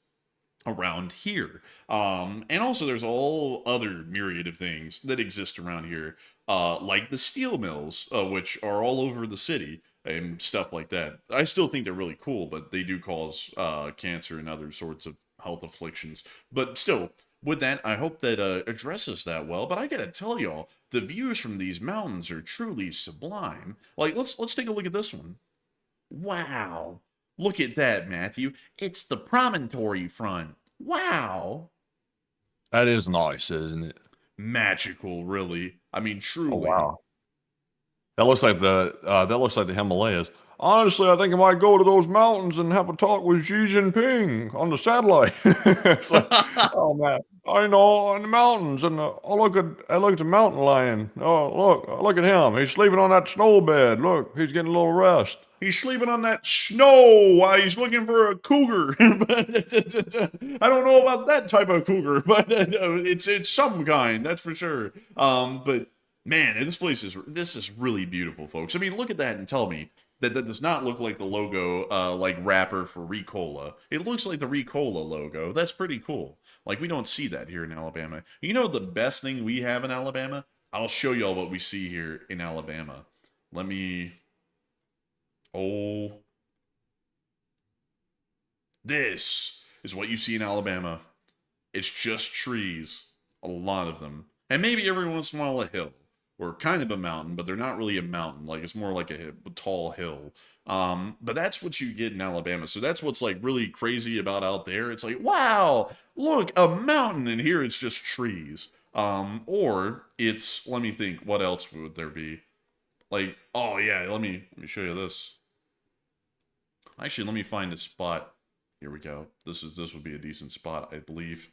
around here. And also there's all other myriad of things that exist around here, like the steel mills, which are all over the city and stuff like that. I still think they're really cool, but they do cause cancer and other sorts of health afflictions. But still, with that, I hope that addresses that well. But I gotta tell y'all, the views from these mountains are truly sublime. Like, let's take a look at this one. Wow. Look at that, Matthew. It's the promontory front. Wow. That is nice, isn't it? Magical, really. I mean, Oh truly. wow. That looks like the Himalayas. Honestly, I think I might go to those mountains and have a talk with Xi Jinping on the satellite. It's like, oh man, I know in the mountains, and I look at the mountain lion. Oh look at him. He's sleeping on that snow bed. Look, he's getting a little rest. He's sleeping on that snow while he's looking for a cougar. But I don't know about that type of cougar, but it's some kind, that's for sure. But man, this is really beautiful, folks. I mean, look at that and tell me that does not look like the logo, like wrapper for Ricola. It looks like the Ricola logo. That's pretty cool. Like, we don't see that here in Alabama. You know the best thing we have in Alabama? I'll show y'all what we see here in Alabama. Let me. Oh, this is what you see in Alabama. It's just trees, a lot of them, and maybe every once in a while a hill, or kind of a mountain, but they're not really a mountain. Like, it's more like a tall hill. But that's what you get in Alabama. So that's what's like really crazy about out there. It's like, wow, look, a mountain, and here it's just trees. Or it's, let me think, what else would there be? Like, oh yeah, let me show you this. Actually, let me find a spot. Here we go. This would be a decent spot, I believe.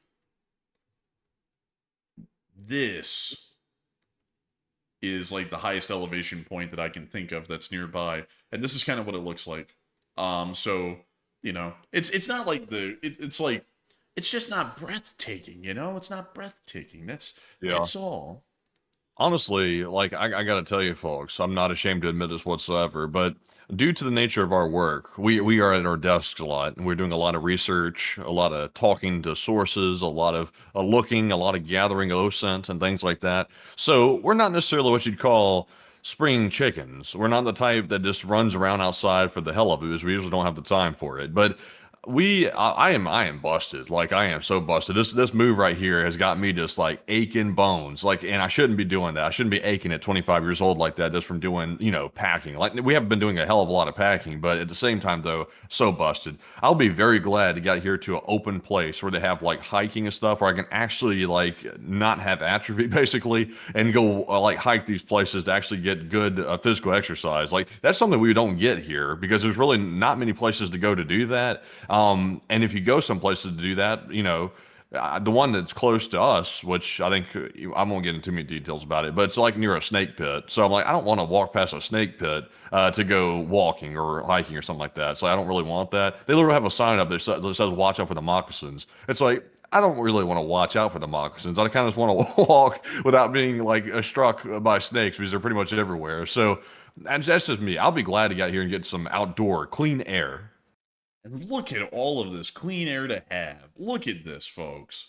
This is like the highest elevation point that I can think of that's nearby, and this is kind of what it looks like. So it's not like it's like it's just not breathtaking. It's not breathtaking. Yeah. That's all. Honestly, like I gotta tell you, folks, I'm not ashamed to admit this whatsoever, but due to the nature of our work, we are at our desks a lot, and we're doing a lot of research, a lot of talking to sources, a lot of looking, a lot of gathering OSINT and things like that. So we're not necessarily what you'd call spring chickens. We're not the type that just runs around outside for the hell of it, because we usually don't have the time for it. But I am busted. Like, I am so busted. This move right here has got me just like aching bones. Like, and I shouldn't be doing that. I shouldn't be aching at 25 years old like that just from doing, packing. Like, we haven't been doing a hell of a lot of packing, but at the same time though, so busted. I'll be very glad to get here to an open place where they have like hiking and stuff where I can actually like not have atrophy basically and go like hike these places to actually get good physical exercise. Like, that's something we don't get here because there's really not many places to go to do that. And if you go some places to do that, the one that's close to us, which I think I won't get into too many details about it, but it's like near a snake pit. So I'm like, I don't want to walk past a snake pit to go walking or hiking or something like that. So I don't really want that. They literally have a sign up that says "Watch out for the moccasins." It's like, I don't really want to watch out for the moccasins. I kind of just want to walk without being like struck by snakes because they're pretty much everywhere. So that's just me. I'll be glad to get here and get some outdoor clean air. And look at all of this clean air to have. Look at this, folks.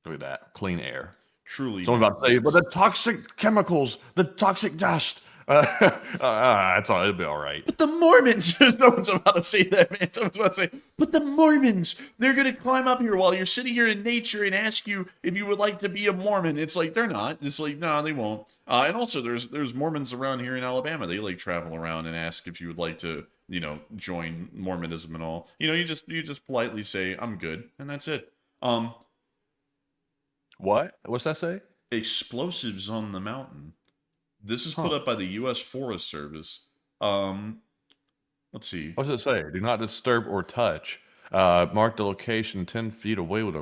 Look at that clean air. Truly. Someone about to say, but the toxic chemicals, the toxic dust. That's all. It'll be all right. But the Mormons, someone's about to say that, man. Someone's about to say, but the Mormons, they're going to climb up here while you're sitting here in nature and ask you if you would like to be a Mormon. It's like, they're not. It's like, no, they won't. And also, there's Mormons around here in Alabama. They like travel around and ask if you would like to, join Mormonism and all. You just politely say, I'm good, and that's it. What? What's that say? Explosives on the mountain. This is put up by the U.S. Forest Service. Let's see. What does it say? Do not disturb or touch. Mark the location 10 feet away with a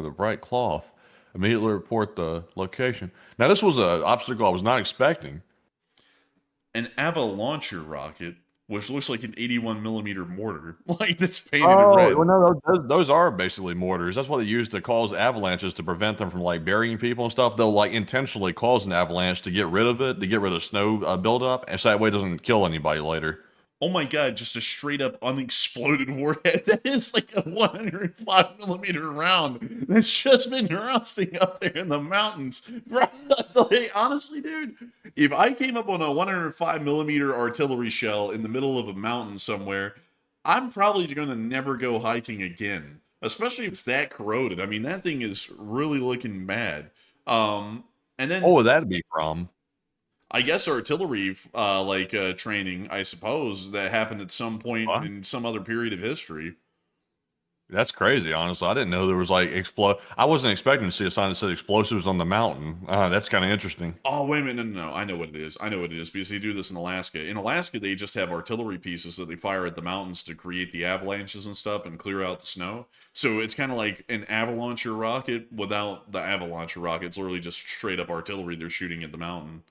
bright cloth. Immediately report the location. Now, this was an obstacle I was not expecting. An avail launcher rocket, which looks like an 81 millimeter mortar, like that's painted in red. Well, no, those are basically mortars. That's what they use to cause avalanches to prevent them from like burying people and stuff. They'll like intentionally cause an avalanche to get rid of it, to get rid of snow buildup, and so that way it doesn't kill anybody later. Oh my god, just a straight up unexploded warhead. That is like a 105 millimeter round that's just been rusting up there in the mountains. Bro, like, honestly, dude, if I came up on a 105 millimeter artillery shell in the middle of a mountain somewhere, I'm probably going to never go hiking again. Especially if it's that corroded. I mean, that thing is really looking bad. And then... Oh, that'd be from... I guess artillery, training, I suppose, that happened at some point in some other period of history. That's crazy, honestly. I didn't know there was like I wasn't expecting to see a sign that said explosives on the mountain. That's kind of interesting. Oh, wait a minute. No. I know what it is. Because they do this in Alaska. In Alaska, they just have artillery pieces that they fire at the mountains to create the avalanches and stuff and clear out the snow. So it's kind of like an avalancher rocket without the avalancher rocket. It's literally just straight up artillery they're shooting at the mountain.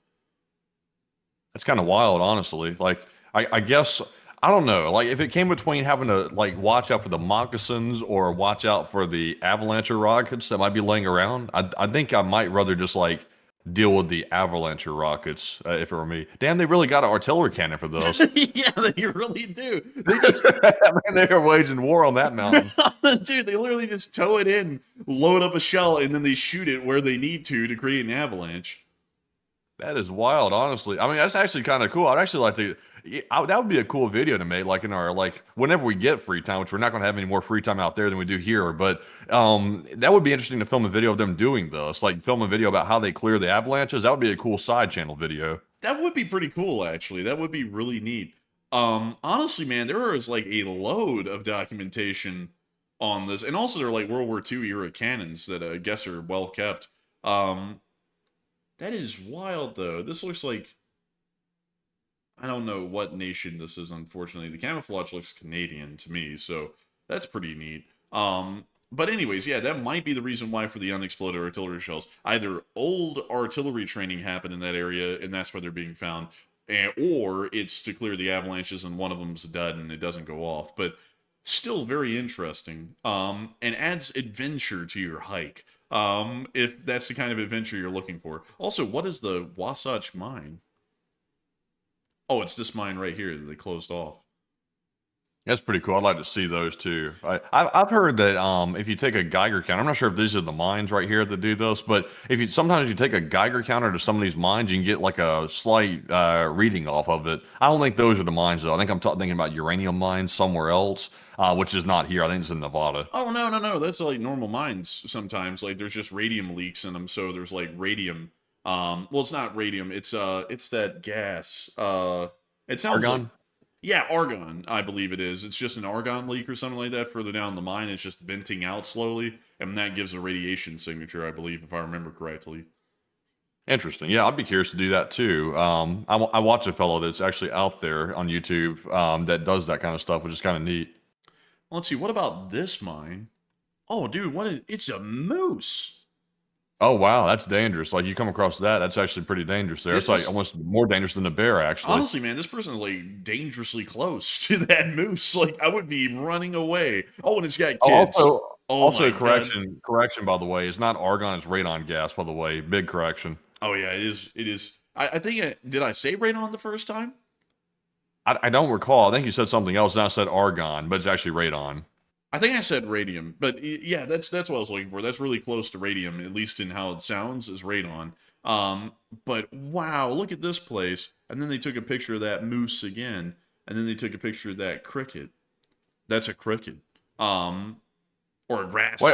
That's kind of wild, honestly. Like, I guess, I don't know. Like, if it came between having to, like, watch out for the moccasins or watch out for the avalancher rockets that might be laying around, I think I might rather just, like, deal with the avalancher rockets if it were me. Damn, they really got an artillery cannon for those. Yeah, they really do. They just... Man, they are waging war on that mountain. Dude, they literally just tow it in, load up a shell, and then they shoot it where they need to create an avalanche. That is wild, honestly. I mean, that's actually kind of cool. I'd actually like to. That would be a cool video to make, like in our whenever we get free time, which we're not going to have any more free time out there than we do here. But that would be interesting to film a video of them doing this, like film a video about how they clear the avalanches. That would be a cool side channel video. That would be pretty cool, actually. That would be really neat. Honestly, man, there is like a load of documentation on this, and also they're like World War II era cannons that I guess are well kept. That is wild, though. This looks like... I don't know what nation this is, unfortunately. The camouflage looks Canadian to me, so that's pretty neat. But anyways, yeah, that might be the reason why for the unexploded artillery shells. Either old artillery training happened in that area, and that's where they're being found, or it's to clear the avalanches, and one of them's dead, and it doesn't go off. But still very interesting, and adds adventure to your hike. If that's the kind of adventure you're looking for. Also, what is the Wasatch Mine? Oh, it's this mine right here that they closed off. That's pretty cool. I'd like to see those too. I've heard that if you take a Geiger counter, I'm not sure if these are the mines right here that do this, but sometimes you take a Geiger counter to some of these mines, you can get like a slight reading off of it. I don't think those are the mines though. I think I'm thinking about uranium mines somewhere else, which is not here. I think it's in Nevada. Oh, no. That's like normal mines sometimes. Like there's just radium leaks in them, so there's like radium. Well, it's not radium. It's that gas. It sounds argon. Like, yeah, argon, I believe it is. It's just an argon leak or something like that further down the mine. It's just venting out slowly, and that gives a radiation signature, I believe, if I remember correctly. Interesting. Yeah, I'd be curious to do that too. I watch a fellow that's actually out there on YouTube that does that kind of stuff, which is kind of neat. Let's see. What about this mine? Oh, dude, it's a moose. Oh, wow, that's dangerous. Like, you come across that, that's actually pretty dangerous there. It's like almost more dangerous than a bear, actually. Honestly, man, this person is like dangerously close to that moose. Like, I would be running away. Oh, and it's got kids. Oh Also, my god. correction, by the way, it's not argon, it's radon gas, by the way. Big correction. Oh yeah, it is. It is. I think did I say radon the first time? I don't recall. I think you said something else. Now I said argon, but it's actually radon. I think I said radium, but yeah, that's what I was looking for. That's really close to radium, at least in how it sounds, is radon. But wow, look at this place. And then they took a picture of that moose again, and then they took a picture of that cricket. That's a cricket. Or a Wait, grasshopper.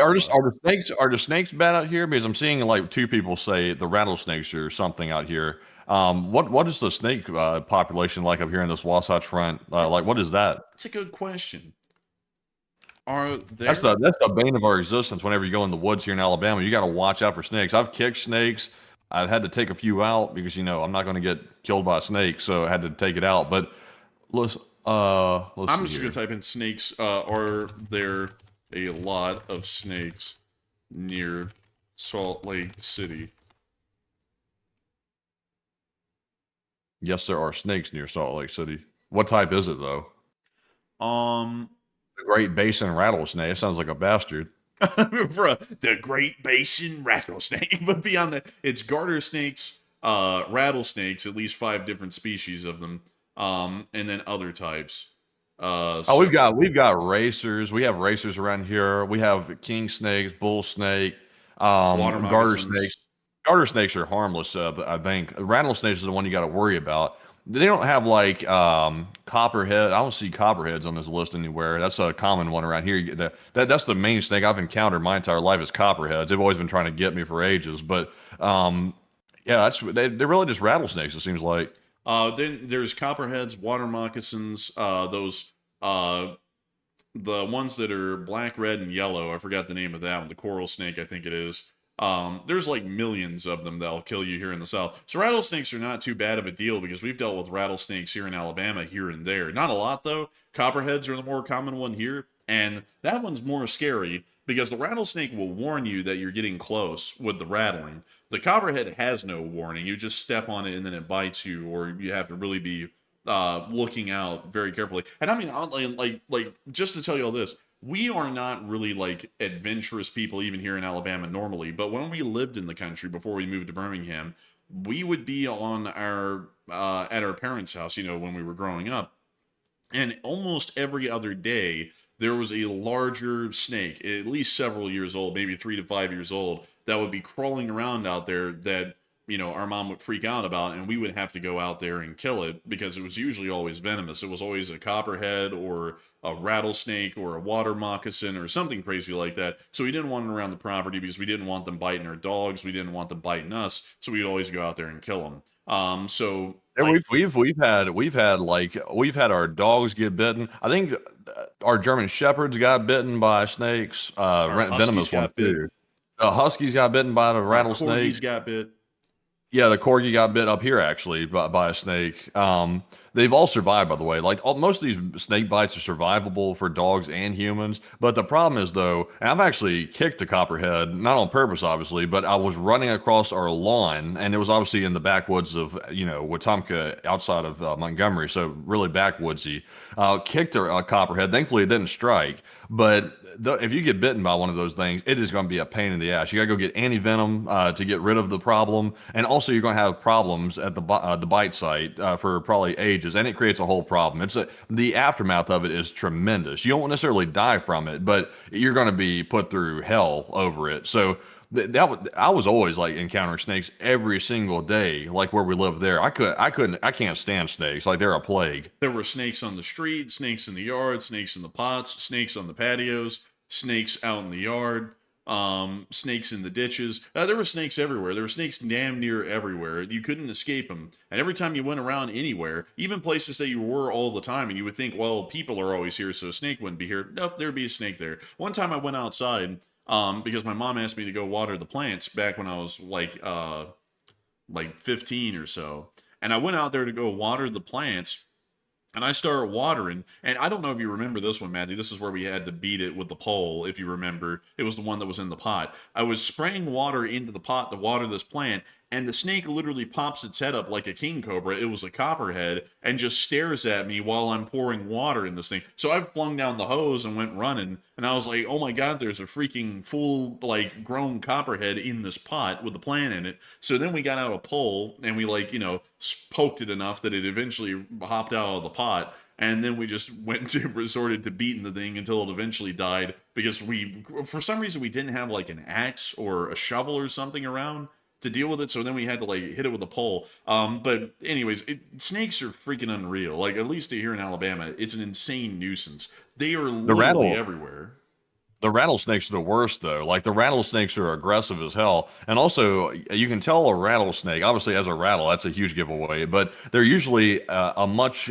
are the snakes bad out here? Because I'm seeing like two people say the rattlesnakes or something out here. What is the snake population like up here in this Wasatch Front? Like, what is that? That's a good question. Are there? That's the bane of our existence. Whenever you go in the woods here in Alabama, you got to watch out for snakes. I've kicked snakes. I've had to take a few out because I'm not going to get killed by a snake, so I had to take it out. But let's I'm see just here. gonna type in snakes. Are there a lot of snakes near Salt Lake City? Yes, there are snakes near Salt Lake City. What type is it though? Um, The Great Basin rattlesnake. It sounds like a bastard. Bruh, the Great Basin rattlesnake. But beyond that, it's garter snakes, rattlesnakes, at least 5 different species of them, and then other types. Oh, we've got racers. We have racers around here. We have king snakes, bull snake, Water garter moccasins. snakes. Garter snakes are harmless. I think rattlesnakes is the one you got to worry about. They don't have like copperhead. I don't see copperheads on this list anywhere. That's a common one around here. That's the main snake I've encountered my entire life is copperheads. They've always been trying to get me for ages. But yeah, they're really just rattlesnakes. It seems like. Then there's copperheads, water moccasins, the ones that are black, red, and yellow. I forgot the name of that one. The coral snake, I think it is. There's like millions of them that'll kill you here in the South. So rattlesnakes are not too bad of a deal because we've dealt with rattlesnakes here in Alabama here and there. Not a lot though. Copperheads are the more common one here, and that one's more scary because the rattlesnake will warn you that you're getting close with the rattling. The copperhead has no warning. You just step on it and then it bites you, or you have to really be looking out very carefully. And I mean, like just to tell you all this, we are not really like adventurous people even here in Alabama normally, but when we lived in the country before we moved to Birmingham, we would be on our at our parents' house, when we were growing up, and almost every other day there was a larger snake, at least several years old, maybe 3 to 5 years old, that would be crawling around out there that our mom would freak out about, and we would have to go out there and kill it because it was usually always venomous. It was always a copperhead or a rattlesnake or a water moccasin or something crazy like that. So we didn't want it around the property because we didn't want them biting our dogs. We didn't want them biting us. So we'd always go out there and kill them. So Yeah, like, we've had our dogs get bitten. I think our German shepherds got bitten by snakes, our huskies venomous ones got bit. too. The huskies got bitten by the Our rattlesnake. corgis got bit. Yeah, the corgi got bit up here actually by a snake. They've all survived, by the way. Like most of these snake bites are survivable for dogs and humans. But the problem is though, and I've actually kicked a copperhead, not on purpose, obviously, but I was running across our lawn, and it was obviously in the backwoods of Wetumpka, outside of Montgomery, so really backwoodsy. Kicked a copperhead. Thankfully, it didn't strike. But if you get bitten by one of those things, it is going to be a pain in the ass. You got to go get anti-venom to get rid of the problem, and also you're going to have problems at the bite site for probably ages, and it creates a whole problem. The aftermath of it is tremendous. You don't necessarily die from it, but you're going to be put through hell over it. So I was always like encountering snakes every single day, like where we live there. I can't stand snakes. Like they're a plague. There were snakes on the street, snakes in the yard, snakes in the pots, snakes on the patios, snakes out in the yard, snakes in the ditches. There were snakes everywhere. There were snakes damn near everywhere. You couldn't escape them. And every time you went around anywhere, even places that you were all the time, and you would think, well, people are always here, so a snake wouldn't be here. Nope, there'd be a snake there. One time I went outside because my mom asked me to go water the plants back when I was like 15 or so. And I went out there to go water the plants, and I started watering. And I don't know if you remember this one, Matthew. This is where we had to beat it with the pole, if you remember. It was the one that was in the pot. I was spraying water into the pot to water this plant, and the snake literally pops its head up like a king cobra. It was a copperhead, and just stares at me while I'm pouring water in this thing. So I flung down the hose and went running, and I was like, oh my god, there's a freaking full, like, grown copperhead in this pot with a plant in it. So then we got out a pole, and we, like, poked it enough that it eventually hopped out of the pot. And then we just resorted to beating the thing until it eventually died, because for some reason, we didn't have like an axe or a shovel or something around to deal with it. So then we had to like hit it with a pole. But anyways, snakes are freaking unreal. Like, at least here in Alabama, it's an insane nuisance. They are literally everywhere. The rattlesnakes are the worst, though. Like, the rattlesnakes are aggressive as hell. And also, you can tell a rattlesnake, obviously, as a rattle, that's a huge giveaway, but they're usually a much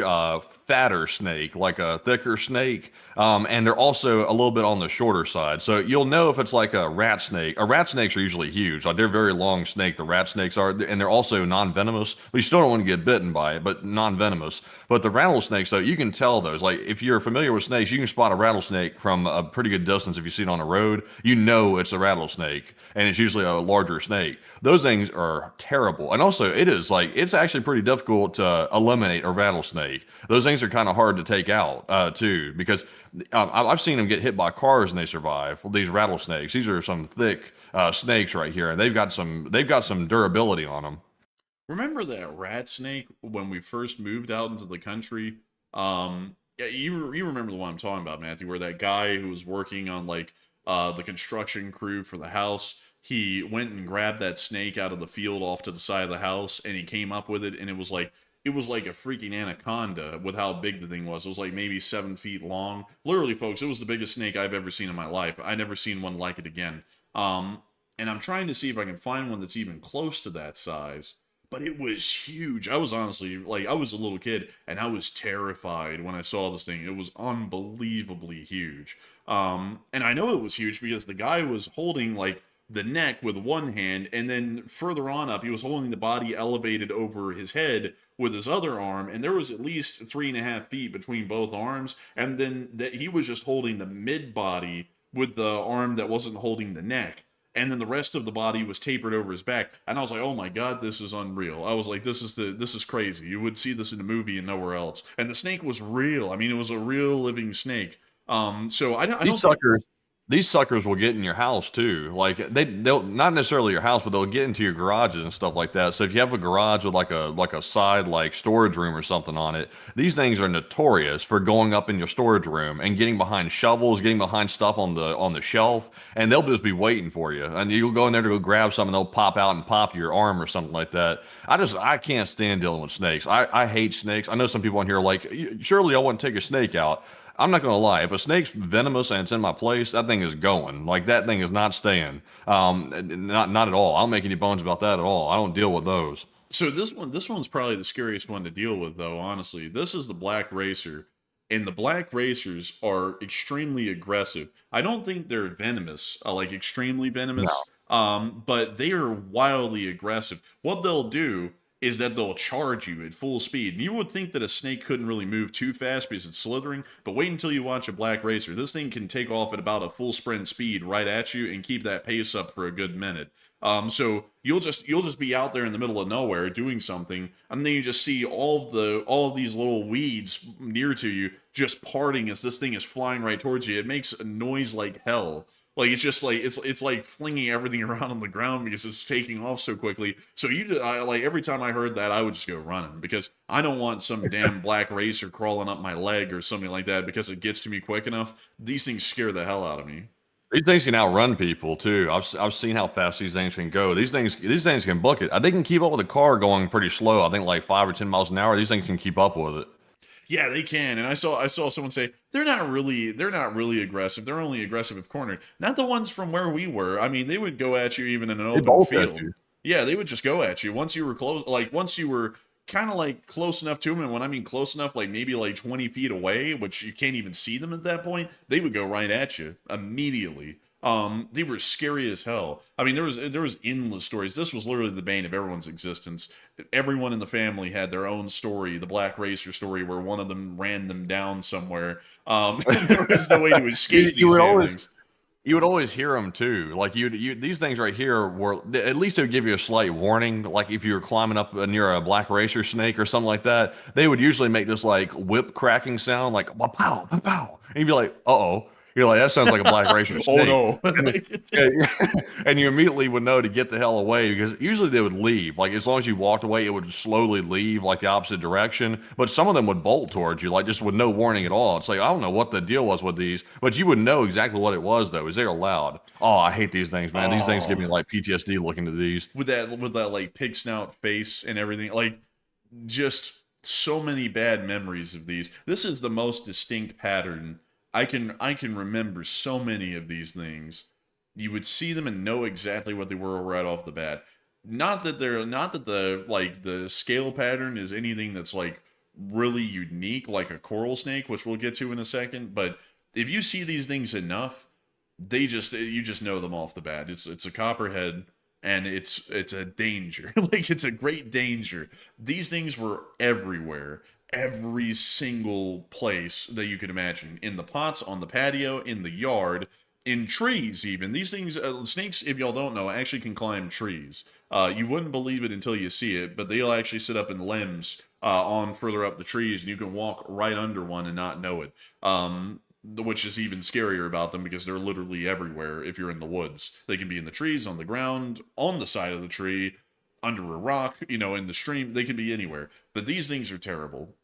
fatter snake, like a thicker snake. And they're also a little bit on the shorter side. So you'll know if it's like a rat snake. Rat snakes are usually huge. Like, they're very long snake, the rat snakes are. And they're also non-venomous. But you still don't want to get bitten by it, but non-venomous. But the rattlesnakes, though, you can tell those. Like, if you're familiar with snakes, you can spot a rattlesnake from a pretty good distance. If you see it on a road, you know it's a rattlesnake, and it's usually a larger snake. Those things are terrible. And also, it's actually pretty difficult to eliminate a rattlesnake. Those things are kind of hard to take out, too, because I've seen them get hit by cars and they survive. Well, these rattlesnakes, these are some thick snakes right here, and they've got some durability on them. Remember that rat snake when we first moved out into the country? Yeah, you remember the one I'm talking about, Matthew, where that guy who was working on like the construction crew for the house, he went and grabbed that snake out of the field off to the side of the house, and he came up with it, and it was like a freaking anaconda with how big the thing was. It was like maybe 7 feet long. Literally, folks, it was the biggest snake I've ever seen in my life. I never seen one like it again. And I'm trying to see if I can find one that's even close to that size. But it was huge. I was honestly, like, I was a little kid, and I was terrified when I saw this thing. It was unbelievably huge. And I know it was huge because the guy was holding, like, the neck with one hand, and then further on up, he was holding the body elevated over his head with his other arm, and there was at least 3.5 feet between both arms, and then that he was just holding the mid-body with the arm that wasn't holding the neck. And then the rest of the body was tapered over his back. And I was like, oh my god, this is unreal. I was like, this is crazy. You would see this in a movie and nowhere else. And the snake was real. I mean, it was a real living snake. So I don't These suckers will get in your house too. Like they'll not necessarily your house, but they'll get into your garages and stuff like that. So if you have a garage with like a side like storage room or something on it, these things are notorious for going up in your storage room and getting behind shovels, getting behind stuff on the shelf, and they'll just be waiting for you. And you'll go in there to go grab something, they'll pop out and pop your arm or something like that. I can't stand dealing with snakes. I hate snakes. I know some people on here are like, surely I wouldn't take a snake out. I'm not going to lie. If a snake's venomous and it's in my place, that thing is going. Like, that thing is not staying. Not at all. I don't make any bones about that at all. I don't deal with those. So this one's probably the scariest one to deal with, though, honestly. This is the black racer, and the black racers are extremely aggressive. I don't think they're venomous, like extremely venomous, but they are wildly aggressive. What they'll do is that they'll charge you at full speed. And you would think that a snake couldn't really move too fast because it's slithering, but wait until you watch a black racer. This thing can take off at about a full sprint speed right at you and keep that pace up for a good minute. So you'll just be out there in the middle of nowhere doing something, and then you just see all of these little weeds near to you just parting as this thing is flying right towards you. It makes a noise like hell. Like, it's just like it's like flinging everything around on the ground because it's taking off so quickly. So like every time I heard that, I would just go running because I don't want some damn black racer crawling up my leg or something like that because it gets to me quick enough. These things scare the hell out of me. These things can outrun people too. I've seen how fast these things can go. These things can book it. They can keep up with a car going pretty slow. I think like 5 or 10 miles an hour. These things can keep up with it. Yeah, they can. And I saw someone say they're not really aggressive. They're only aggressive if cornered. Not the ones from where we were. I mean, they would go at you even in an open field. Yeah, they would just go at you once you were close. Like once you were kind of like close enough to them, and when I mean close enough, like maybe like 20 feet away, which you can't even see them at that point, they would go right at you immediately. They were scary as hell. I mean, there was endless stories. This was literally the bane of everyone's existence. Everyone in the family had their own story, the black racer story, where one of them ran them down somewhere. There was no way to escape these things. You would always hear them too. Like these things right here were at least they would give you a slight warning. Like if you were climbing up near a black racer snake or something like that, they would usually make this like whip cracking sound, like pow pow pow, and you'd be like, "Uh oh." You're like, that sounds like a black racer Oh snake. no. And, and you immediately would know to get the hell away because usually they would leave. Like as long as you walked away, it would slowly leave like the opposite direction. But some of them would bolt towards you, like just with no warning at all. It's like I don't know what the deal was with these, but you would know exactly what it was though, is they are loud. Oh, I hate these things, man. These things give me like PTSD looking at these. With that like pig snout face and everything, like just so many bad memories of these. This is the most distinct pattern. I can remember so many of these things. You would see them and know exactly what they were right off the bat. Not that the scale pattern is anything that's like really unique, like a coral snake, which we'll get to in a second. But if you see these things enough, you just know them off the bat. It's a copperhead, and it's a danger. Like it's a great danger. These things were everywhere, every single place that you could imagine, in the pots, on the patio, in the yard, in trees even. These things, snakes, if y'all don't know, actually can climb trees. You wouldn't believe it until you see it, but they'll actually sit up in limbs on further up the trees, and you can walk right under one and not know it. Which is even scarier about them because they're literally everywhere if you're in the woods. They can be in the trees, on the ground, on the side of the tree, under a rock, in the stream. They can be anywhere. But these things are terrible.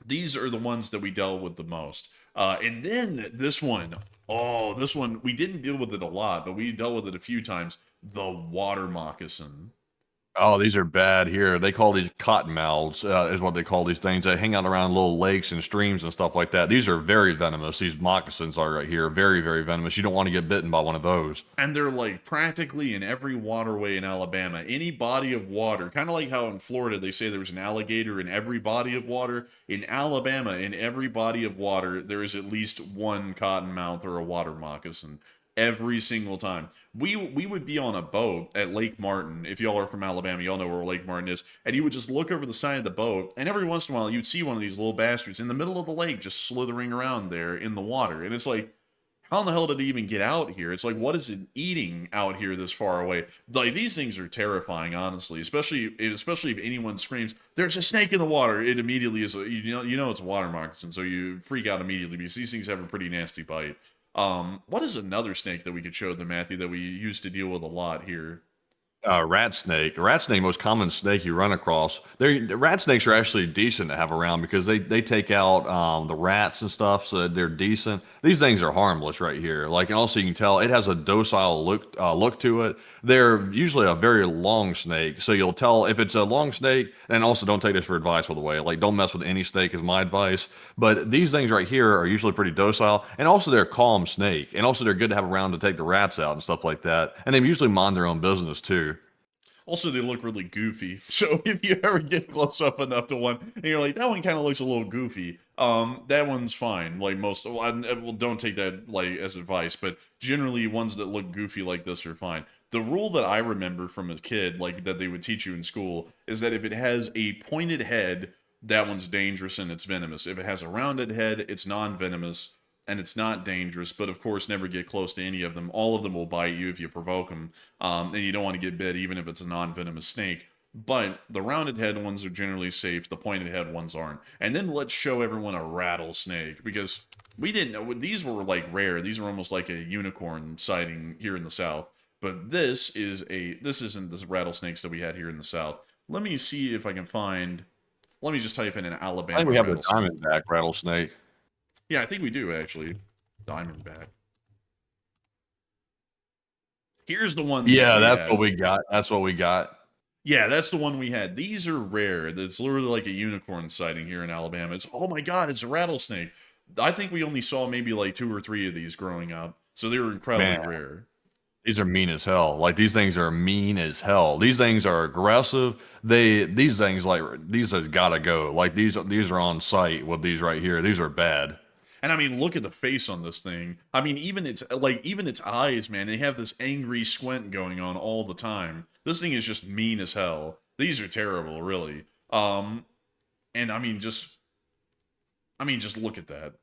These are the ones that we dealt with the most. And then this one, we didn't deal with it a lot, but we dealt with it a few times. The water moccasin. Oh, these are bad here. They call these cottonmouths, is what they call these things. They hang out around little lakes and streams and stuff like that. These are very venomous. These moccasins are right here. Very, very venomous. You don't want to get bitten by one of those. And they're like practically in every waterway in Alabama. Any body of water, kind of like how in Florida they say there's an alligator in every body of water. In Alabama, in every body of water, there is at least one cottonmouth or a water moccasin. Every single time. We would be on a boat at Lake Martin. If y'all are from Alabama, y'all know where Lake Martin is. And you would just look over the side of the boat, and every once in a while you'd see one of these little bastards in the middle of the lake just slithering around there in the water. And it's like, how in the hell did it even get out here? It's like, what is it eating out here this far away? Like, these things are terrifying, honestly. Especially if anyone screams, "There's a snake in the water!" It immediately is. You know it's a water moccasin, so you freak out immediately because these things have a pretty nasty bite. What is another snake that we could show them, Matthew, that we used to deal with a lot here? Rat snake. A rat snake, most common snake you run across. The rat snakes are actually decent to have around because they take out the rats and stuff, so they're decent. These things are harmless right here. Like, and also you can tell it has a docile look to it. They're usually a very long snake, so you'll tell if it's a long snake. And also, don't take this for advice, by the way. Like, don't mess with any snake is my advice. But these things right here are usually pretty docile, and also they're a calm snake, and also they're good to have around to take the rats out and stuff like that. And they usually mind their own business too. Also, they look really goofy. So if you ever get close up enough to one, and you're like, that one kind of looks a little goofy, that one's fine. Like most, well, don't take that like as advice, but generally ones that look goofy like this are fine. The rule that I remember from a kid, like that they would teach you in school, is that if it has a pointed head, that one's dangerous and it's venomous. If it has a rounded head, it's non-venomous and it's not dangerous, but of course never get close to any of them. All of them will bite you if you provoke them, and you don't want to get bit even if it's a non-venomous snake. But the rounded head ones are generally safe, the pointed head ones aren't. And then let's show everyone a rattlesnake, because we didn't know, these were like rare. These were almost like a unicorn sighting here in the South. But this isn't the rattlesnakes that we had here in the South. Let me see if I can find, let me just type in an Alabama I think we have the rattlesnake. diamondback rattlesnake. Yeah, I think we do, actually. Diamondback. Here's the one. Yeah, that's what we got. That's what we got. Yeah, that's the one we had. These are rare. That's literally like a unicorn sighting here in Alabama. It's, oh my God, it's a rattlesnake. I think we only saw maybe like 2 or 3 of these growing up. So they were incredibly rare. These are mean as hell. Like, these things are mean as hell. These things are aggressive. These things, like, these have got to go. Like, these are on site with these right here. These are bad. And I mean, look at the face on this thing. I mean, even its eyes, man, they have this angry squint going on all the time. This thing is just mean as hell. These are terrible, really. And I mean, just look at that.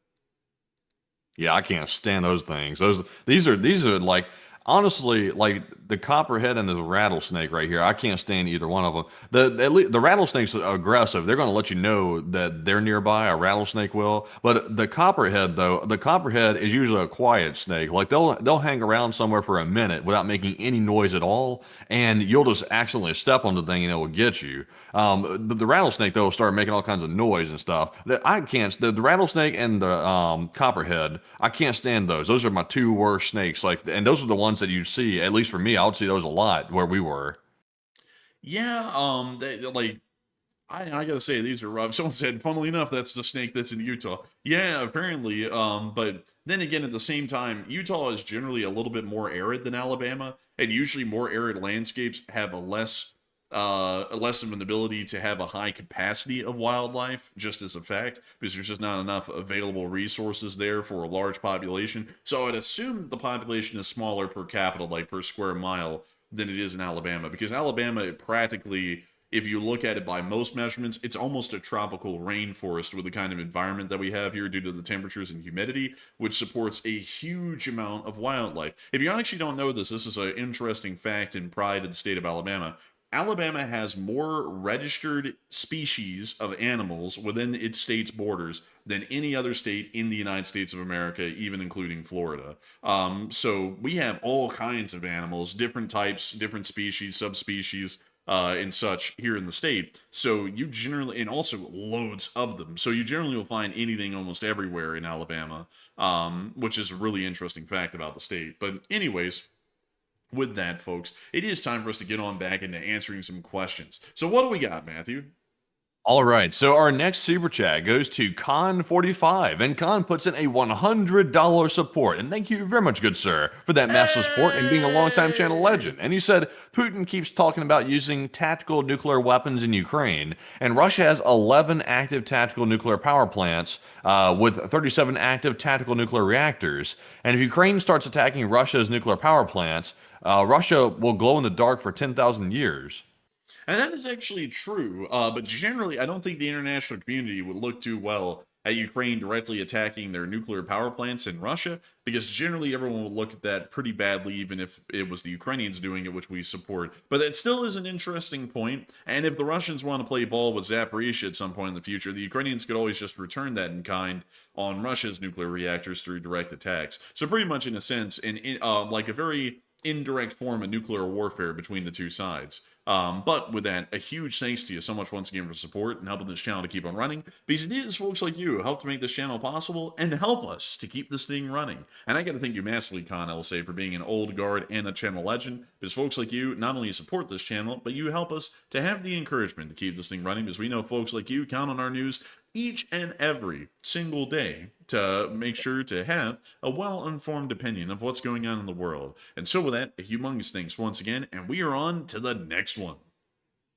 Yeah, I can't stand those things. These are like honestly like the copperhead and the rattlesnake right here. I can't stand either one of them. The rattlesnake's aggressive. They're going to let you know that they're nearby. A rattlesnake will. But the copperhead though, the copperhead is usually a quiet snake. Like they'll hang around somewhere for a minute without making any noise at all, and you'll just accidentally step on the thing and it will get you. But the rattlesnake though will start making all kinds of noise and stuff. I can't. The rattlesnake and the copperhead, I can't stand those. Those are my two worst snakes. Like, and those are the ones that you see. At least for me, I would see those a lot where we were. Yeah, like I gotta say these are rough. Someone said, funnily enough, that's the snake that's in Utah. Yeah, apparently. But then again, at the same time, Utah is generally a little bit more arid than Alabama, and usually more arid landscapes have less of an ability to have a high capacity of wildlife, just as a fact, because there's just not enough available resources there for a large population. So I'd assume that the population is smaller per capita, like per square mile, than it is in Alabama, because Alabama practically, if you look at it by most measurements, it's almost a tropical rainforest with the kind of environment that we have here due to the temperatures and humidity, which supports a huge amount of wildlife. If you actually don't know this, this is an interesting fact and pride of the state of Alabama. Alabama has more registered species of animals within its state's borders than any other state in the United States of America, even including Florida. So we have all kinds of animals, different types, different species, subspecies, and such here in the state. So you generally, and also loads of them. So you generally will find anything almost everywhere in Alabama, which is a really interesting fact about the state. But anyways, with that, folks, it is time for us to get on back into answering some questions. So what do we got, Matthew? All right, so our next super chat goes to Con45, and Con puts in a $100 support. And thank you very much, good sir, for that massive support and being a longtime channel legend. And he said, Putin keeps talking about using tactical nuclear weapons in Ukraine, and Russia has 11 active tactical nuclear power plants with 37 active tactical nuclear reactors. And if Ukraine starts attacking Russia's nuclear power plants, Russia will glow in the dark for 10,000 years. And that is actually true, but generally, I don't think the international community would look too well at Ukraine directly attacking their nuclear power plants in Russia, because generally everyone would look at that pretty badly, even if it was the Ukrainians doing it, which we support. But that still is an interesting point, and if the Russians want to play ball with Zaporizhzhia at some point in the future, the Ukrainians could always just return that in kind on Russia's nuclear reactors through direct attacks. So pretty much, in a sense, like a very indirect form of nuclear warfare between the two sides. But with that, a huge thanks to you so much once again for support and helping this channel to keep on running, because it is folks like you who help to make this channel possible and help us to keep this thing running. And I got to thank you massively, Con LSA, for being an old guard and a channel legend, because folks like you not only support this channel, but you help us to have the encouragement to keep this thing running, because we know folks like you count on our news each and every single day to make sure to have a well-informed opinion of what's going on in the world. And so with that, a humongous thanks once again, and we are on to the next one.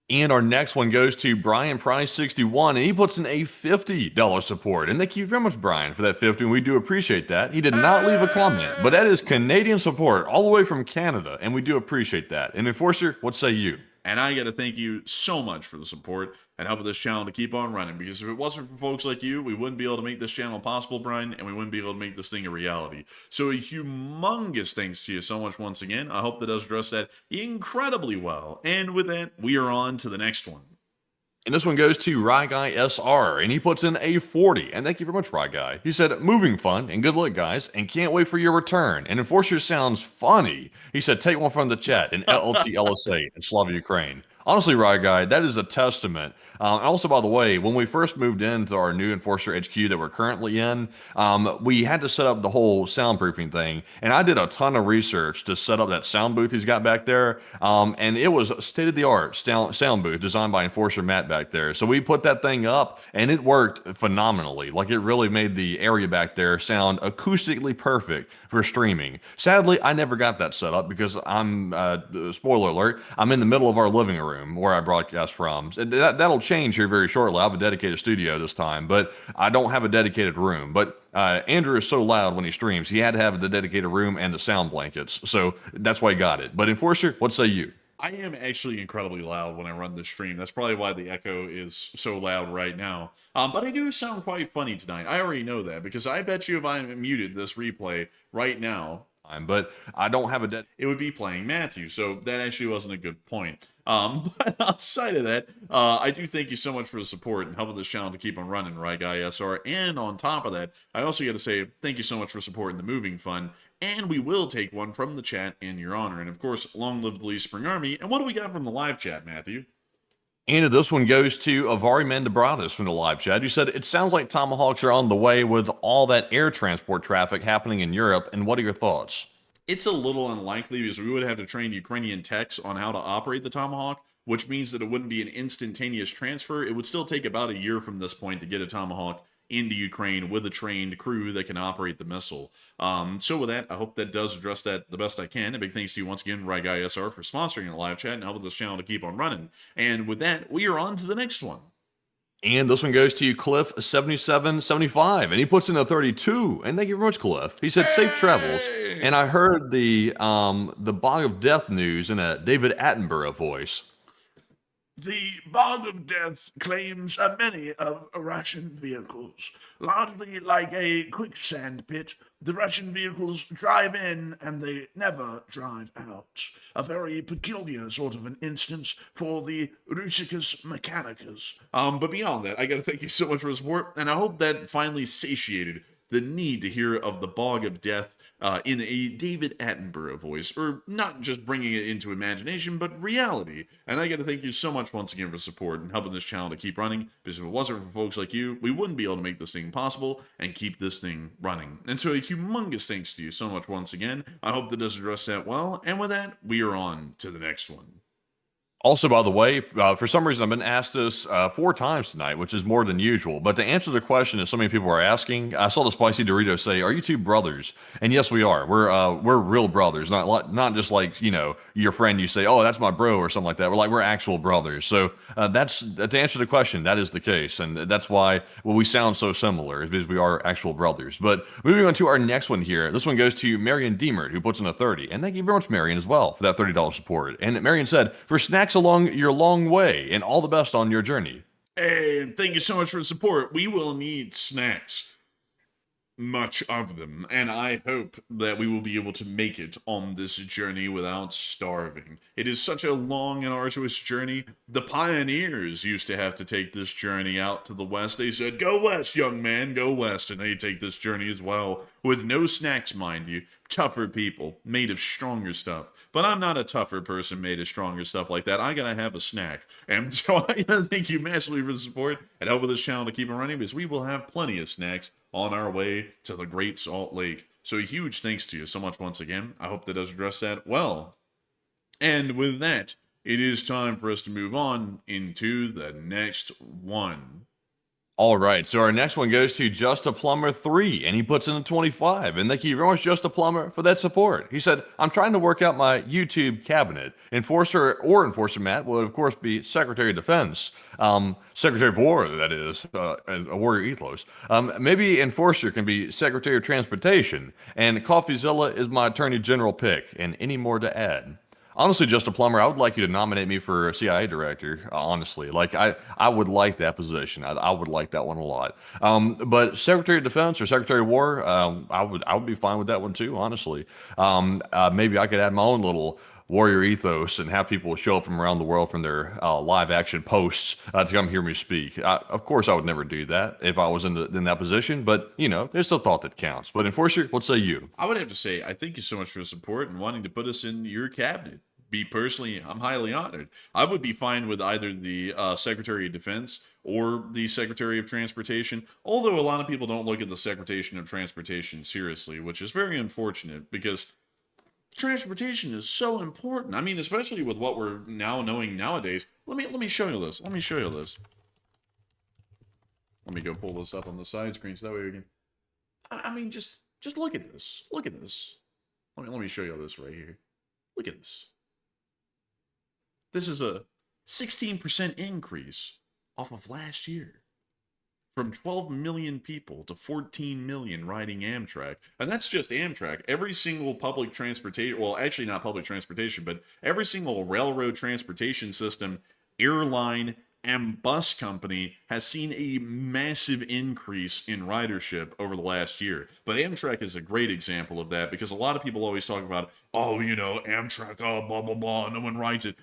And our next one goes to Brian Price 61, and he puts in a $50 support. And thank you very much, Brian, for that 50, and we do appreciate that. He did not leave a comment, but that is Canadian support all the way from Canada, and we do appreciate that. And Enforcer, what say you? And I got to thank you so much for the support and helping this channel to keep on running, because if it wasn't for folks like you, we wouldn't be able to make this channel possible, Brian, and we wouldn't be able to make this thing a reality. So a humongous thanks to you so much once again. I hope that does address that incredibly well. And with that, we are on to the next one. And this one goes to Rye Guy SR, and he puts in a 40. And thank you very much, Rye Guy. He said, moving fun, and good luck, guys, and can't wait for your return. And Enforcer sounds funny. He said, take one from the chat in LLT LSA in Slava, Ukraine. Honestly, Rye Guy, that is a testament. Also, by the way, when we first moved into our new Enforcer HQ that we're currently in, we had to set up the whole soundproofing thing. And I did a ton of research to set up that sound booth he's got back there. And it was state-of-the-art sound booth designed by Enforcer Matt back there. So we put that thing up, and it worked phenomenally. Like, it really made the area back there sound acoustically perfect for streaming. Sadly, I never got that set up because I'm, spoiler alert, I'm in the middle of our living room where I broadcast from. That'll change here very shortly. I have a dedicated studio this time, but I don't have a dedicated room. But Andrew is so loud when he streams, he had to have the dedicated room and the sound blankets. So that's why he got it. But Enforcer, what say you? I am actually incredibly loud when I run this stream. That's probably why the echo is so loud right now. But I do sound quite funny tonight. I already know that because I bet you if I muted this replay right now, But I don't have a dead. it would be playing Matthew. So that actually wasn't a good point. But outside of that, I do thank you so much for the support and helping this channel to keep on running, right, Guy SR. And on top of that, I also got to say thank you so much for supporting the moving fund. And we will take one from the chat in your honor. And of course, long live the Lee Spring Army. And what do we got from the live chat, Matthew? And this one goes to Avari Mandabratis from the live chat. You said, it sounds like Tomahawks are on the way with all that air transport traffic happening in Europe. And what are your thoughts? It's a little unlikely because we would have to train Ukrainian techs on how to operate the Tomahawk, which means that it wouldn't be an instantaneous transfer. It would still take about a year from this point to get a Tomahawk into Ukraine with a trained crew that can operate the missile. So with that, I hope that does address that the best I can. A big thanks to you once again, Right Guy SR, for sponsoring the live chat and helping this channel to keep on running. And with that, we are on to the next one. And this one goes to Cliff7775, and he puts in a 32. And thank you very much, Cliff. He said, safe travels. And I heard the Bog of Death news in a David Attenborough voice. The Bog of Death claims many of Russian vehicles. Largely like a quicksand pit, the Russian vehicles drive in and they never drive out. A very peculiar sort of an instance for the Rusicus Mechanicus. But beyond that, I gotta thank you so much for the support, and I hope that finally satiated the need to hear of the Bog of Death in a David Attenborough voice, or not just bringing it into imagination, but reality. And I got to thank you so much once again for support and helping this channel to keep running, because if it wasn't for folks like you, we wouldn't be able to make this thing possible and keep this thing running. And so a humongous thanks to you so much once again. I hope that does address that well, and with that, we are on to the next one. Also, by the way, for some reason, I've been asked this 4 times tonight, which is more than usual. But to answer the question that so many people are asking, I saw the Spicy Dorito say, "Are you two brothers?" And yes, we are. We're real brothers, not just like, you know, your friend. You say, "Oh, that's my bro," or something like that. We're actual brothers. So that's to answer the question. That is the case, and that's why we sound so similar, is because we are actual brothers. But moving on to our next one here. This one goes to Marion Deemert, who puts in a 30, and thank you very much, Marion, as well, for that $30 support. And Marion said, "For snacks along your long way, and all the best on your journey." And thank you so much for the support. We will need snacks. Much of them, and I hope that we will be able to make it on this journey without starving. It is such a long and arduous journey. The pioneers used to have to take this journey out to the west. They said, "Go west, young man, go west," and they take this journey as well, with no snacks, mind you. Tougher people, made of stronger stuff. But I'm not a tougher person made of stronger stuff like that. I gotta have a snack. And so I gotta thank you massively for the support and helping this channel to keep it running, because we will have plenty of snacks on our way to the Great Salt Lake. So a huge thanks to you so much once again. I hope that does address that well. And with that, it is time for us to move on into the next one. All right, so our next one goes to Just a Plumber 3, and he puts in a 25. And thank you very much, Just a Plumber, for that support. He said, "I'm trying to work out my YouTube cabinet. Enforcer Matt would, of course, be Secretary of Defense. Secretary of War, that is, a warrior ethos. Maybe Enforcer can be Secretary of Transportation. And CoffeeZilla is my Attorney General pick. And any more to add?" Honestly, Just a Plumber, I would like you to nominate me for CIA director, honestly. Like, I would like that position. I would like that one a lot. But Secretary of Defense or Secretary of War, I would be fine with that one too, honestly. Maybe I could add my own little warrior ethos and have people show up from around the world from their live action posts to come hear me speak. Of course, I would never do that if I was in that position, but you know, there's a thought that counts. But Enforcer, what say you? I would have to say, I thank you so much for the support and wanting to put us in your cabinet. Me personally, I'm highly honored. I would be fine with either the Secretary of Defense or the Secretary of Transportation, although a lot of people don't look at the Secretary of Transportation seriously, which is very unfortunate because transportation is so important. I mean, especially with what we're now knowing nowadays. Let me show you this. Let me show you this. Let me go pull this up on the side screen so that way we can. I mean, just look at this. Look at this. Let me show you this right here. Look at this. This is a 16% increase off of last year. from 12 million people to 14 million riding Amtrak. And that's just Amtrak. Every single public transportation, well, actually not public transportation, but every single railroad transportation system, airline, and bus company has seen a massive increase in ridership over the last year. But Amtrak is a great example of that because a lot of people always talk about, oh, Amtrak, oh, blah, blah, blah, no one rides it.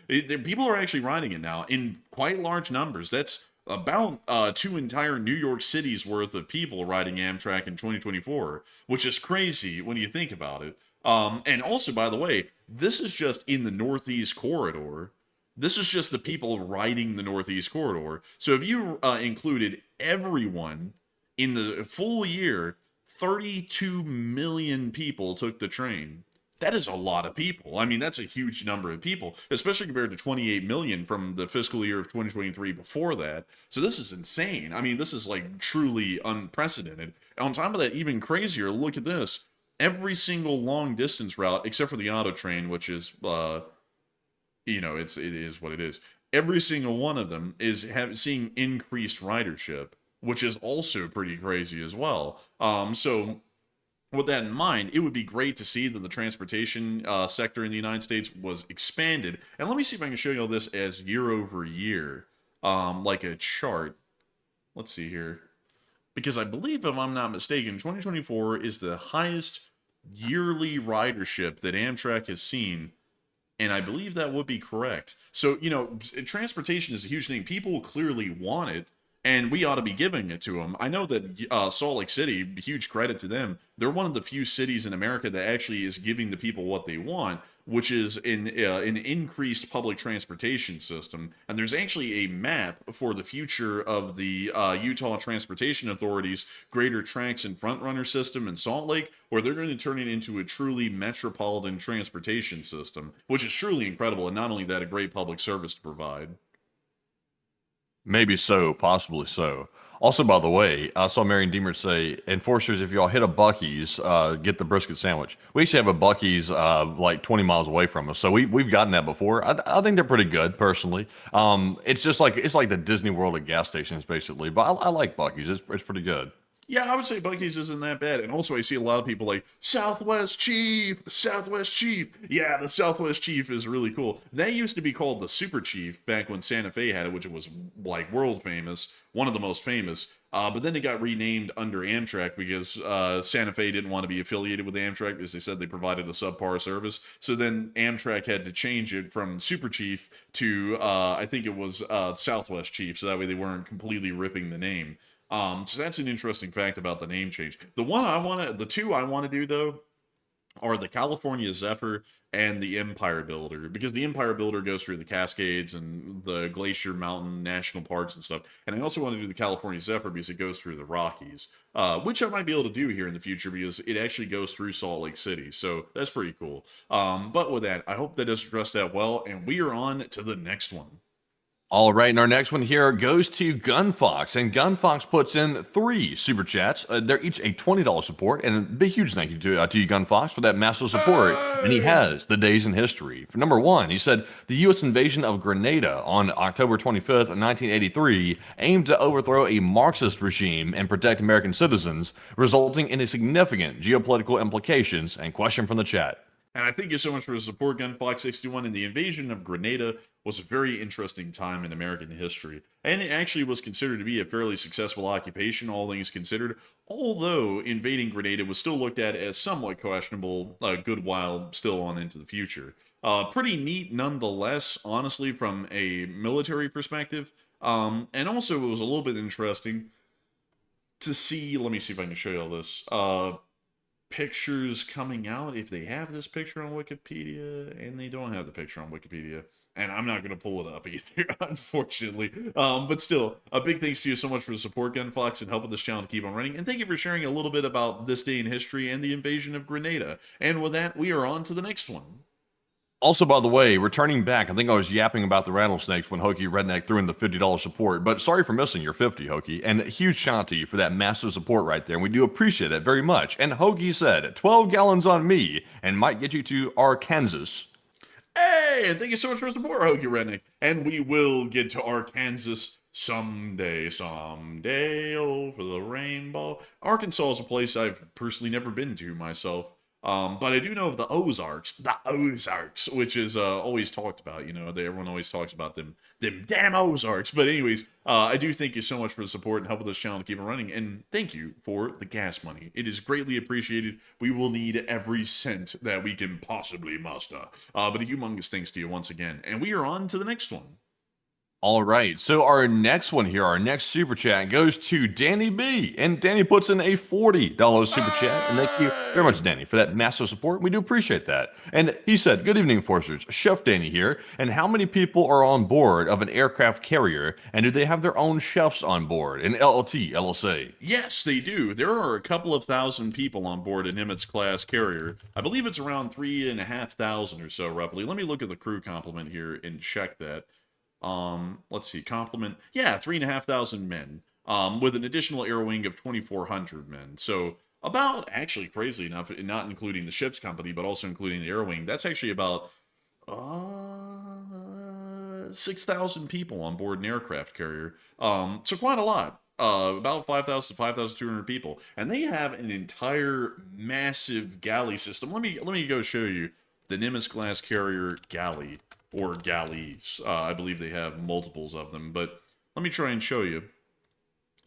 People are actually riding it now in quite large numbers. That's about 2 entire New York City's worth of people riding Amtrak in 2024, which is crazy when you think about it. And also, by the way, this is just in the Northeast Corridor. This is just the people riding the Northeast Corridor. So if you included everyone in the full year, 32 million people took the train. That is a lot of people. I mean, that's a huge number of people, especially compared to 28 million from the fiscal year of 2023 before that. So this is insane. I mean, this is like truly unprecedented. And on top of that, even crazier, look at this. Every single long distance route, except for the auto train, which is, it is what it is. Every single one of them is seeing increased ridership, which is also pretty crazy as well. So with that in mind, it would be great to see that the transportation sector in the United States was expanded. And let me see if I can show you all this as year over year, like a chart. Let's see here. Because I believe, if I'm not mistaken, 2024 is the highest yearly ridership that Amtrak has seen. And I believe that would be correct. So, transportation is a huge thing. People clearly want it, and we ought to be giving it to them. I know that Salt Lake City, huge credit to them, they're one of the few cities in America that actually is giving the people what they want, which is an increased public transportation system. And there's actually a map for the future of the Utah Transportation Authority's Greater Tracks and Frontrunner system in Salt Lake, where they're going to turn it into a truly metropolitan transportation system, which is truly incredible. And not only that, a great public service to provide. Maybe so, possibly so. Also, by the way, I saw Marion Deemer say, enforcers, if y'all hit a Buc-ee's, get the brisket sandwich. We used to have a Buc-ee's like 20 miles away from us, so we've gotten that before. I think they're pretty good, personally. It's just like the Disney World of gas stations, basically. But I like Buc-ee's. It's pretty good. Yeah, I would say Buc-ee's isn't that bad. And also I see a lot of people like, Southwest Chief, the Southwest Chief. Yeah, the Southwest Chief is really cool. That used to be called the Super Chief back when Santa Fe had it, which was like world famous, one of the most famous. But then it got renamed under Amtrak because Santa Fe didn't want to be affiliated with Amtrak because they said they provided a subpar service. So then Amtrak had to change it from Super Chief to, I think it was Southwest Chief, so that way they weren't completely ripping the name. So that's an interesting fact about the name change. The two I want to do though are the California Zephyr and the Empire Builder, because the Empire Builder goes through the Cascades and the Glacier Mountain National Parks and stuff. And I also want to do the California Zephyr because it goes through the Rockies, which I might be able to do here in the future because it actually goes through Salt Lake City. So that's pretty cool. But with that, I hope that does address that well. And we are on to the next one. All right, and our next one here goes to Gunfox, and Gunfox puts in 3 super chats. They're each a $20 support, and a big, huge thank you to you, Gunfox, for that massive support. And he has the days in history. For number 1, he said the U.S. invasion of Grenada on October 25th, 1983, aimed to overthrow a Marxist regime and protect American citizens, resulting in a significant geopolitical implications. And question from the chat. And I thank you so much for the support, Gunfox61. And the invasion of Grenada was a very interesting time in American history. And it actually was considered to be a fairly successful occupation, all things considered, although invading Grenada was still looked at as somewhat questionable a good while still on into the future. Pretty neat nonetheless, honestly, from a military perspective. And also it was a little bit interesting to see, let me see if I can show you all this, pictures coming out, if they have this picture on Wikipedia, and they don't have the picture on Wikipedia, and I'm not going to pull it up either, unfortunately. But still, a big thanks to you so much for the support, Gunfox, and helping this channel to keep on running, and thank you for sharing a little bit about this day in history and the invasion of Grenada. And with that, we are on to the next one. Also, by the way, returning back, I think I was yapping about the rattlesnakes when Hokey Redneck threw in the $50 support, but sorry for missing your 50, Hokey, and a huge shout out to you for that massive support right there, and we do appreciate it very much. And Hokey said, 12 gallons on me, and might get you to Arkansas. Hey, and thank you so much for the support, Hokey Redneck. And we will get to Arkansas Someday over the rainbow. Arkansas is a place I've personally never been to myself. But I do know of the Ozarks, which is always talked about. You know, everyone always talks about them damn Ozarks. But anyways, I do thank you so much for the support and helping this channel to keep it running, and thank you for the gas money. It is greatly appreciated. We will need every cent that we can possibly muster. But a humongous thanks to you once again, and we are on to the next one. All right, so our next one here, our next super chat goes to Danny B. And Danny puts in a $40 super chat. And thank you very much, Danny, for that massive support. We do appreciate that. And he said, good evening, Enforcers. Chef Danny here. And how many people are on board of an aircraft carrier? And do they have their own chefs on board in LLT, LSA? Yes, they do. There are a couple of thousand people on board a Nimitz-class carrier. I believe it's around 3,500 or so, roughly. Let me look at the crew complement here and check that. Let's see, complement. Yeah, 3,500 men. With an additional air wing of 2,400 men. So about, actually, crazy enough, not including the ship's company, but also including the air wing, that's actually about 6,000 people on board an aircraft carrier. So quite a lot. About 5,000 to 5,200 people, and they have an entire massive galley system. Let me go show you the Nimitz-class carrier galley. Or galleys. I believe they have multiples of them, but let me try and show you.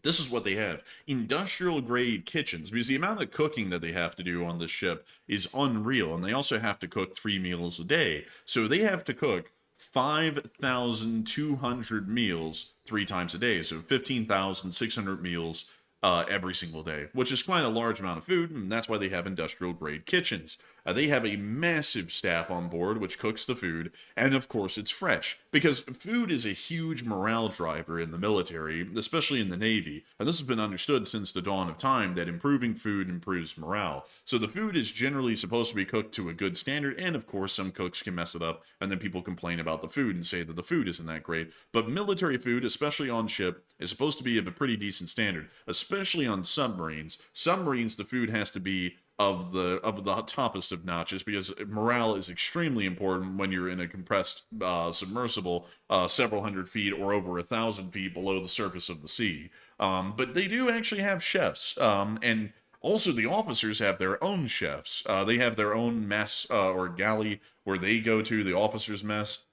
This is what they have. Industrial grade kitchens, because the amount of cooking that they have to do on this ship is unreal, and they also have to cook 3 meals a day. So they have to cook 5,200 meals 3 times a day, so 15,600 meals every single day, which is quite a large amount of food, and that's why they have industrial grade kitchens. They have a massive staff on board which cooks the food, and of course it's fresh, because food is a huge morale driver in the military, especially in the Navy, and this has been understood since the dawn of time that improving food improves morale. So the food is generally supposed to be cooked to a good standard, and of course some cooks can mess it up, and then people complain about the food and say that the food isn't that great. But military food, especially on ship, is supposed to be of a pretty decent standard, especially on submarines. Submarines, the food has to be of the toppest of notches, because morale is extremely important when you're in a compressed submersible several hundred feet or over 1,000 feet below the surface of the sea. But they do actually have chefs, and also the officers have their own chefs. They have their own mess or galley where they go to, the officers' mess,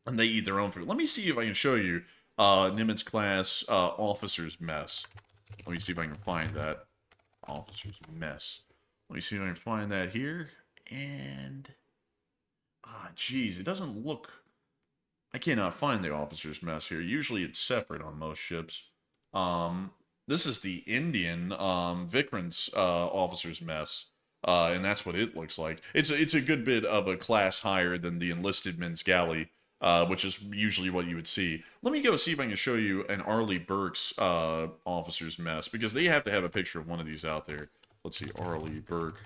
and they eat their own food. Let me see if I can show you Nimitz-class officers' mess. Let me see if I can find that. Officers' mess. Let me see if I can find that here. And geez, it doesn't look. I cannot find the officer's mess here. Usually it's separate on most ships. This is the Indian Vikrant's officer's mess. And that's what it looks like. It's a good bit of a class higher than the enlisted men's galley, which is usually what you would see. Let me go see if I can show you an Arleigh Burke's officer's mess, because they have to have a picture of one of these out there. Let's see, Arleigh Burke.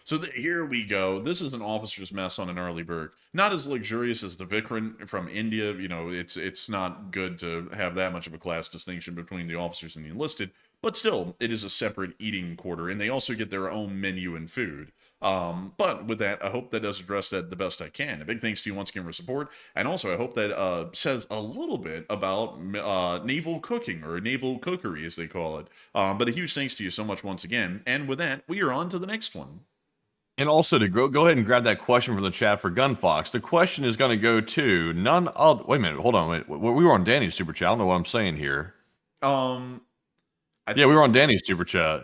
So here we go. This is an officer's mess on an Arleigh Burke. Not as luxurious as the Vikrant from India. You know, it's not good to have that much of a class distinction between the officers and the enlisted. But still, it is a separate eating quarter, and they also get their own menu and food. But with that, I hope that does address that the best I can. A big thanks to you once again for support, and also I hope that says a little bit about naval cooking, or naval cookery as they call it. But a huge thanks to you so much once again, and with that, we are on to the next one. And also to go ahead and grab that question from the chat for Gunfox. The question is going to go to none other. Wait a minute, hold on. Wait, we were on Danny's super chat. I don't know what I'm saying here. Yeah, we were on Danny's super chat.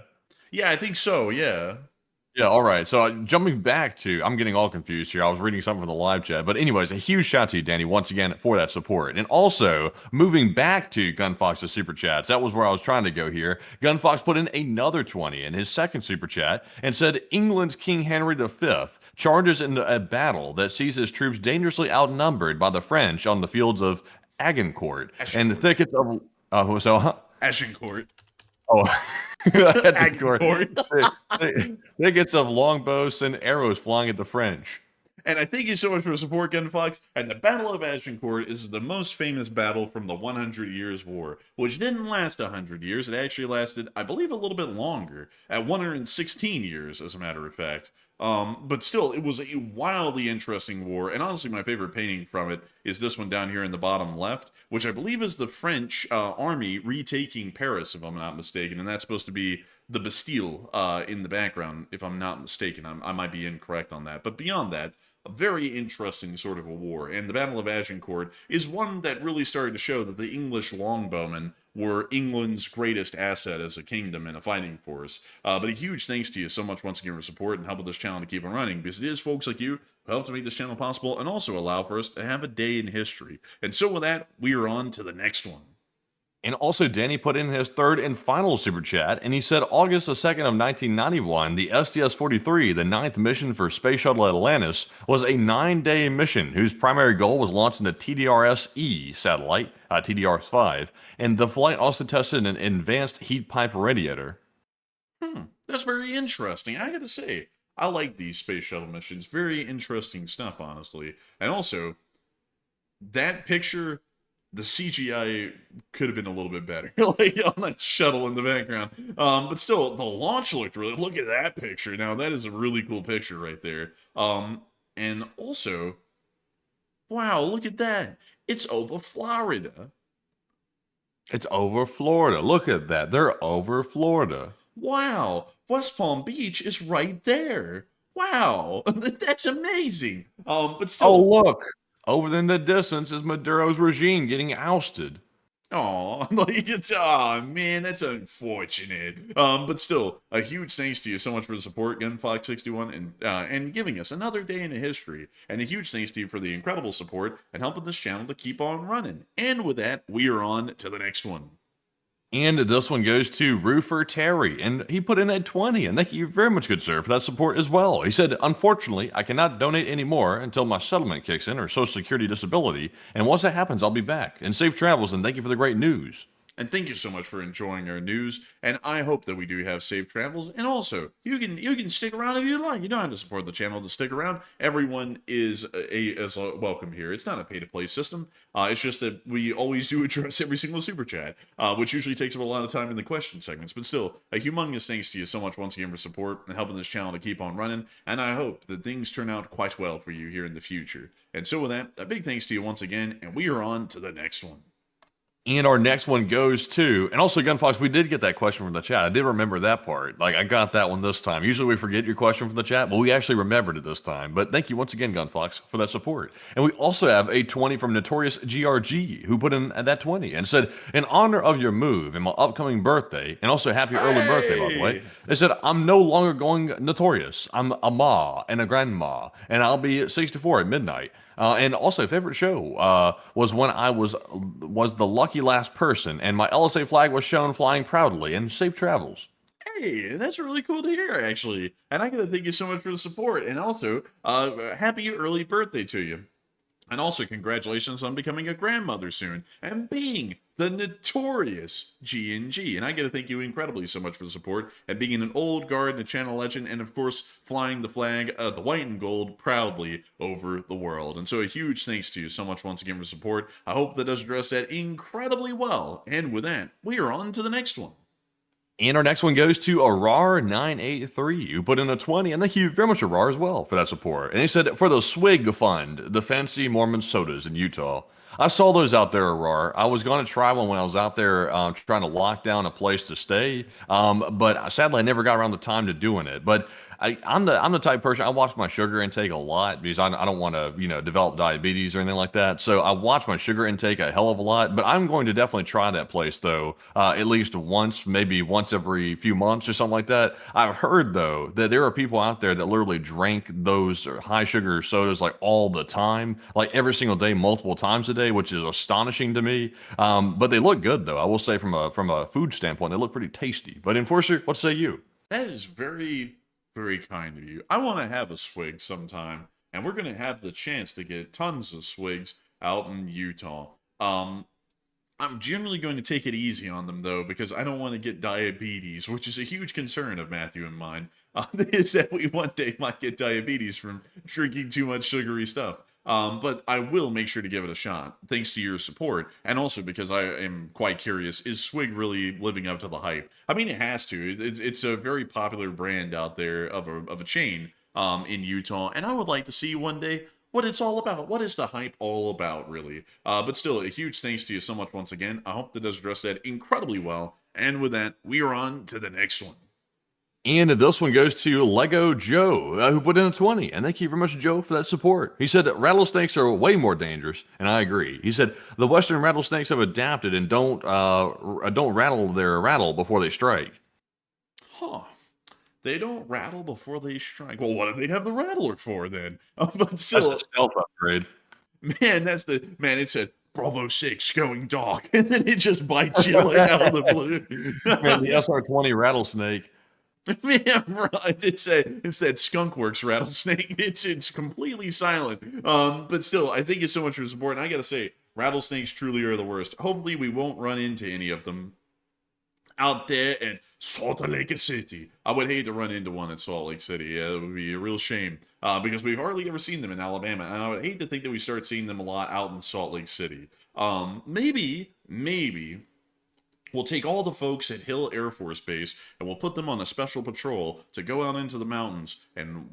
Yeah, I think so. Yeah. Yeah, all right. So jumping back to, I'm getting all confused here. I was reading something from the live chat. But anyways, a huge shout out to you, Danny, once again for that support. And also, moving back to Gunfox's super chats, that was where I was trying to go here. Gunfox put in another 20 in his second super chat and said, England's King Henry V charges into a battle that sees his troops dangerously outnumbered by the French on the fields of Agincourt. And the thickets of... Agincourt. Oh, thickets of longbows and arrows flying at the French. And I thank you so much for the support, Gunfox. And the Battle of Agincourt is the most famous battle from the 100 Years' War, which didn't last 100 years. It actually lasted, I believe, a little bit longer, at 116 years, as a matter of fact. But still, it was a wildly interesting war. And honestly, my favorite painting from it is this one down here in the bottom left, which I believe is the French army retaking Paris, if I'm not mistaken. And that's supposed to be the Bastille in the background, if I'm not mistaken. I might be incorrect on that. But beyond that, a very interesting sort of a war. And the Battle of Agincourt is one that really started to show that the English longbowmen were England's greatest asset as a kingdom and a fighting force. But a huge thanks to you so much once again for support and helping this channel to keep on running, because it is folks like you who help to make this channel possible and also allow for us to have a day in history. And so with that, we are on to the next one. And also, Danny put in his third and final super chat, and he said August the 2nd of 1991, the STS-43, the 9th mission for Space Shuttle Atlantis, was a 9-day mission whose primary goal was launching the TDRS-E satellite, TDRS-5, and the flight also tested an advanced heat pipe radiator. That's very interesting. I gotta say, I like these space shuttle missions. Very interesting stuff, honestly. And also, that picture, the CGI could have been a little bit better, like on that shuttle in the background. But still, the launch looked really. Look at that picture. Now that is a really cool picture right there. And also, wow, look at that. It's over Florida. It's over Florida. Look at that. They're over Florida. Wow, West Palm Beach is right there. Wow, that's amazing. But still, Oh, look. Over in the distance is Maduro's regime getting ousted. oh, like man, that's unfortunate. But still, a huge thanks to you so much for the support, Gunfox61, and giving us another day in the history. And a huge thanks to you for the incredible support and helping this channel to keep on running. And with that, we are on to the next one. And this one goes to Roofer Terry, and he put in a 20, and thank you very much, good sir, for that support as well. He said, unfortunately, I cannot donate anymore until my settlement kicks in, or Social Security disability, and once that happens, I'll be back. And safe travels, and thank you for the great news. And thank you so much for enjoying our news. And I hope that we do have safe travels. And also, you can stick around if you like. You don't have to support the channel to stick around. Everyone is welcome here. It's not a pay-to-play system. It's just that we always do address every single super chat, which usually takes up a lot of time in the question segments. But still, a humongous thanks to you so much once again for support and helping this channel to keep on running. And I hope that things turn out quite well for you here in the future. And so with that, a big thanks to you once again. And we are on to the next one. And our next one goes to, and also Gunfox, we did get that question from the chat. I did remember that part. Like, I got that one this time. Usually we forget your question from the chat, but we actually remembered it this time. But thank you once again, Gunfox, for that support. And we also have a 20 from Notorious GRG, who put in that 20 and said, in honor of your move and my upcoming birthday, and also happy early birthday, by the way, they said, I'm no longer going Notorious. I'm a ma and a grandma, and I'll be 64 at midnight. And also, favorite show was when I was the lucky last person, and my LSA flag was shown flying proudly, and safe travels. Hey, that's really cool to hear, actually. And I gotta thank you so much for the support. And also, happy early birthday to you. And also, congratulations on becoming a grandmother soon and being the notorious G&G. And I got to thank you incredibly so much for the support and being an old guard and a channel legend, and of course, flying the flag, the white and gold, proudly over the world. And so a huge thanks to you so much once again for support. I hope that does address that incredibly well. And with that, we are on to the next one. And our next one goes to Arar983, who put in a 20, and thank you very much, Arar, as well, for that support. And he said, for the Swig Fund, the fancy Mormon sodas in Utah. I saw those out there, Arar. I was going to try one when I was out there trying to lock down a place to stay, but sadly, I never got around the time to doing it. But I'm the type of person, I watch my sugar intake a lot because I don't want to, develop diabetes or anything like that. So I watch my sugar intake a hell of a lot, but I'm going to definitely try that place though, at least once, maybe once every few months or something like that. I've heard though, that there are people out there that literally drank those high sugar sodas like all the time, like every single day, multiple times a day, which is astonishing to me. But they look good though. I will say from a food standpoint, they look pretty tasty. But Enforcer, what say you? That is very, very kind of you. I want to have a swig sometime, and we're going to have the chance to get tons of swigs out in Utah. I'm generally going to take it easy on them, though, because I don't want to get diabetes, which is a huge concern of Matthew and mine, is that we one day might get diabetes from drinking too much sugary stuff. But I will make sure to give it a shot, thanks to your support, and also because I am quite curious, is Swig really living up to the hype? I mean, it has to. It's a very popular brand out there of a chain, in Utah, and I would like to see one day what it's all about. What is the hype all about, really? But still, a huge thanks to you so much once again. I hope that does address that incredibly well. And with that, we are on to the next one. And this one goes to Lego Joe, who put in a 20. And thank you very much, Joe, for that support. He said that rattlesnakes are way more dangerous, and I agree. He said the Western rattlesnakes have adapted and don't rattle their rattle before they strike. Huh. They don't rattle before they strike. Well, what do they have the rattler for then? But still, That's a stealth upgrade. man, it said Bravo 6 going dark, and then it just bites you like out of the blue. Man, the SR-20 rattlesnake. Man, right. It said Skunkworks rattlesnake. It's completely silent. But still, I thank you so much for the support. And I gotta say, rattlesnakes truly are the worst. Hopefully, we won't run into any of them out there in Salt Lake City. I would hate to run into one in Salt Lake City. Yeah, it would be a real shame. Because we've hardly ever seen them in Alabama. And I would hate to think that we start seeing them a lot out in Salt Lake City. Maybe we'll take all the folks at Hill Air Force Base and we'll put them on a special patrol to go out into the mountains and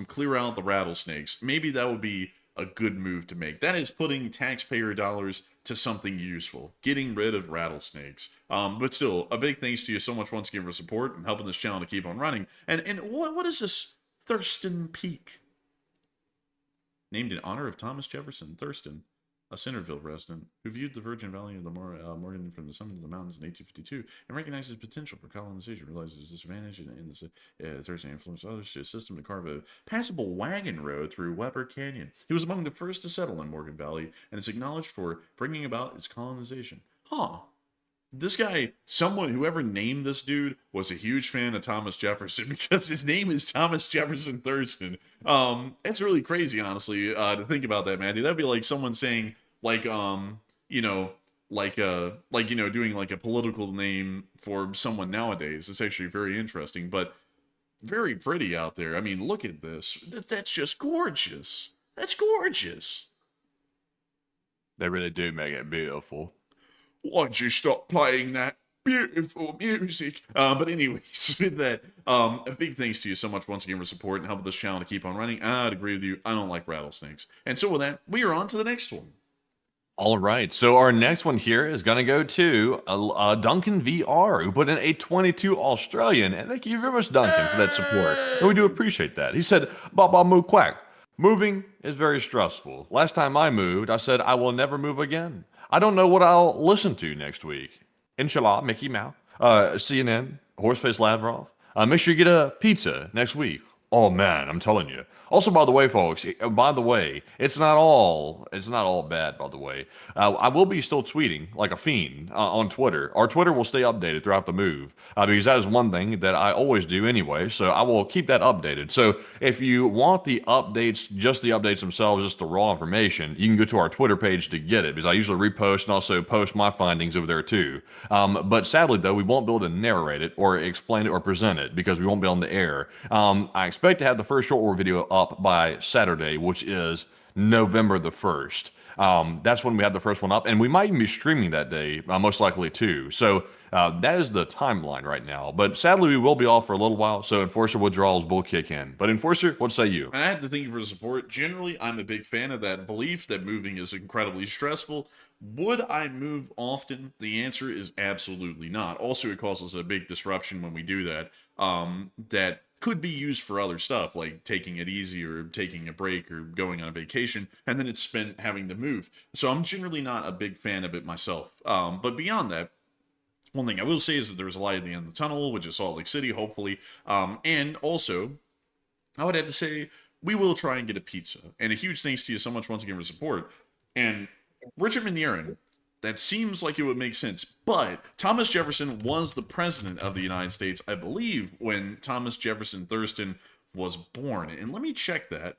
clear out the rattlesnakes. Maybe that would be a good move to make. That is putting taxpayer dollars to something useful, getting rid of rattlesnakes. But still, a big thanks to you so much once again for support and helping this channel to keep on running. And what is this Thurston Peak? Named in honor of Thomas Jefferson Thurston, a Centerville resident who viewed the Virgin Valley of the Morgan from the summit of the mountains in 1852 and recognized his potential for colonization, realized his disadvantage in the Thurston influenced others to assist him to carve a passable wagon road through Weber Canyon. He was among the first to settle in Morgan Valley and is acknowledged for bringing about its colonization. Huh. This guy, whoever named this dude, was a huge fan of Thomas Jefferson because his name is Thomas Jefferson Thurston. It's really crazy, honestly, to think about that, man. That'd be like someone saying, like, doing like a political name for someone nowadays. It's actually very interesting, but very pretty out there. I mean, look at this. That's just gorgeous. That's gorgeous. They really do make it beautiful. Why'd you stop playing that beautiful music? But anyways, with that, a big thanks to you so much once again for support and helping this channel to keep on running. I'd agree with you. I don't like rattlesnakes. And so with that, we are on to the next one. All right, so our next one here is going to go to Duncan VR, who put in a 22 Australian, and thank you very much, Duncan, for that support. And we do appreciate that. He said, Baba Moo Quack, moving is very stressful. Last time I moved, I said I will never move again. I don't know what I'll listen to next week. Inshallah, Mickey Mouse, CNN, Horseface Lavrov. Make sure you get a pizza next week. Oh man, I'm telling you. Also, by the way, folks, it's not all bad, by the way. I will be still tweeting like a fiend on Twitter. Our Twitter will stay updated throughout the move because that is one thing that I always do anyway. So I will keep that updated. So if you want the updates, just the updates themselves, just the raw information, you can go to our Twitter page to get it because I usually repost and also post my findings over there too. But sadly, though, we won't be able to narrate it or explain it or present it because we won't be on the air. I expect to have the first short war video up by Saturday, which is November the 1st. That's when we have the first one up, and we might even be streaming that day, most likely too. So that is the timeline right now. But sadly, we will be off for a little while, so Enforcer withdrawals will kick in. But Enforcer, what say you? I have to thank you for the support. Generally, I'm a big fan of that belief that moving is incredibly stressful. Would I move often? The answer is absolutely not. Also, it causes a big disruption when we do that. That could be used for other stuff, like taking it easy or taking a break or going on a vacation, and then it's spent having to move. So I'm generally not a big fan of it myself. But beyond that, one thing I will say is that there's a light at the end of the tunnel, which is Salt Lake City, hopefully. And also, I would have to say, we will try and get a pizza. And a huge thanks to you so much once again for support. And Richard Minieren, that seems like it would make sense, but Thomas Jefferson was the president of the United States, I believe, when Thomas Jefferson Thurston was born. And let me check that.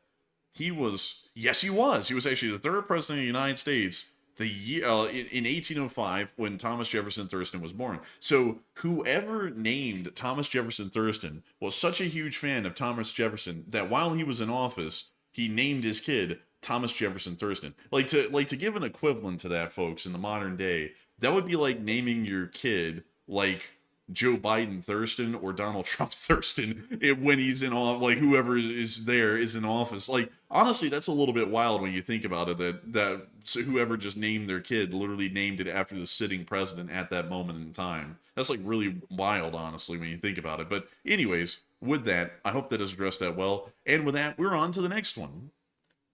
Yes, he was. He was actually the third president of the United States in 1805 when Thomas Jefferson Thurston was born. So whoever named Thomas Jefferson Thurston was such a huge fan of Thomas Jefferson that while he was in office, he named his kid Thomas Jefferson Thurston. Like to give an equivalent to that, folks, in the modern day, that would be like naming your kid like Joe Biden Thurston or Donald Trump Thurston when he's in office, like whoever is there is in office. Like honestly, that's a little bit wild when you think about it. That so whoever just named their kid literally named it after the sitting president at that moment in time. That's like really wild, honestly, when you think about it. But anyways, with that, I hope that has addressed that well. And with that, we're on to the next one.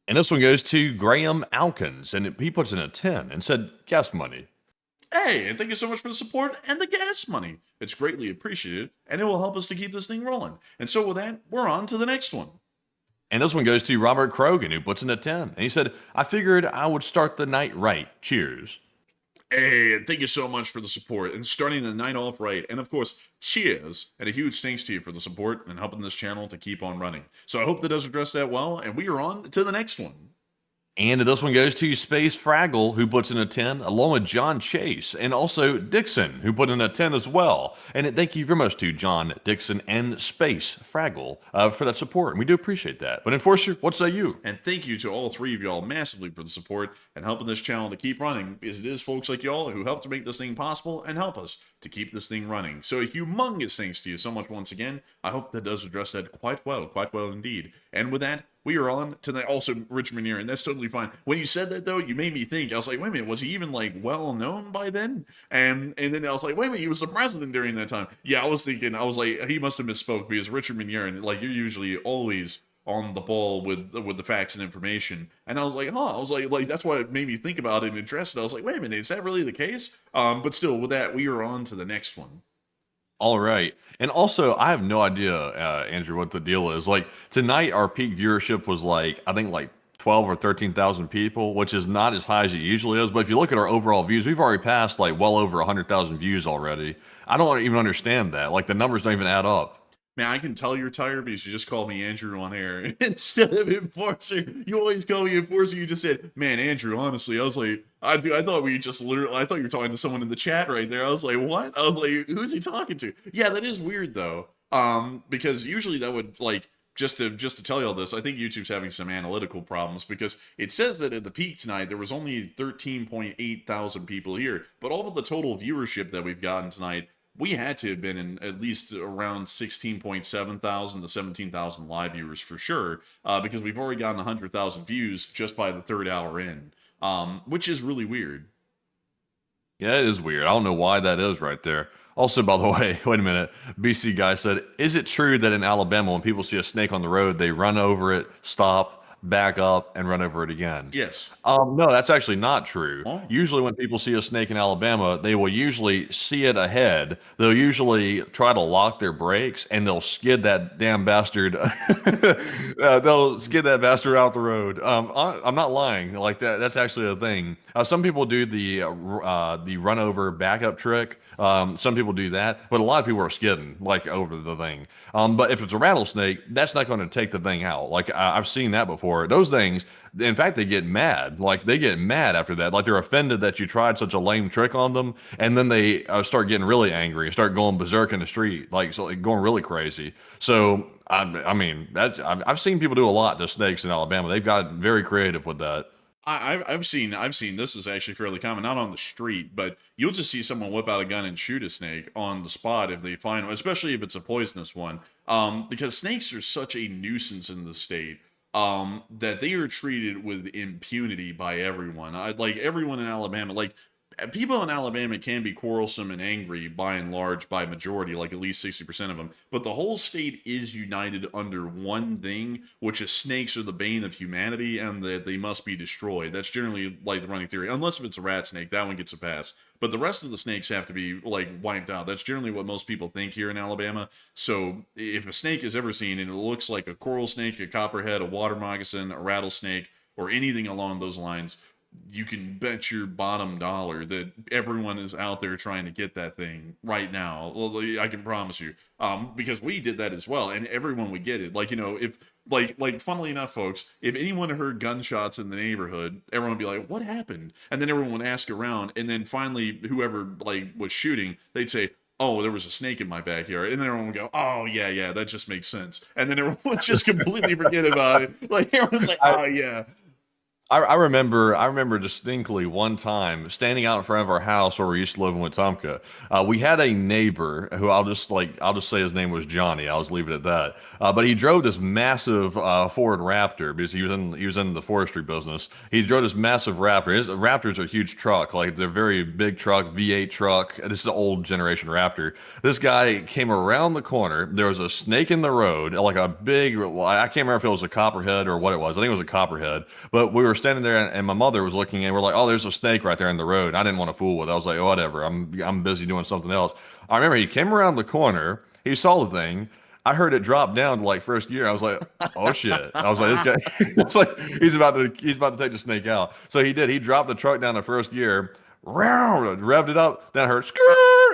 And this one goes to Graham Alkins, and he puts in a 10 and said, gas money. Hey, and thank you so much for the support and the gas money. It's greatly appreciated, and it will help us to keep this thing rolling. And so with that, we're on to the next one. And this one goes to Robert Krogan, who puts in a 10. And he said, I figured I would start the night right. Cheers. Hey, and thank you so much for the support and starting the night off right. And of course, cheers, and a huge thanks to you for the support and helping this channel to keep on running. So I hope that does address that well, and we are on to the next one. And this one goes to Space Fraggle, who puts in a 10, along with John Chase, and also Dixon, who put in a 10 as well. And thank you very much to John, Dixon, and Space Fraggle for that support. And we do appreciate that. But Enforcer, what say you? And thank you to all three of y'all massively for the support and helping this channel to keep running, because it is folks like y'all who help to make this thing possible and help us to keep this thing running. So a humongous thanks to you so much once again. I hope that does address that quite well indeed. And with that, we are on to the also Rich Manier, and that's totally fine. When you said that though, you made me think. I was like, wait a minute, was he even like well known by then? And then I was like, wait a minute, he was the president during that time. Yeah, I was thinking, I was like, he must have misspoke because Richard Manier, and like you're usually always on the ball with the facts and information. And I was like, I was like that's why it made me think about it and address it. I was like, wait a minute, is that really the case? But still, with that, we are on to the next one. All right. And also, I have no idea, Andrew, what the deal is. Like, tonight, our peak viewership was like, I think like 12 or 13,000 people, which is not as high as it usually is. But if you look at our overall views, we've already passed like well over 100,000 views already. I don't even understand that. Like, the numbers don't even add up. Man, I can tell you're tired because you just called me Andrew on air instead of Enforcer. You always call me Enforcer. You just said, man, Andrew, honestly. I was like, I thought we just literally, I thought you were talking to someone in the chat right there. I was like, what? I was like, who's he talking to? Yeah, that is weird though. Because usually that would like, just to tell you all this, I think YouTube's having some analytical problems because it says that at the peak tonight, there was only 13.8 thousand people here. But all of the total viewership that we've gotten tonight, we had to have been in at least around 16.7 thousand to 17,000 live viewers for sure, because we've already gotten 100,000 views just by the third hour in, which is really weird. Yeah, it is weird. I don't know why that is right there. Also, by the way, wait a minute. BC guy said, is it true that in Alabama, when people see a snake on the road, they run over it, stop, back up, and run over it again? Yes. No, that's actually not true. Oh. Usually when people see a snake in Alabama, they will usually see it ahead. They'll usually try to lock their brakes, and they'll skid that damn bastard. They'll skid that bastard out the road. I'm not lying. Like that's actually a thing. Some people do the run over backup trick. Some people do that, but a lot of people are skidding like over the thing. But if it's a rattlesnake, that's not going to take the thing out. Like I've seen that before. Those things, in fact, they get mad. Like they get mad after that. Like they're offended that you tried such a lame trick on them, and then they start getting really angry, start going berserk in the street, like going really crazy. So I mean, I've seen people do a lot to snakes in Alabama. They've got very creative with that. I've seen this is actually fairly common, not on the street, but you'll just see someone whip out a gun and shoot a snake on the spot if they find one, especially if it's a poisonous one. Because snakes are such a nuisance in the state that they are treated with impunity by everyone. Like everyone in Alabama, like people in Alabama can be quarrelsome and angry by and large, by majority, like at least 60% of them. But the whole state is united under one thing, which is snakes are the bane of humanity and that they must be destroyed. That's generally like the running theory, unless if it's a rat snake, that one gets a pass. But the rest of the snakes have to be like wiped out. That's generally what most people think here in Alabama. So if a snake is ever seen and it looks like a coral snake, a copperhead, a water moccasin, a rattlesnake, or anything along those lines, you can bet your bottom dollar that everyone is out there trying to get that thing right now. Well, I can promise you, because we did that as well, and everyone would get it. Like, you know, if like funnily enough, folks, if anyone heard gunshots in the neighborhood, everyone would be like, "What happened?" And then everyone would ask around, and then finally, whoever like was shooting, they'd say, "Oh, there was a snake in my backyard," and then everyone would go, "Oh yeah, that just makes sense," and then everyone would just completely forget about it. Like everyone's like, "Oh yeah." I remember distinctly one time standing out in front of our house where we used to live in Wetumpka. We had a neighbor who I'll just say his name was Johnny. I'll just leave it at that. But he drove this massive Ford Raptor because he was in the forestry business. He drove this massive Raptor. His Raptors are a huge truck, like they're very big truck, V8 truck. This is an old generation Raptor. This guy came around the corner. There was a snake in the road, like a big. I can't remember if it was a copperhead or what it was. I think it was a copperhead. But we were standing there, and my mother was looking, and we're like, "Oh, there's a snake right there in the road." I didn't want to fool with it. I was like, "Oh, whatever. I'm busy doing something else." I remember he came around the corner. He saw the thing. I heard it drop down to like first gear. I was like, "Oh shit!" I was like, "This guy." It's like he's about to take the snake out. So he did. He dropped the truck down to first gear. Revved it up. Then I heard skid.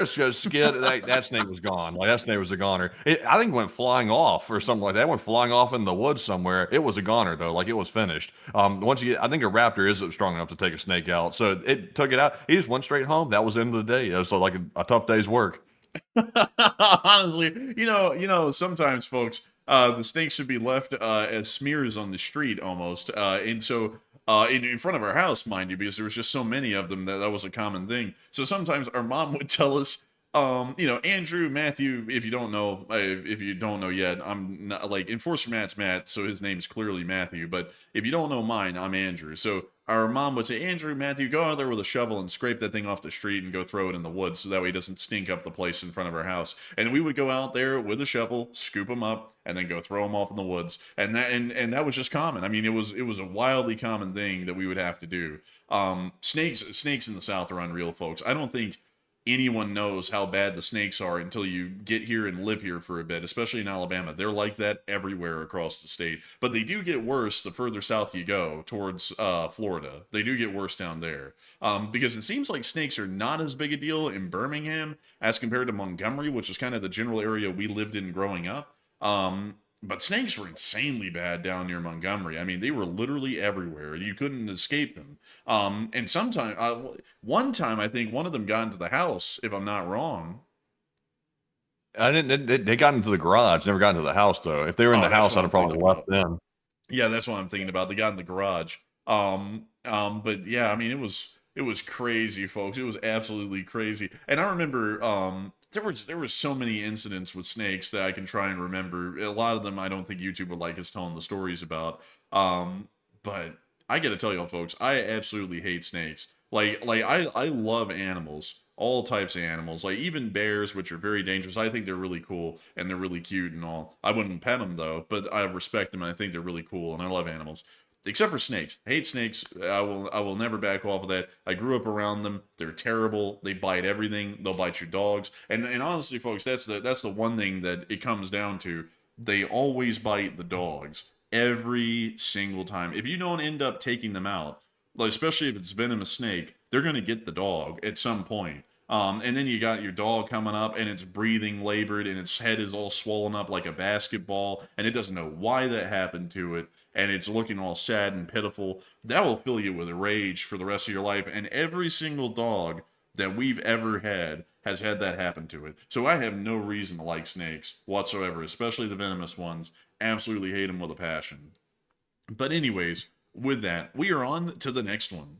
That snake was gone. Like that snake was a goner. I think it went flying off or something like that. It went flying off in the woods somewhere. It was a goner though. Like it was finished. Once you get, I think a raptor is strong enough to take a snake out. So it took it out. He just went straight home. That was the end of the day. It was like a tough day's work. Honestly, sometimes folks, the snakes should be left as smears on the street almost. And so in front of our house, mind you, because there was just so many of them that was a common thing. So sometimes our mom would tell us, Andrew, Matthew, if you don't know yet, I'm not like Enforcer Matt's Matt, so his name's clearly Matthew. But if you don't know mine, I'm Andrew. So our mom would say, Andrew, Matthew, go out there with a shovel and scrape that thing off the street and go throw it in the woods so that way it doesn't stink up the place in front of our house. And we would go out there with a shovel, scoop them up, and then go throw them off in the woods. And that was just common. I mean, it was a wildly common thing that we would have to do. Snakes in the South are unreal, folks. I don't think anyone knows how bad the snakes are until you get here and live here for a bit, especially in Alabama. They're like that everywhere across the state. But they do get worse the further south you go towards Florida. They do get worse down there. Because it seems like snakes are not as big a deal in Birmingham as compared to Montgomery, which is kind of the general area we lived in growing up. But snakes were insanely bad down near Montgomery. I mean, they were literally everywhere. You couldn't escape them. And one time, I think one of them got into the house, if I'm not wrong. They got into the garage, never got into the house, though. If they were in the house, I'd have probably left them. Yeah, that's what I'm thinking about. They got in the garage. But yeah, I mean, it was crazy, folks. It was absolutely crazy. And I remember, there were so many incidents with snakes that I can try and remember. A lot of them I don't think YouTube would like us telling the stories about. But I got to tell y'all, folks, I absolutely hate snakes. I love animals, all types of animals, like even bears, which are very dangerous. I think they're really cool and they're really cute and all. I wouldn't pet them though, but I respect them and I think they're really cool and I love animals. Except for snakes. I hate snakes. I will never back off of that. I grew up around them. They're terrible. They bite everything. They'll bite your dogs. And honestly, folks, that's the one thing that it comes down to. They always bite the dogs every single time. If you don't end up taking them out, like especially if it's venomous snake, they're going to get the dog at some point. And then you got your dog coming up and it's breathing labored and its head is all swollen up like a basketball and it doesn't know why that happened to it and it's looking all sad and pitiful. That will fill you with a rage for the rest of your life. And every single dog that we've ever had has had that happen to it. So I have no reason to like snakes whatsoever, especially the venomous ones. Absolutely hate them with a passion. But anyways, with that, we are on to the next one.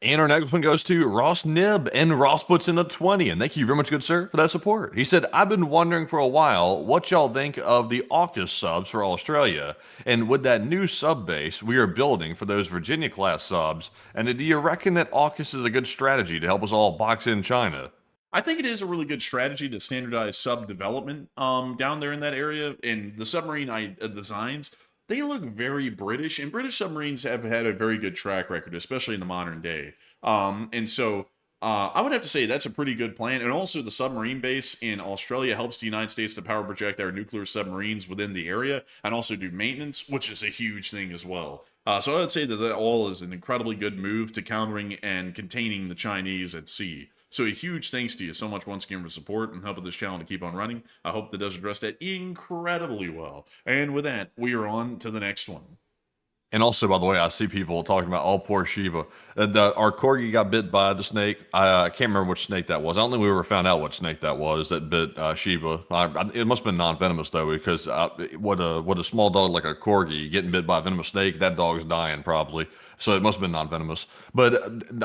And our next one goes to Ross Nib, and Ross puts in a 20. And thank you very much, good sir, for that support. He said, I've been wondering for a while what y'all think of the AUKUS subs for Australia, and with that new sub base we are building for those Virginia-class subs, and do you reckon that AUKUS is a good strategy to help us all box in China? I think it is a really good strategy to standardize sub development down there in that area, and the submarine designs. They look very British, and British submarines have had a very good track record, especially in the modern day. And so I would have to say that's a pretty good plan. And also the submarine base in Australia helps the United States to power project our nuclear submarines within the area and also do maintenance, which is a huge thing as well. So I would say that all is an incredibly good move to countering and containing the Chinese at sea. So a huge thanks to you so much once again for support and helping this channel to keep on running. I hope that does address that incredibly well. And with that, we are on to the next one. And also, by the way, I see people talking about, oh, poor Sheba. Our corgi got bit by the snake. I can't remember which snake that was. I don't think we ever found out what snake that was that bit Sheba. It must have been non-venomous, though, because what a small dog like a corgi getting bit by a venomous snake, that dog's dying probably. So it must have been non-venomous. But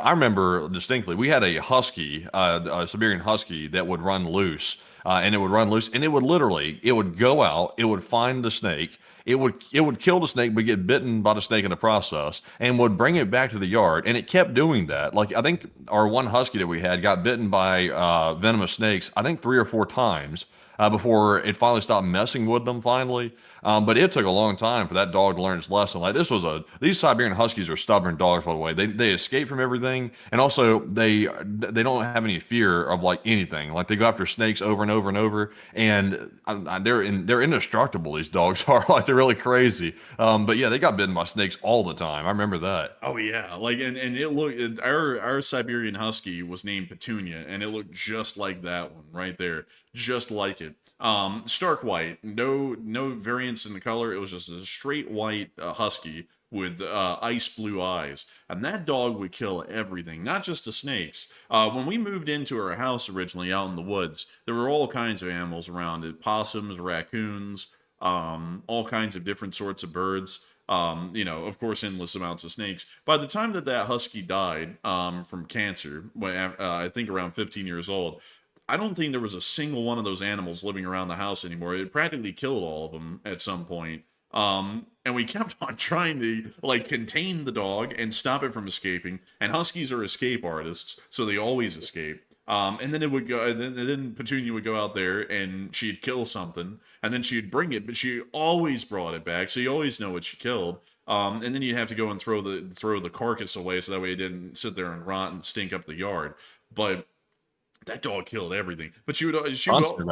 I remember distinctly, we had a husky, a Siberian husky that would run loose. And it would run loose, and it would go out, it would find the snake, it would kill the snake, but get bitten by the snake in the process, and would bring it back to the yard. And it kept doing that. Like, I think our one husky that we had got bitten by venomous snakes, I think 3 or 4 times before it finally stopped messing with them finally. But it took a long time for that dog to learn its lesson. Like, these Siberian Huskies are stubborn dogs, by the way. They escape from everything, and also they don't have any fear of like anything. Like, they go after snakes over and over and over, and they're indestructible. These dogs are like, they're really crazy. But yeah, they got bitten by snakes all the time. I remember that. Oh yeah, like and it looked our Siberian Husky was named Petunia, and it looked just like that one right there, just like it. Stark white, no variance in the color. It was just a straight white husky with ice blue eyes, and that dog would kill everything, not just the snakes. When we moved into our house originally out in the woods, there were all kinds of animals around it: possums, raccoons, all kinds of different sorts of birds. Of course, endless amounts of snakes. By the time that husky died from cancer, I think around 15 years old, I don't think there was a single one of those animals living around the house anymore. It practically killed all of them at some point. And we kept on trying to like contain the dog and stop it from escaping. And huskies are escape artists, so they always escape. And then it would go, and then Petunia would go out there and she'd kill something, and then she'd bring it, but she always brought it back, so you always know what she killed. And then you'd have to go and throw the carcass away, so that way it didn't sit there and rot and stink up the yard. But that dog killed everything. But constant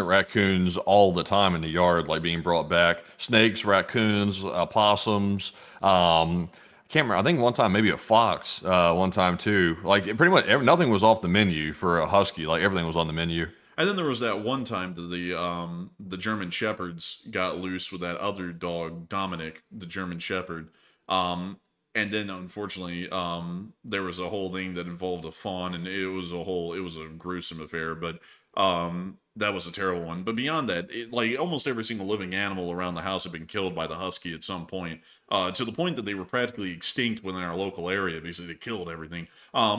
raccoons all the time in the yard, like being brought back. Snakes, raccoons, possums. Can't remember. I think one time maybe a fox. One time too. Like, pretty much nothing was off the menu for a husky. Like, everything was on the menu. And then there was that one time that the German Shepherds got loose with that other dog, Dominic, the German Shepherd. And then unfortunately, there was a whole thing that involved a fawn, and it was a gruesome affair, but that was a terrible one. But beyond that, like almost every single living animal around the house had been killed by the husky at some point, to the point that they were practically extinct within our local area because they killed everything.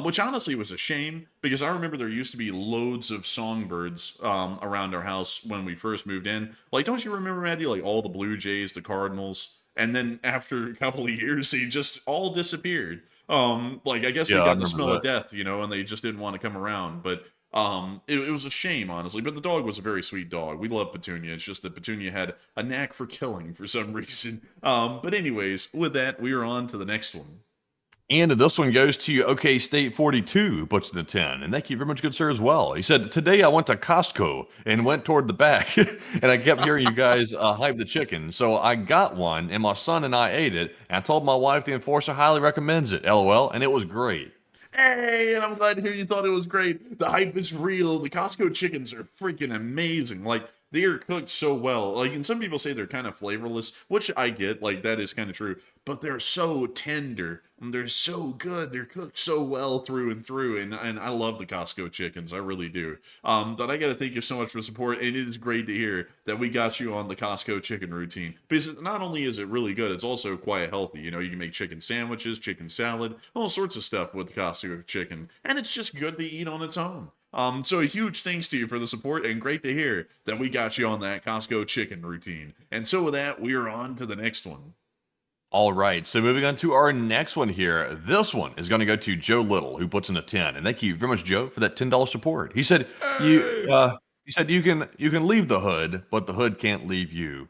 Which honestly was a shame, because I remember there used to be loads of songbirds around our house when we first moved in. Like, don't you remember, Matthew, like all the blue jays, the cardinals? And then after a couple of years, they just all disappeared. Like, I guess they got the smell of death, and they just didn't want to come around. But it was a shame, honestly. But the dog was a very sweet dog. We love Petunia. It's just that Petunia had a knack for killing for some reason. But anyways, with that, we are on to the next one. And this one goes to OK State 42, puts in a 10. And thank you very much, good sir, as well. He said, today I went to Costco and went toward the back. And I kept hearing you guys hype the chicken. So I got one, and my son and I ate it. And I told my wife the enforcer highly recommends it, LOL. And it was great. Hey, and I'm glad to hear you thought it was great. The hype is real. The Costco chickens are freaking amazing. Like, they are cooked so well. Like, and some people say they're kind of flavorless, which I get. Like, that is kind of true. But they're so tender. And they're so good. They're cooked so well through and through. And I love the Costco chickens. I really do. But I got to thank you so much for support. And it is great to hear that we got you on the Costco chicken routine. Because not only is it really good, it's also quite healthy. You can make chicken sandwiches, chicken salad, all sorts of stuff with Costco chicken. And it's just good to eat on its own. So a huge thanks to you for the support, and great to hear that we got you on that Costco chicken routine. And so with that, we are on to the next one. All right, so moving on to our next one here. This one is going to go to Joe Little, who puts in a 10. And thank you very much, Joe, for that $10 support. He said, you can leave the hood, but the hood can't leave you.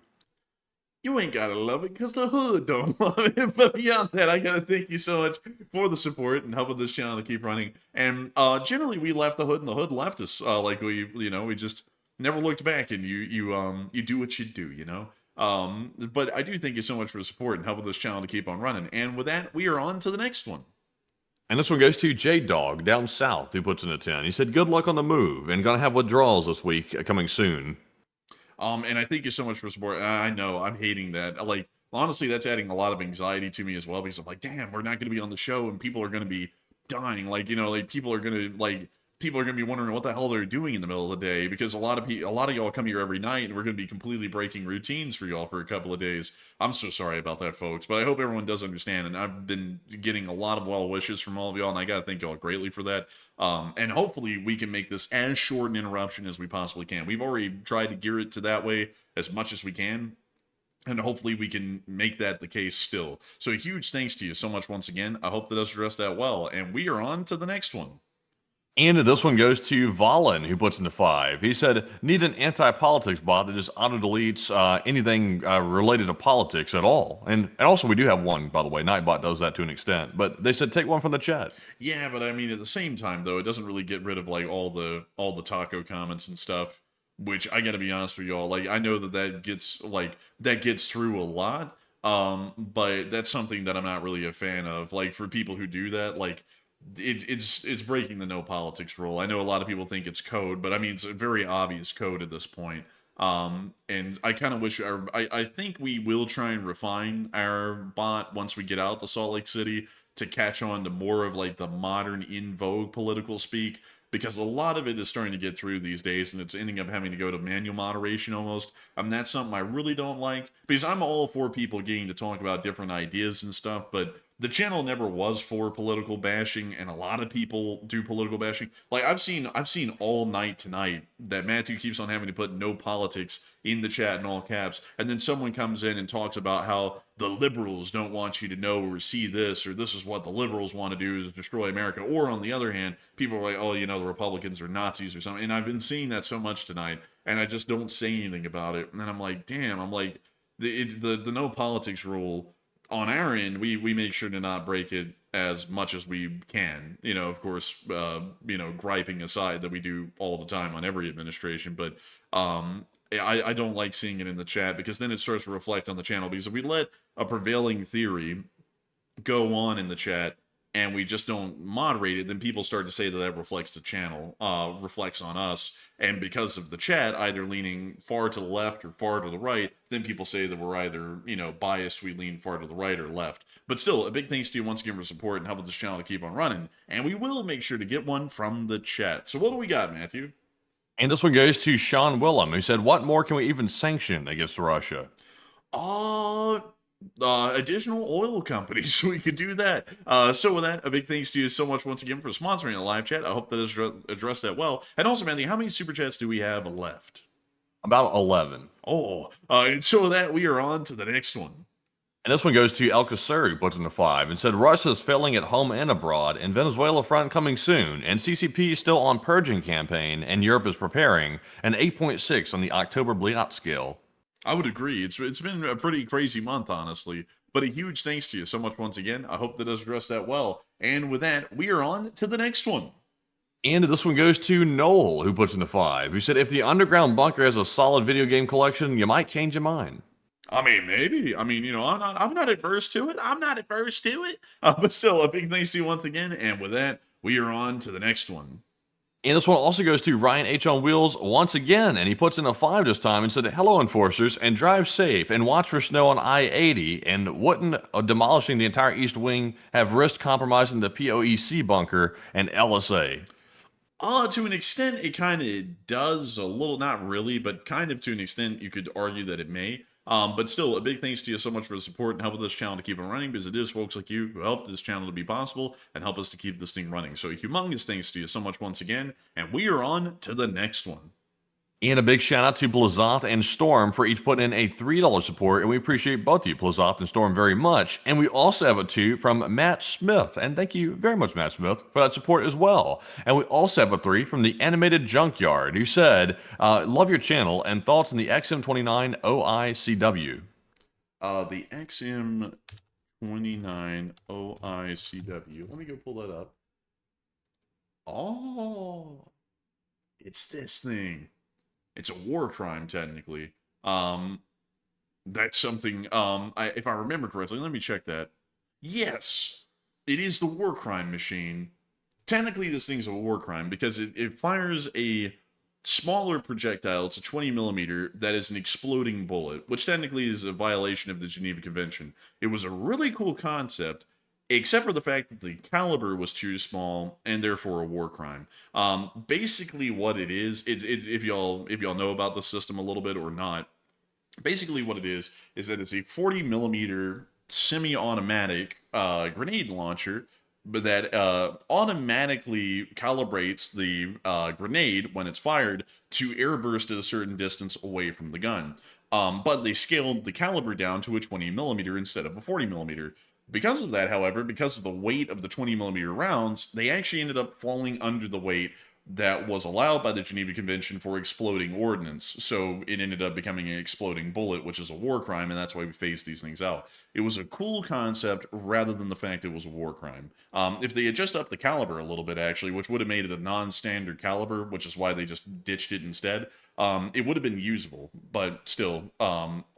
You ain't gotta love it, because the hood don't love it. But beyond that, I gotta thank you so much for the support and helping this channel to keep running. And generally, we left the hood, and the hood left us. Like, we just never looked back. And you do what you do, But I do thank you so much for the support and helping this channel to keep on running. And with that, we are on to the next one. And this one goes to J-Dog down south, who puts in a 10. He said, good luck on the move, and gonna have withdrawals this week coming soon. And I thank you so much for support. I know I'm hating that. Like honestly, that's adding a lot of anxiety to me as well, because I'm like, damn, we're not going to be on the show and people are going to be dying. Like, like people are going to be wondering what the hell they're doing in the middle of the day, because a lot of y'all come here every night and we're going to be completely breaking routines for y'all for a couple of days. I'm so sorry about that, folks, but I hope everyone does understand. And I've been getting a lot of well wishes from all of y'all, and I got to thank y'all greatly for that. And hopefully we can make this as short an interruption as we possibly can. We've already tried to gear it to that way as much as we can, and hopefully we can make that the case still. So a huge thanks to you so much once again. I hope that us addressed that well, and we are on to the next one. And this one goes to Valen, who puts into 5. He said, need an anti-politics bot that just auto-deletes anything related to politics at all. And also we do have one, by the way. Nightbot does that to an extent. But they said take one from the chat. Yeah, but I mean, at the same time, though, it doesn't really get rid of, like, all the taco comments and stuff, which I gotta be honest with y'all. Like, I know that gets through a lot, but that's something that I'm not really a fan of. Like, for people who do that, like, it's breaking the no politics rule. I know a lot of people think it's code, but I mean, it's a very obvious code at this point. And I kind of wish I think we will try and refine our bot once we get out to Salt Lake City to catch on to more of like the modern in vogue political speak, because a lot of it is starting to get through these days and it's ending up having to go to manual moderation almost. That's something I really don't like, because I'm all for people getting to talk about different ideas and stuff, but the channel never was for political bashing, and a lot of people do political bashing. Like, I've seen all night tonight that Matthew keeps on having to put no politics in the chat in all caps, and then someone comes in and talks about how the liberals don't want you to know or see this, or this is what the liberals want to do is destroy America. Or on the other hand, people are like, oh, the Republicans are Nazis or something. And I've been seeing that so much tonight, and I just don't say anything about it. And I'm like, damn, the no politics rule on our end, we make sure to not break it as much as we can. Of course, griping aside that we do all the time on every administration, but I don't like seeing it in the chat, because then it starts to reflect on the channel. Because if we let a prevailing theory go on in the chat and we just don't moderate it, then people start to say that reflects the channel, reflects on us. And because of the chat either leaning far to the left or far to the right, then people say that we're either, biased, we lean far to the right or left. But still, a big thanks to you once again for support and helping this channel to keep on running. And we will make sure to get one from the chat. So what do we got, Matthew? And this one goes to Sean Willem, who said, what more can we even sanction against Russia? Additional oil companies, so we could do that. So with that, a big thanks to you so much once again for sponsoring the live chat. I hope that has addressed that well. And also, Matthew, how many super chats do we have left? About 11. And so with that, we are on to the next one. And this one goes to El Casur, who puts into 5 and said, Russia's failing at home and abroad, and Venezuela front coming soon, and CCP is still on purging campaign, and Europe is preparing, an 8.6 on the October Bliat scale. I would agree. It's been a pretty crazy month, honestly. But a huge thanks to you so much once again. I hope that does address that well. And with that, we are on to the next one. And this one goes to Noel, who puts into 5, who said, if the underground bunker has a solid video game collection, you might change your mind. I mean, maybe. I mean, I'm not adverse to it. But still, a big thanks to you once again. And with that, we are on to the next one. And this one also goes to Ryan H. on Wheels once again, and he puts in a 5 this time and said, hello, enforcers, and drive safe, and watch for snow on I-80, and wouldn't demolishing the entire East Wing have risked compromising the POEC bunker and LSA? To an extent, it kind of does a little, not really, but kind of to an extent, you could argue that it may. But still, a big thanks to you so much for the support and helping this channel to keep it running, because it is folks like you who help this channel to be possible and help us to keep this thing running. So a humongous thanks to you so much once again, and we are on to the next one. And a big shout out to Plazoth and Storm for each putting in a $3 support, and we appreciate both of you, Plazoth and Storm, very much. And we also have a 2 from Matt Smith, and thank you very much, Matt Smith, for that support as well. And we also have a 3 from the Animated Junkyard, who said, love your channel and thoughts on the XM29 OICW. The XM29 OICW. Let me go pull that up. Oh, it's this thing. It's a war crime, technically. That's something, if I remember correctly, let me check that. Yes, it is the war crime machine. Technically, this thing's a war crime because it fires a smaller projectile. It's a 20 millimeter that is an exploding bullet, which technically is a violation of the Geneva Convention. It was a really cool concept, except for the fact that the caliber was too small and therefore a war crime. Basically, what it is, if y'all know about the system a little bit or not, basically what it is that it's a 40 millimeter semi-automatic grenade launcher, but that automatically calibrates the grenade when it's fired to airburst at a certain distance away from the gun. But they scaled the caliber down to a 20 millimeter instead of a 40 millimeter. Because of that, however, because of the weight of the 20 millimeter rounds, they actually ended up falling under the weight that was allowed by the Geneva Convention for exploding ordnance. So it ended up becoming an exploding bullet, which is a war crime, and that's why we phased these things out. It was a cool concept rather than the fact it was a war crime. If they had just upped the caliber a little bit, actually, which would have made it a non-standard caliber, which is why they just ditched it instead, it would have been usable. But still,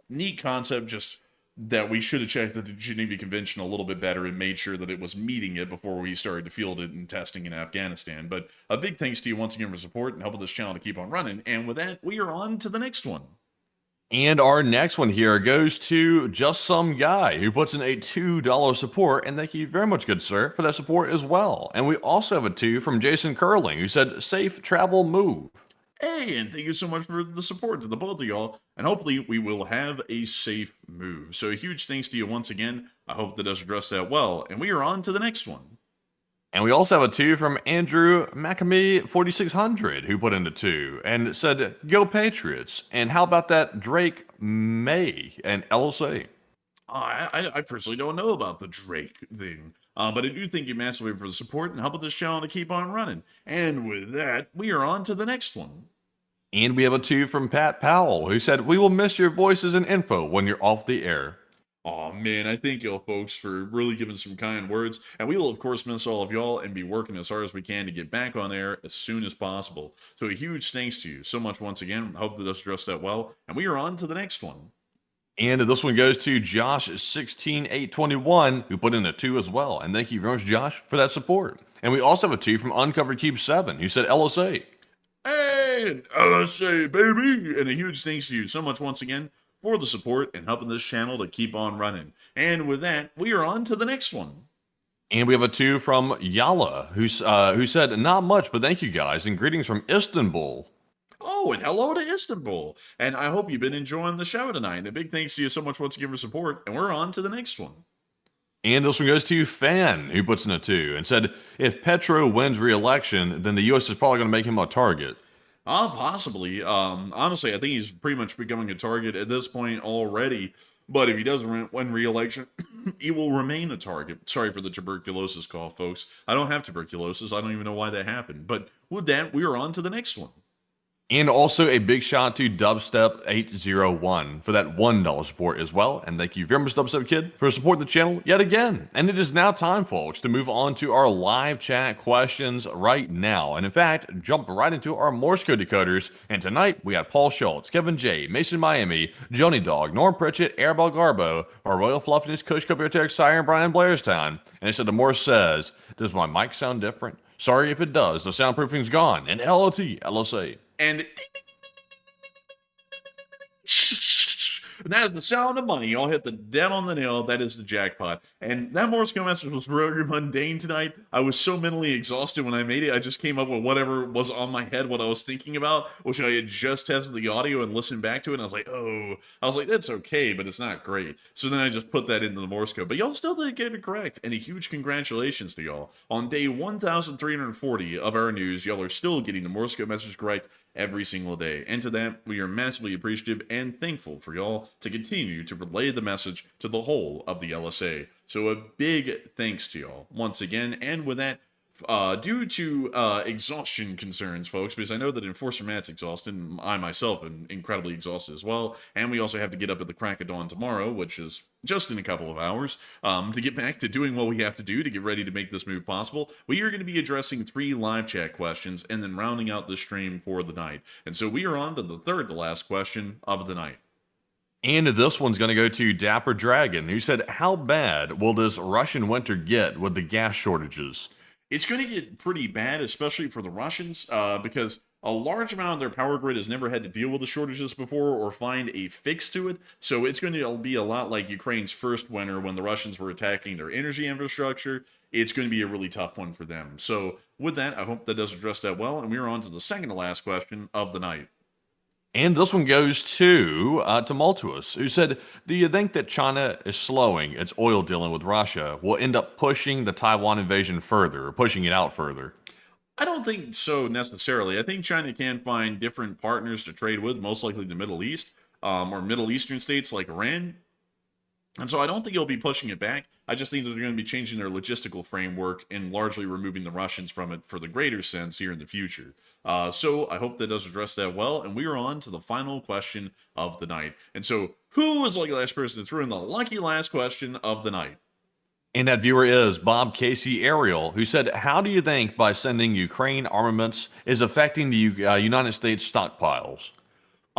neat concept, just that we should have checked the Geneva Convention a little bit better and made sure that it was meeting it before we started to field it and testing in Afghanistan. But a big thanks to you once again for support and helping this channel to keep on running. And with that, we are on to the next one. And our next one here goes to just some guy who puts in a $2 support, and thank you very much, good sir, for that support as well. And we also have a 2 from Jason Curling, who said, safe travel move. Hey, and thank you so much for the support to the both of y'all, and hopefully we will have a safe move. So a huge thanks to you once again. I hope that does address that well, and we are on to the next one. And we also have a 2 from Andrew McAmee 4600, who put in the 2 and said, go Patriots. And how about that Drake May and LSA? I personally don't know about the Drake thing, but I do thank you massively for the support and helping this channel to keep on running. And with that, we are on to the next one. And we have a 2 from Pat Powell, who said, we will miss your voices and info when you're off the air. Oh man, I thank y'all folks for really giving some kind words, and we will of course miss all of y'all and be working as hard as we can to get back on air as soon as possible. So a huge thanks to you so much once again. I hope that this addressed that well, and we are on to the next one. And this one goes to Josh16821, who put in a 2 as well. And thank you very much, Josh, for that support. And we also have a 2 from Uncovered Cube 7, who said LSA. Hey, and LSA, baby! And a huge thanks to you so much once again for the support and helping this channel to keep on running. And with that, we are on to the next one. And we have a 2 from Yala, who said, not much, but thank you guys, and greetings from Istanbul. Oh, and hello to Istanbul. And I hope you've been enjoying the show tonight. And a big thanks to you so much once again for support. And we're on to the next one. And this one goes to Fan, who puts in a 2 and said, if Petro wins re-election, then the U.S. is probably going to make him a target. Possibly. Honestly, I think he's pretty much becoming a target at this point already. But if he doesn't win re-election, he will remain a target. Sorry for the tuberculosis call, folks. I don't have tuberculosis. I don't even know why that happened. But with that, we are on to the next one. And also a big shout out to Dubstep801 for that $1 support as well. And thank you very much, Dubstep Kid, for supporting the channel yet again. And it is now time, folks, to move on to our live chat questions right now. And in fact, jump right into our Morse code decoders. And tonight, we got Paul Schultz, Kevin J, Mason Miami, Joni Dog, Norm Pritchett, Airball Garbo, our Royal Fluffiness, Kush Copiotex, Sire, Brian Blairstown. And it said the Morse says, does my mic sound different? Sorry if it does. The soundproofing's gone. And LOT, LSA. And that is the sound of money. Y'all hit the dead on the nail. That is the jackpot. And that Morse code message was very mundane tonight. I was so mentally exhausted when I made it. I just came up with whatever was on my head, what I was thinking about, which I had just tested the audio and listened back to it. And I was like, that's okay, but it's not great. So then I just put that into the Morse code. But y'all still did get it correct. And a huge congratulations to y'all. On day 1,340 of our news, y'all are still getting the Morse code message correct every single day. And to that, we are massively appreciative and thankful for y'all to continue to relay the message to the whole of the LSA. So a big thanks to y'all once again. And with that, due to exhaustion concerns, folks, because I know that Enforcer Matt's exhausted, and I myself am incredibly exhausted as well, and we also have to get up at the crack of dawn tomorrow, which is just in a couple of hours, to get back to doing what we have to do to get ready to make this move possible. We are going to be addressing 3 live chat questions and then rounding out the stream for the night. And so we are on to the third to last question of the night. And this one's going to go to Dapper Dragon, who said, how bad will this Russian winter get with the gas shortages? It's going to get pretty bad, especially for the Russians, because A large amount of their power grid has never had to deal with the shortages before or find a fix to it, so it's going to be a lot like Ukraine's first winter when the Russians were attacking their energy infrastructure. It's going to be a really tough one for them. So, with that, I hope that does address that well, and we're on to the second to last question of the night. And this one goes to Tumultuous, who said, do you think that China is slowing its oil dealing with Russia will end up pushing the Taiwan invasion further, or pushing it out further? I don't think so necessarily. I think China can find different partners to trade with, most likely the Middle East, or Middle Eastern states like Iran. And so I don't think you'll be pushing it back. I just think that they're going to be changing their logistical framework and largely removing the Russians from it for the greater sense here in the future. So I hope that does address that well. And we are on to the final question of the night. And so who was the lucky last person to throw in the lucky last question of the night? And that viewer is Bob Casey Ariel, who said, how do you think by sending Ukraine armaments is affecting the United States stockpiles?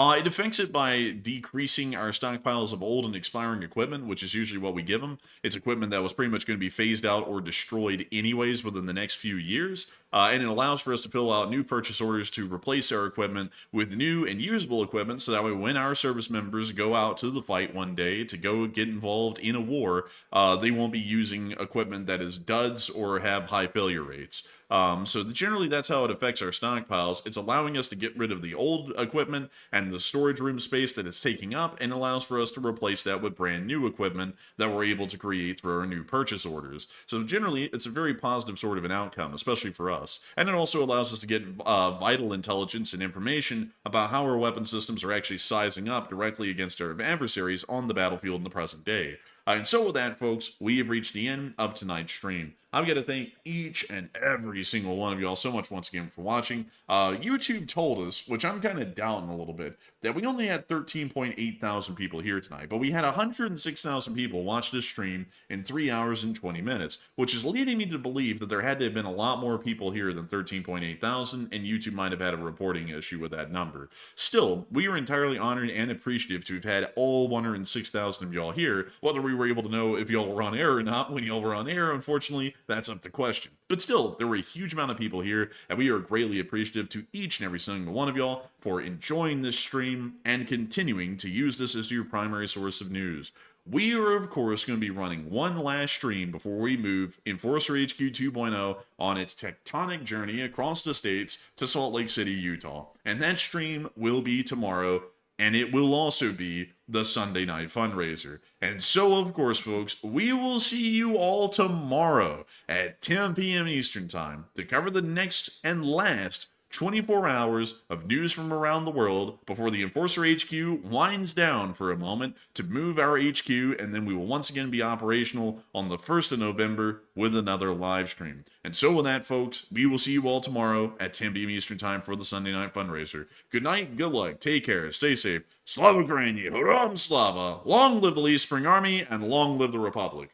It affects it by decreasing our stockpiles of old and expiring equipment, which is usually what we give them. It's equipment that was pretty much going to be phased out or destroyed anyways within the next few years. And it allows for us to fill out new purchase orders to replace our equipment with new and usable equipment. So that way, when our service members go out to the fight one day to go get involved in a war, they won't be using equipment that is duds or have high failure rates. So generally, that's how it affects our stockpiles. It's allowing us to get rid of the old equipment and the storage room space that it's taking up, and allows for us to replace that with brand new equipment that we're able to create through our new purchase orders. So generally, it's a very positive sort of an outcome, especially for us. And it also allows us to get vital intelligence and information about how our weapon systems are actually sizing up directly against our adversaries on the battlefield in the present day. And so with that, folks, we have reached the end of tonight's stream. I've got to thank each and every single one of y'all so much once again for watching. YouTube told us, which I'm kind of doubting a little bit, that we only had 13.8 thousand people here tonight, but we had 106,000 people watch this stream in 3 hours and 20 minutes, which is leading me to believe that there had to have been a lot more people here than 13.8 thousand, and YouTube might have had a reporting issue with that number. Still, we are entirely honored and appreciative to have had all 106,000 of y'all here. Whether we were able to know if y'all were on air or not when y'all were on air, unfortunately, that's up to question. But still, there were a huge amount of people here, and we are greatly appreciative to each and every single one of y'all for enjoying this stream and continuing to use this as your primary source of news. We are, of course, going to be running one last stream before we move Enforcer HQ 2.0 on its tectonic journey across the states to Salt Lake City, Utah. And that stream will be tomorrow, and it will also be the Sunday night fundraiser. And so, of course, folks, we will see you all tomorrow at 10 p.m. Eastern Time to cover the next and last 24 hours of news from around the world before the Enforcer HQ winds down for a moment to move our HQ, and then we will once again be operational on the 1st of November with another live stream. And so with that, folks, we will see you all tomorrow at 10 p.m. Eastern Time for the Sunday night fundraiser. Good night, good luck, take care, stay safe. Slava Ukraini, Huram Slava, long live the Lee Spring Army, and long live the Republic.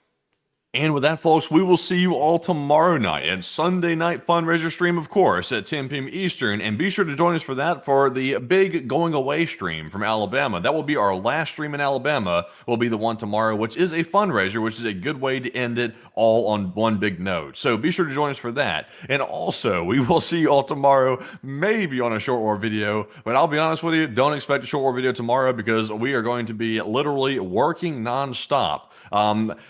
And with that, folks, we will see you all tomorrow night and Sunday night fundraiser stream, of course, at 10 p.m. Eastern. And be sure to join us for that for the big going away stream from Alabama. That will be our last stream in Alabama, will be the one tomorrow, which is a fundraiser, which is a good way to end it all on one big note. So be sure to join us for that. And also, we will see you all tomorrow, maybe on a short war video. But I'll be honest with you, don't expect a short war video tomorrow because we are going to be literally working nonstop.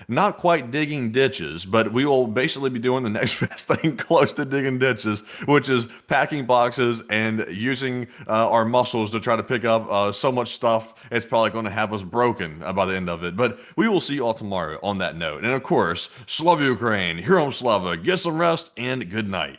Not quite digging ditches, but we will basically be doing the next best thing close to digging ditches, which is packing boxes and using our muscles to try to pick up so much stuff. It's probably going to have us broken by the end of it. But we will see you all tomorrow on that note. And of course, Slava Ukraine, Herom Slava, get some rest, and good night.